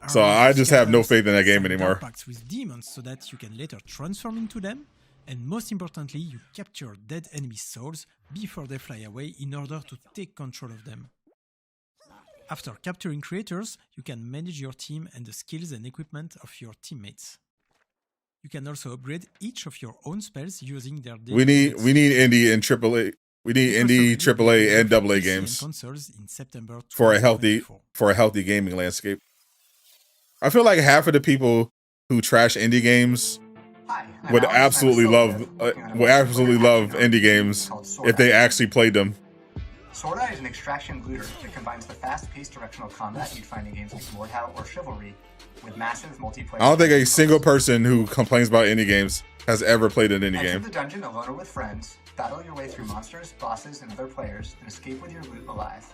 So I just have no faith in that game anymore. Pacts with demons so that you can later transform into them, and most importantly, you capture dead enemy souls before they fly away in order to take control of them. After capturing creators, you can manage your team and the skills and equipment of your teammates. You can also upgrade each of your own spells using their We need indie and AAA. We need indie, AAA, and AA games for a healthy gaming landscape. I feel like half of the people who trash indie games would absolutely love indie games if they actually played them. Sword is an extraction looter that combines the fast-paced directional combat you'd find in games like Mordhau or Chivalry with massive multiplayer. I don't think a single person who complains about indie games has ever played an indie Enter game. the dungeon alone or with friends, battle your way through monsters, bosses, and other players, and escape with your loot alive.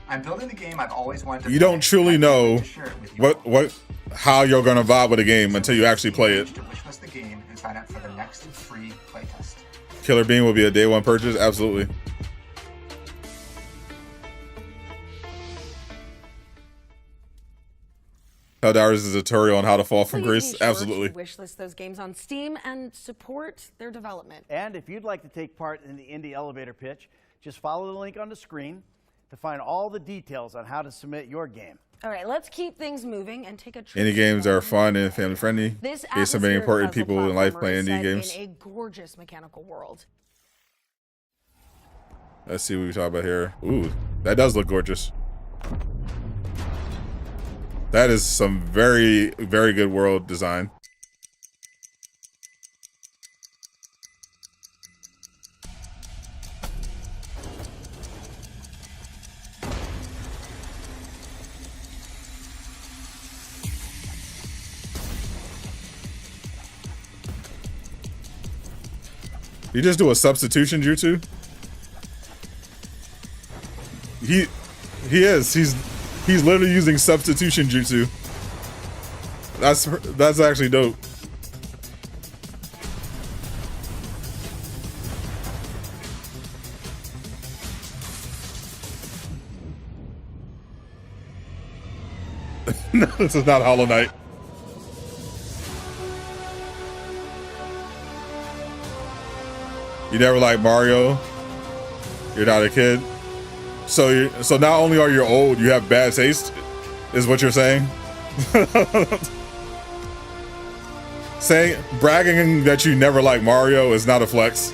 I'm building the game I've always wanted to You play, don't truly and I can't know wait to share it with you. how you're gonna vibe with a game until you actually play it. To wishlist the game and sign up for the next free playtest. Killer Bean will be a day one purchase, absolutely. Helldivers is a tutorial on how to fall from grace, absolutely. Wishlist those games on Steam and support their development. And if you'd like to take part in the indie elevator pitch, just follow the link on the screen to find all the details on how to submit your game. All right, let's keep things moving and take a trip. Indie games are fun and family friendly. This There's so many important atmospheric people in life playing puzzle indie platformer games. is set in a gorgeous mechanical world. Let's see what we talk about here. Ooh, that does look gorgeous. That is some very, very good world design. You just do a substitution jutsu? He is. He's literally using substitution jutsu. That's actually dope. No, this is not Hollow Knight. You never liked Mario. You're not a kid. So not only are you old, you have bad taste, is what you're saying? Bragging that you never liked Mario is not a flex.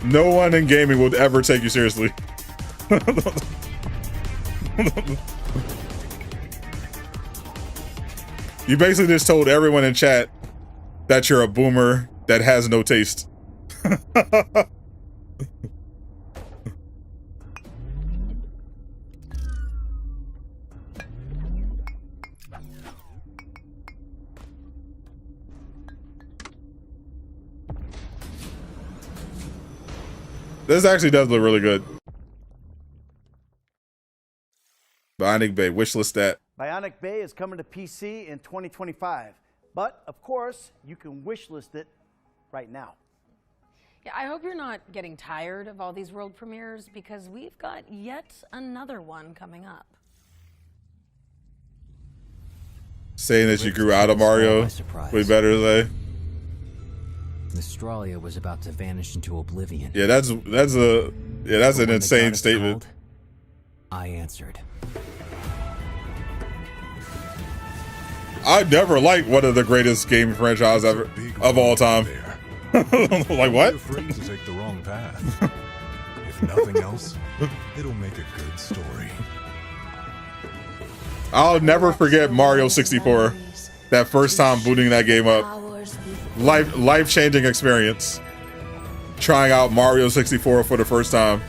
No one in gaming would ever take you seriously. You basically just told everyone in chat that you're a boomer that has no taste. This actually does look really good. Bionic Bay, wishlist that. Bionic Bay is coming to PC in 2025. But, of course, you can wishlist it right now. Yeah, I hope you're not getting tired of all these world premieres because we've got yet another one coming up. Saying that you grew out of Mario way better than Australia was about to vanish into oblivion. Yeah, that's an insane statement. I answered. I never liked one of the greatest game franchises ever of all time. Like what? Afraid to take the wrong path. If nothing else, it'll make a good story. I'll never forget Mario 64. That first time booting that game up. Life-changing experience. Trying out Mario 64 for the first time.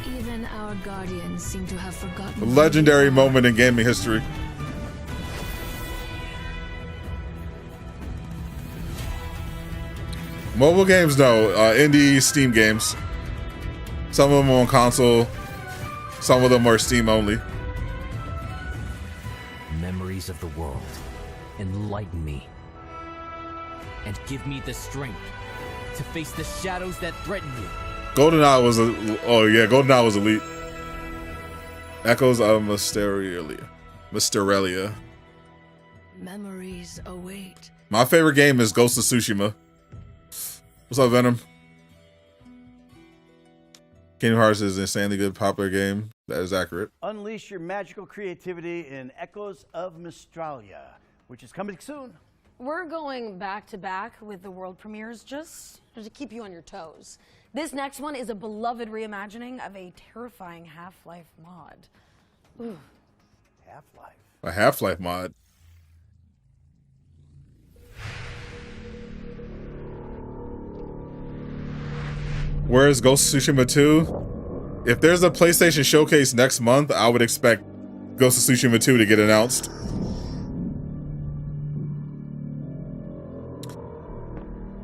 Even our guardians seem to have forgotten. A legendary moment in gaming history. Mobile games, no. Indie Steam games. Some of them on console. Some of them are Steam only. Memories of the world. Enlighten me. And give me the strength to face the shadows that threaten you. GoldenEye was GoldenEye was elite. Echoes of Mysterelia. Memories await. My favorite game is Ghost of Tsushima. What's up, Venom? Kingdom Hearts is an insanely good popular game. That is accurate. Unleash your magical creativity in Echoes of Mystralia, which is coming soon. We're going back to back with the world premieres just to keep you on your toes. This next one is a beloved reimagining of a terrifying Half-Life mod. Ooh. Half-Life. A Half-Life mod. Where's Ghost of Tsushima 2? If there's a PlayStation Showcase next month, I would expect Ghost of Tsushima 2 to get announced.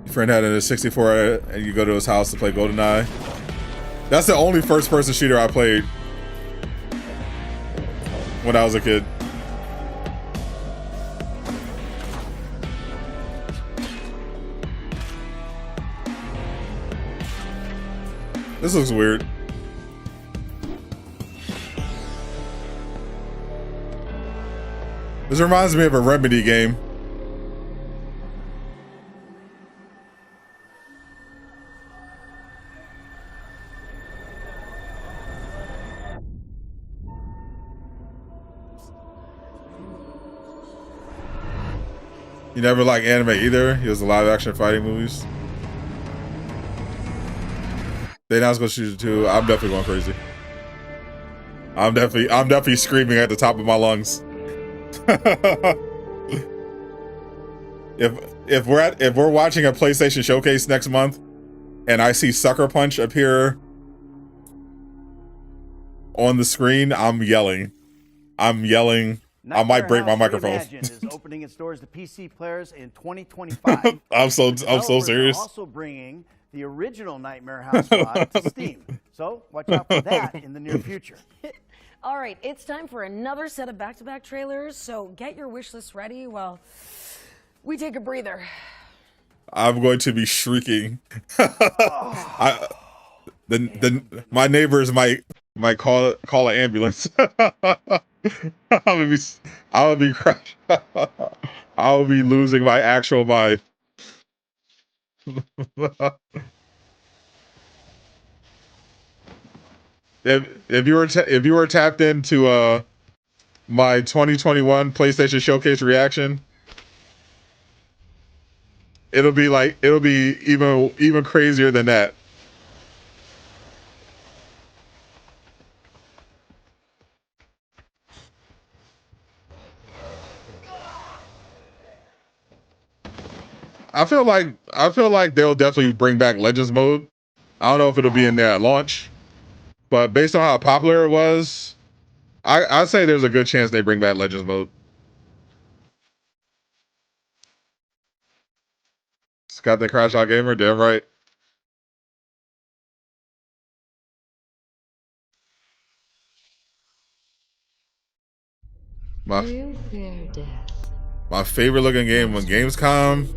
Your friend had a 64 and you go to his house to play GoldenEye. That's the only first-person shooter I played when I was a kid. This looks weird. This reminds me of a Remedy game. You never liked anime either? He was the live action fighting movies. They announced Ghost of Tsushima 2. I'm definitely going crazy. I'm definitely screaming at the top of my lungs. if we're watching a PlayStation Showcase next month and I see Sucker Punch appear on the screen, I'm yelling. I might break my microphone. Reimagined is opening its doors to PC players in 2025. I'm so serious. Also bringing the original Nightmare House mod to Steam. So watch out for that in the near future. All right, it's time for another set of back-to-back trailers, so get your wish list ready while we take a breather. I'm going to be shrieking. My neighbors might call an ambulance. I'll be crushed. I'll be losing my actual mind. If you were tapped into my 2021 PlayStation Showcase reaction, it'll be even crazier than that. I feel like they'll definitely bring back Legends mode. I don't know if it'll be in there at launch, but based on how popular it was, I'd say there's a good chance they bring back Legends mode. Got the Crash Out Gamer, damn right. My favorite looking game on Gamescom.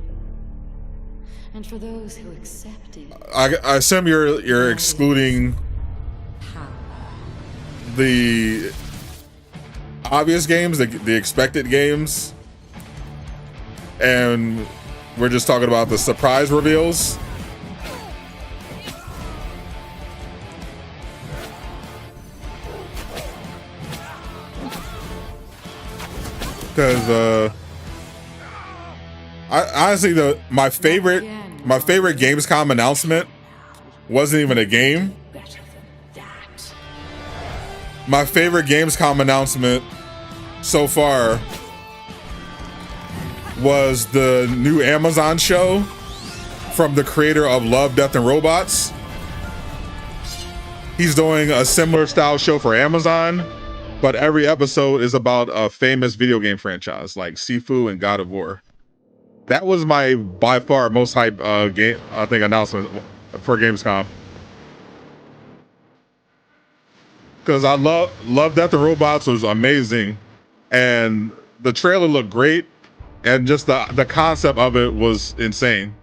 And for those who accepted, I assume you're excluding the obvious games, the expected games, and we're just talking about the surprise reveals. Because honestly, my favorite Gamescom announcement wasn't even a game. My favorite Gamescom announcement so far was the new Amazon show from the creator of Love, Death, and Robots. He's doing a similar style show for Amazon, but every episode is about a famous video game franchise like Sifu and God of War. That was my by far most hype game announcement for Gamescom. Because I love Death and Robots was amazing, and the trailer looked great, and just the concept of it was insane.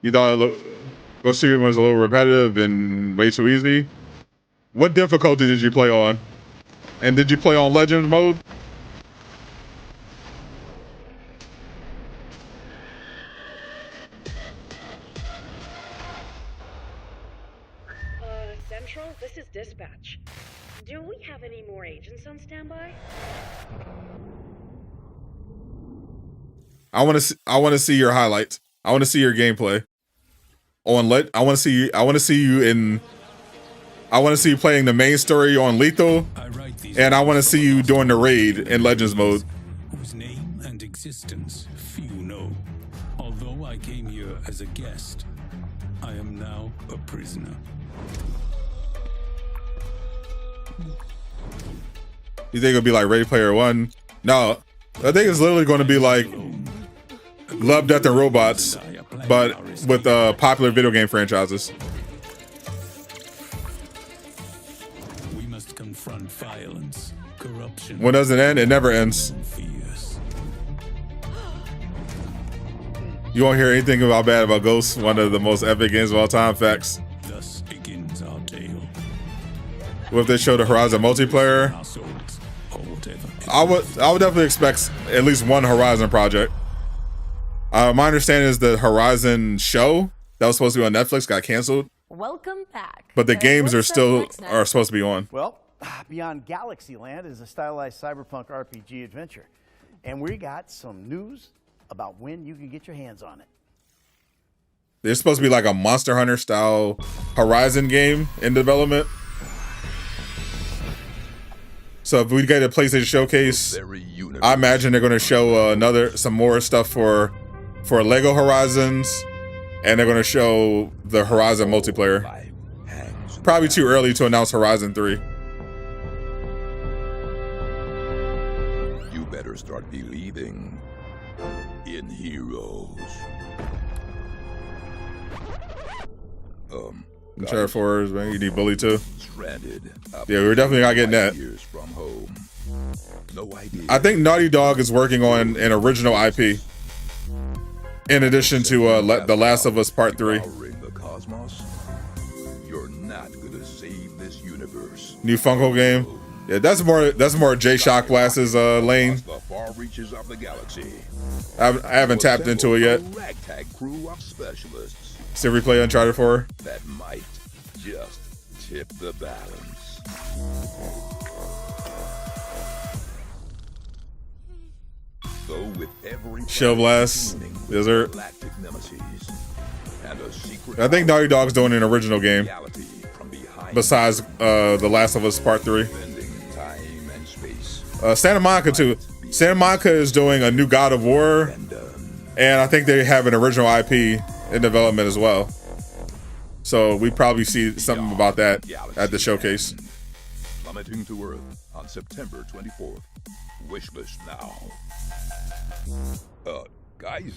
You thought Ghost Recon was a little repetitive and way too easy? What difficulty did you play on? And did you play on Legends mode? Central, this is dispatch. Do we have any more agents on standby? I want to see your highlights. I want to see your gameplay. I want to see you playing the main story on Lethal, and I want to see you doing the raid in Legends mode. Whose name and existence few know. Although I came here as a guest, I am now a prisoner. You think it'll be like Ready Player One? No, I think it's literally going to be like Love, Death, and Robots, but with popular video game franchises. We must confront violence, corruption. When does it end? It never ends. You won't hear anything bad about Ghost, one of the most epic games of all time. Facts. Thus begins our tale. What if they show the Horizon multiplayer? I would definitely expect at least one Horizon project. My understanding is the Horizon show that was supposed to be on Netflix got canceled. Welcome back. But the games are supposed to be on. Well, Beyond Galaxyland is a stylized cyberpunk RPG adventure, and we got some news about when you can get your hands on it. There's supposed to be like a Monster Hunter style Horizon game in development. So if we get a PlayStation Showcase, I imagine they're going to show some more stuff for Lego Horizons, and they're going to show the Horizon multiplayer. Probably too early to announce Horizon 3. You better start believing in heroes. Chair fours, man. You need Bully too. Stranded. Yeah, we're definitely not getting that. Years from home. No idea. I think Naughty Dog is working on an original IP. In addition to The Last of Us Part 3. The cosmos. You're not gonna save this universe. New Funko game. Yeah, that's more J Shock Blast's lane. The far reaches of the galaxy. I haven't tapped into it yet. A ragtag crew of specialists Still replay Uncharted 4. that might just tip the balance. So with every Shield Blast, Desert. galactic nemesis and a secret I think Naughty Dog's doing an original game. reality from behind Besides The Last of Us Part 3. time and space. Santa Monica too. Santa Monica is doing a new God of War. And I think they have an original IP in development as well. So we probably see something about that at the showcase. Plummeting to Earth on September 24th. Wishlist now. Guys?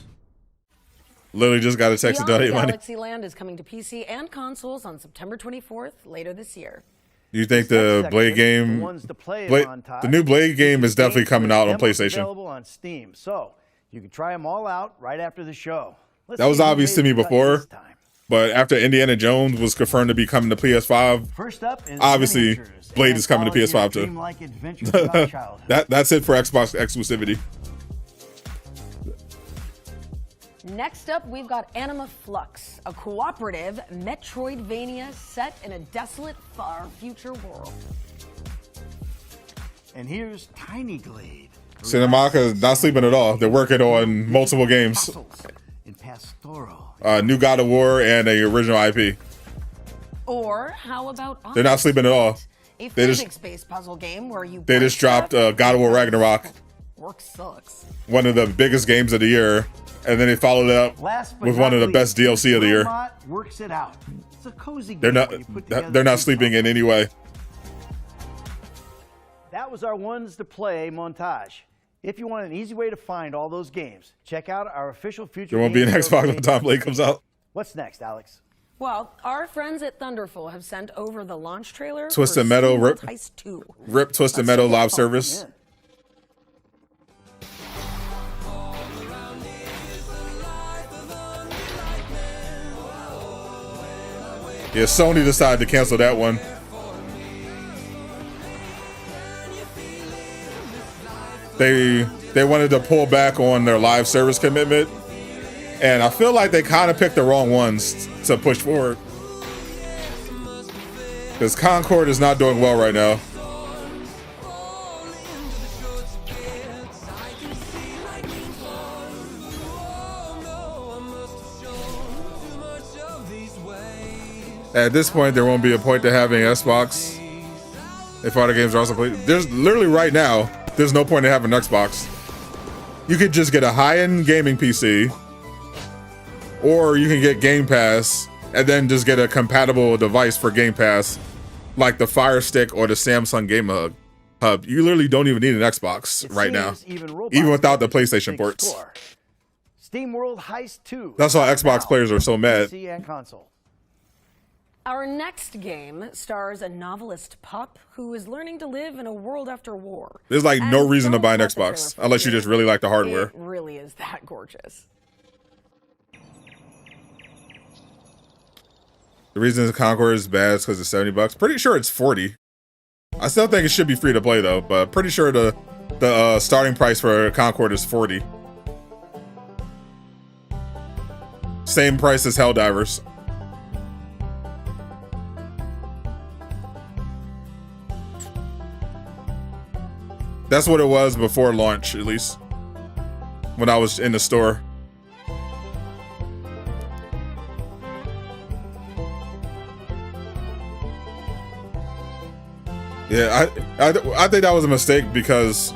Literally just got a text to donate money. Galaxyland is coming to PC and consoles on September 24th later this year. Do you think the Blade game, the new Blade game is definitely coming out on PlayStation? Available on Steam, so you can try them all out right after the show. Let's That was see who obvious made to me the cut before, this time. but after Indiana Jones was confirmed to be coming to PS5, First up is obviously Miniatures, Blade is coming to anthology of PS5 too. dreamlike adventures throughout childhood. That's it for Xbox exclusivity. Next up, we've got Anima Flux, a cooperative Metroidvania set in a desolate, far future world. And here's Tiny Glade. Santa Monica is not sleeping at all. They're working on multiple games. In Pastoral. New God of War and a original IP. Or how about They're not sleeping at all. a They just physics-based puzzle game where you they just dropped God of War Ragnarok, work sucks. one of the biggest games of the year, and then they followed it up Last but with not one of the least, best DLC of the year. Wilmot works it out. It's a cozy They're game not where you put together they're not two sleeping in any way. That was our ones to play montage. If you want an easy way to find all those games, check out our official Future There won't be an Games Show Xbox by the time Blade comes out. What's next, Alex? Well, our friends at Thunderful have sent over the launch trailer Twisted for Metal, SteamWorld Rip- Heist 2. Rip Twisted Metal live service. Yeah, Sony decided to cancel that one. They wanted to pull back on their live service commitment, and I feel like they kind of picked the wrong ones to push forward. Because Concord is not doing well right now. At this point, there won't be a point to having Xbox if all the games are also played. There's literally right now, there's no point in having an Xbox. You could just get a high-end gaming PC, or you can get Game Pass and then just get a compatible device for Game Pass, like the Fire Stick or the Samsung Game Hub. You literally don't even need an Xbox right now, even without the PlayStation ports. Steam World Heist 2. That's why Xbox players are so mad. PC and console. Our next game stars a novelist pup who is learning to live in a world after war. There's like no And reason to don't buy an let the Xbox trailer unless you fool just really like the hardware. It really is that gorgeous. The reason Concord is bad is because it's $70. Pretty sure it's 40. I still think it should be free to play though, but pretty sure the starting price for Concord is 40. Same price as Helldivers. That's what it was before launch, at least. When I was in the store. Yeah, I think that was a mistake because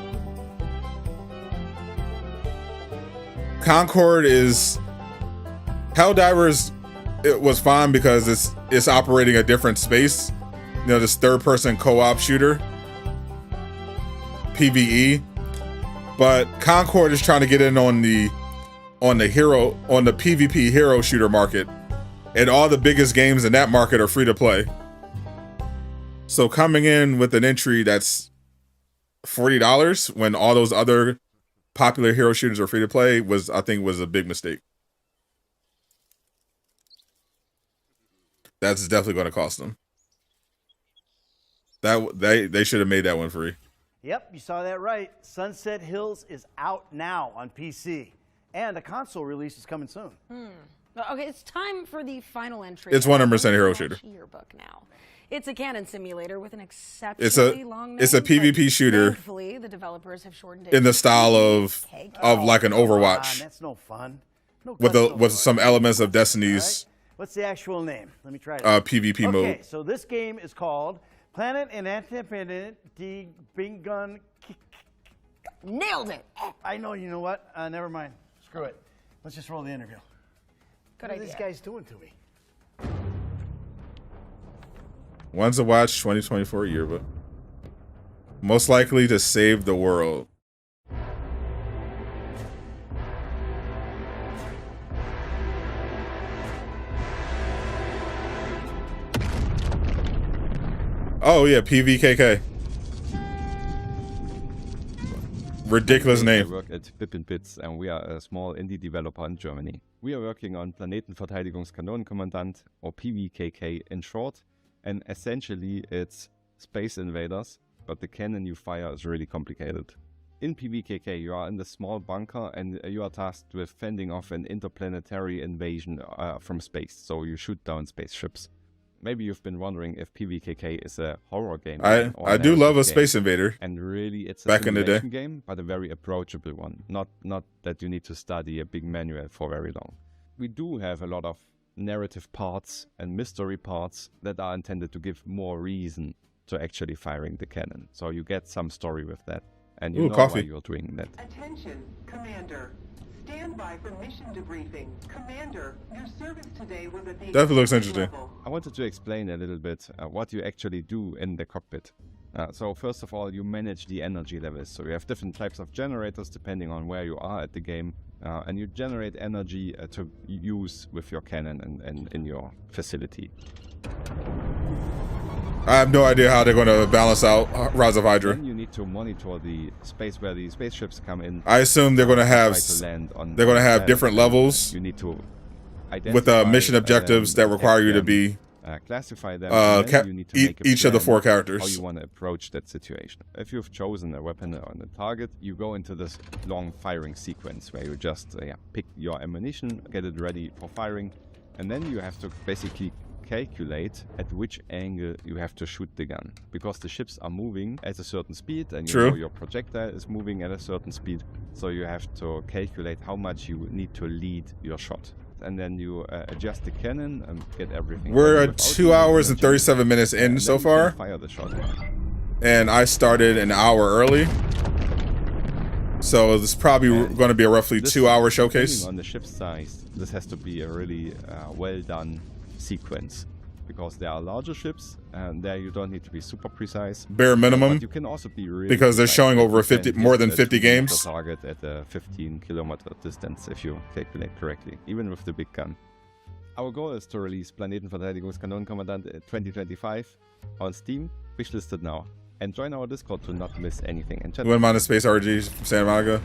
Concord is Helldivers. It was fine because it's operating a different space. You know, this third-person co-op shooter, PvE. But Concord is trying to get in on the PvP hero shooter market, and all the biggest games in that market are free to play. So coming in with an entry that's $40 when all those other popular hero shooters are free to play I think was a big mistake. That's definitely going to cost them. They should have made that one free. Yep, you saw that right. Sunset Hills is out now on PC, and a console release is coming soon. Okay, it's time for the final entry. It's 100% hero shooter. Yearbook now. It's a cannon simulator with an exceptionally long name. It's a PvP shooter. Thankfully, the developers have shortened it In the style of like an Overwatch. That's no fun. With some elements of Destiny's What's the actual name? Let me try it. PvP mode. Okay, so this game is called Planet and Independent Bingun. Nailed it. I know. You know what? Never mind. Screw it. Let's just roll the interview. Good what idea. are these guys doing to me? One's to watch 2024 yearbook. Most likely to save the world. Oh yeah, PVKK. Ridiculous name. I work at Pippin Pits and we are a small indie developer in Germany. We are working on Planetenverteidigungskanonenkommandant, or PVKK in short, and essentially it's Space Invaders, but the cannon you fire is really complicated. In PVKK you are in the small bunker and you are tasked with fending off an interplanetary invasion from space, so you shoot down spaceships. Maybe you've been wondering if PVKK is a horror game. I do love a Space Invader. And really, it's a back in the day game, but a very approachable one. Not that you need to study a big manual for very long. We do have a lot of narrative parts and mystery parts that are intended to give more reason to actually firing the cannon. So you get some story with that, and you know why you're doing that. Attention, Commander. Stand by for mission debriefing. Commander, your service today was at the definitely looks interesting. level. I wanted to explain a little bit what you actually do in the cockpit. So first of all, you manage the energy levels. So you have different types of generators depending on where you are at the game. And you generate energy to use with your cannon and in your facility. I have no idea how they're going to balance out Rise of Hydra. Then you need to monitor the space where the spaceships come in. I assume they're going to have different levels. You need to with mission objectives that require you to be classify them. And then you need to make a each of the plan 4 characters. How you want to approach that situation. If you've chosen a weapon on the target, you go into this long firing sequence where you just pick your ammunition, get it ready for firing, and then you have to basically calculate at which angle you have to shoot the gun, because the ships are moving at a certain speed and you know your projectile is moving at a certain speed, so you have to calculate how much you need to lead your shot, and then you adjust the cannon and get everything. We're at 2 hours and 37 minutes in so far, fire the shot. And I started an hour early, so it's probably going to be a roughly 2-hour showcase. On the ship size, this has to be a really well done sequence, because there are larger ships and there you don't need to be super precise. Bare minimum, but you can also be really because they're showing over more than 50 games. Target at a 15-kilometer distance if you calculate correctly, even with the big gun. Our goal is to release Planetenverteidigungskanonenkommandant 2025 on Steam, wishlisted now, and join our Discord to not miss anything. And Win minus Space RG from Santa Monica.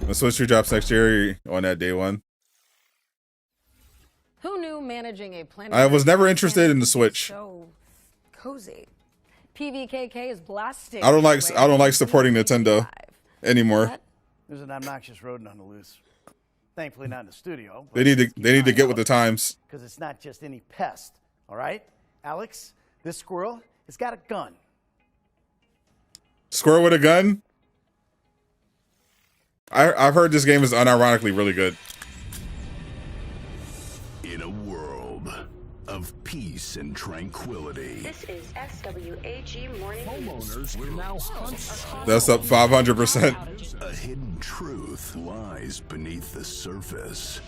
The Switch 2 drops next year on that day one. Who knew managing a planet? I was never interested in the Switch. So cozy. PVKK is blasting. I don't like supporting Nintendo anymore. There's an obnoxious rodent on the loose. Thankfully, not in the studio. They need to get with the times. Because it's not just any pest. All right, Alex, this squirrel has got a gun. Squirrel with a gun? I've heard this game is unironically really good. In a world of peace and tranquility, This is SWAG Morning homeowners will now hunt. That's up 500%. A hidden truth lies beneath the surface.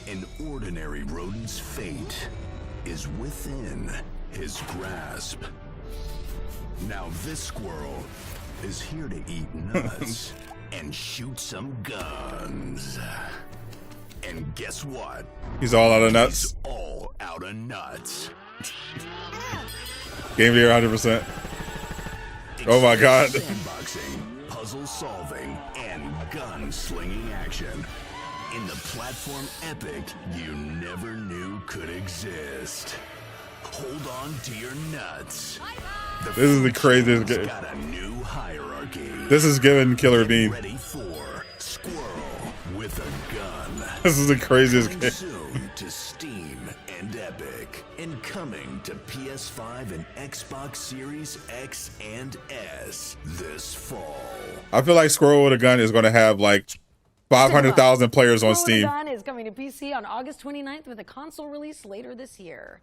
An ordinary rodent's fate is within his grasp. Now this squirrel is here to eat nuts and shoot some guns. And guess what? He's all out of nuts. He's all out of nuts. Game of the year 100%. Oh my god. Sandboxing, puzzle solving, and gun slinging action. in the platform epic you never knew could exist. Hold on to your nuts. This is the craziest game. Got a new hierarchy. This is giving Killer Bean. Ready for Squirrel with a gun. This is the craziest Coming game. soon to Steam and Epic, and coming to PS5 and Xbox Series X and S this fall. I feel like Squirrel with a Gun is going to have like 500,000 players on Steam. Borderlands is coming to PC on August 29th with a console release later this year.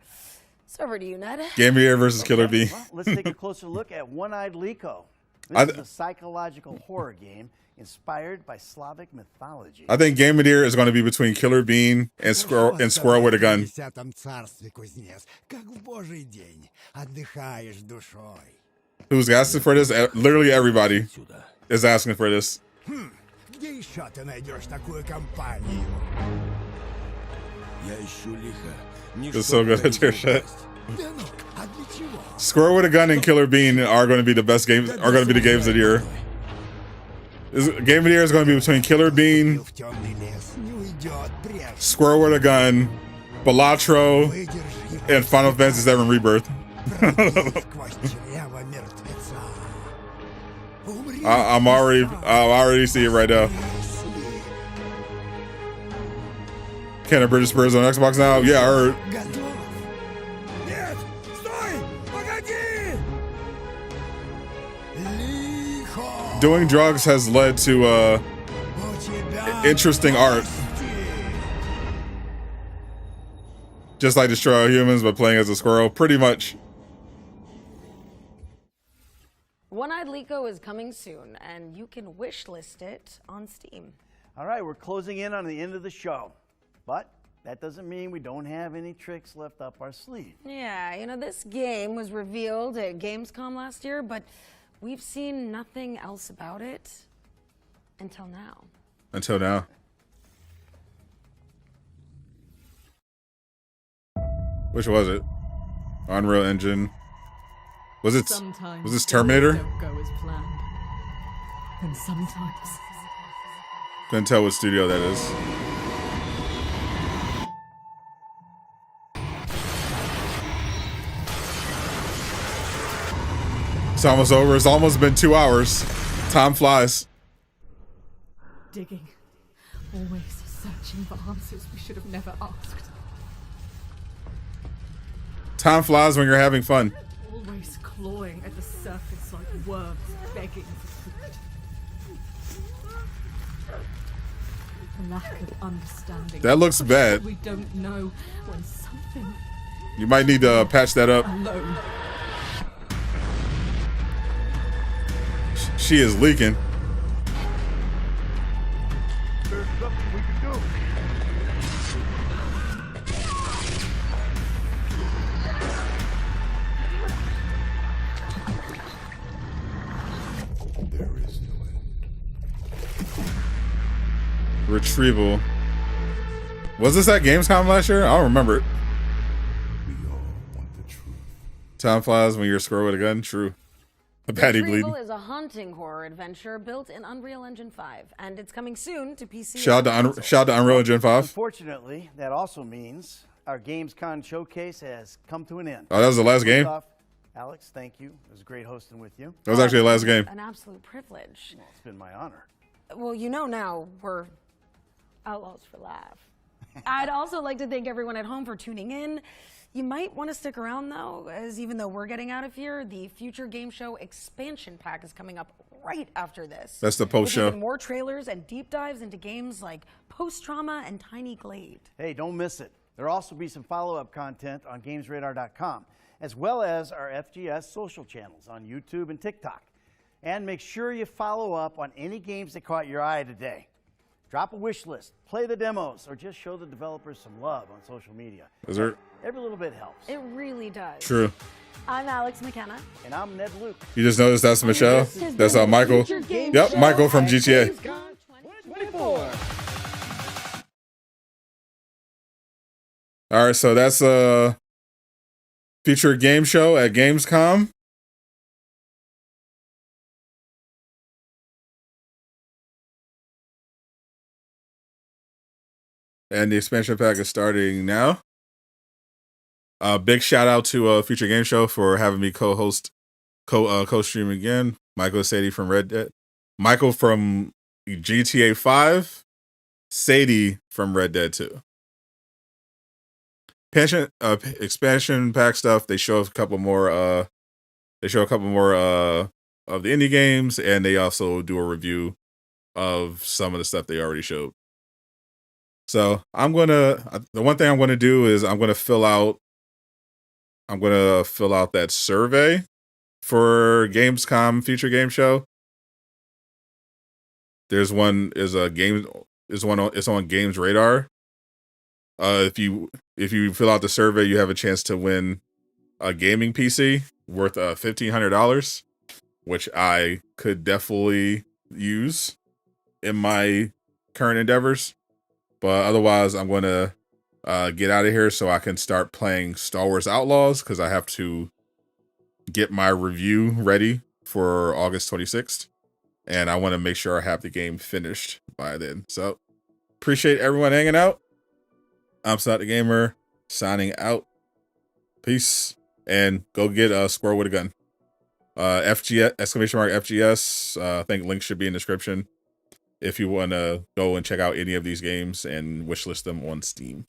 So over to you, Ned. Game of the Year versus Killer Bee. Well, let's take a closer look at One-Eyed Liko. This is a psychological horror game inspired by Slavic mythology. I think Game of the Year is going to be between Killer Bean and Squirrel with a Gun. Who's asking for this? Literally everybody is asking for this. Где еще ты найдешь такую компанию? Я ищу лихо. It's so good at your shit. Squirrel with a Gun and Killer Bean are going to be the best games. Are going to be the games of the year. Game of the Year is going to be between Killer Bean, Squirrel with a Gun, Balatro, and Final Fantasy VII Rebirth. I already see it right now. Can a British Spurs on Xbox now? Yeah, I heard. Doing drugs has led to interesting art. Just like Destroy All Humans, but playing as a squirrel, pretty much. One-Eyed Liko is coming soon, and you can wishlist it on Steam. All right, we're closing in on the end of the show, but that doesn't mean we don't have any tricks left up our sleeve. Yeah, you know, this game was revealed at Gamescom last year, but we've seen nothing else about it until now. Until now. Which was it? Unreal Engine. Was it? Was this Terminator? Don't go as planned. And sometimes Couldn't tell what studio that is. It's almost over. It's almost been 2 hours. Time flies. digging, always searching for answers we should have never asked. Time flies when you're having fun. Always clawing at the surface like worms begging for food. The lack of understanding. That looks bad. We don't know when something You might need to patch that up. alone. She is leaking. There's nothing we can do. There is no end. Retrieval. Was this at Gamescom last year? I don't remember it. We all want the truth. Time flies when you're a squirrel with a gun. True. A patty bleeding. Retrieval is a haunting horror adventure built in Unreal Engine 5, and it's coming soon to PC. Shout out to Unreal Engine 5. Unfortunately, that also means our Gamescom showcase has come to an end. Oh, that was the last game? First off, Alex, thank you. It was great hosting with you. That was actually the last game. An absolute privilege. Well, it's been my honor. Well, you know now we're outlaws for laugh. I'd also like to thank everyone at home for tuning in. You might want to stick around, though, as even though we're getting out of here, the Future Game Show expansion pack is coming up right after this. That's the post With show. even more trailers and deep dives into games like Post Trauma and Tiny Glade. Hey, don't miss it. There'll also be some follow-up content on GamesRadar.com, as well as our FGS social channels on YouTube and TikTok. And make sure you follow up on any games that caught your eye today. Drop a wish list, play the demos, or just show the developers some love on social media. Is there? Every little bit helps. It really does. True. I'm Alex McKenna. And I'm Ned Luke. You just noticed that's Michelle? That's Michael. Yep, Michael from GTA. 24. All right, so that's Future Game Show at Gamescom. and the expansion pack is starting now. Big shout out to Future Game Show for having me co-stream again. Michael Sadie from Red Dead, Michael from GTA 5, Sadie from Red Dead 2. Expansion pack stuff. They show a couple more. Of the indie games, and they also do a review of some of the stuff they already showed. So the one thing I'm gonna do is I'm gonna fill out that survey for Gamescom Future Game Show. It's on Games Radar. If you fill out the survey, you have a chance to win a gaming PC worth $1,500, which I could definitely use in my current endeavors. But otherwise, I'm going to get out of here so I can start playing Star Wars Outlaws, because I have to get my review ready for August 26th. And I want to make sure I have the game finished by then. So, appreciate everyone hanging out. I'm Sadot the Gamer, signing out. Peace. And go get a squirrel with a gun. FGS, FGS. I think links should be in the description if you want to go and check out any of these games and wishlist them on Steam.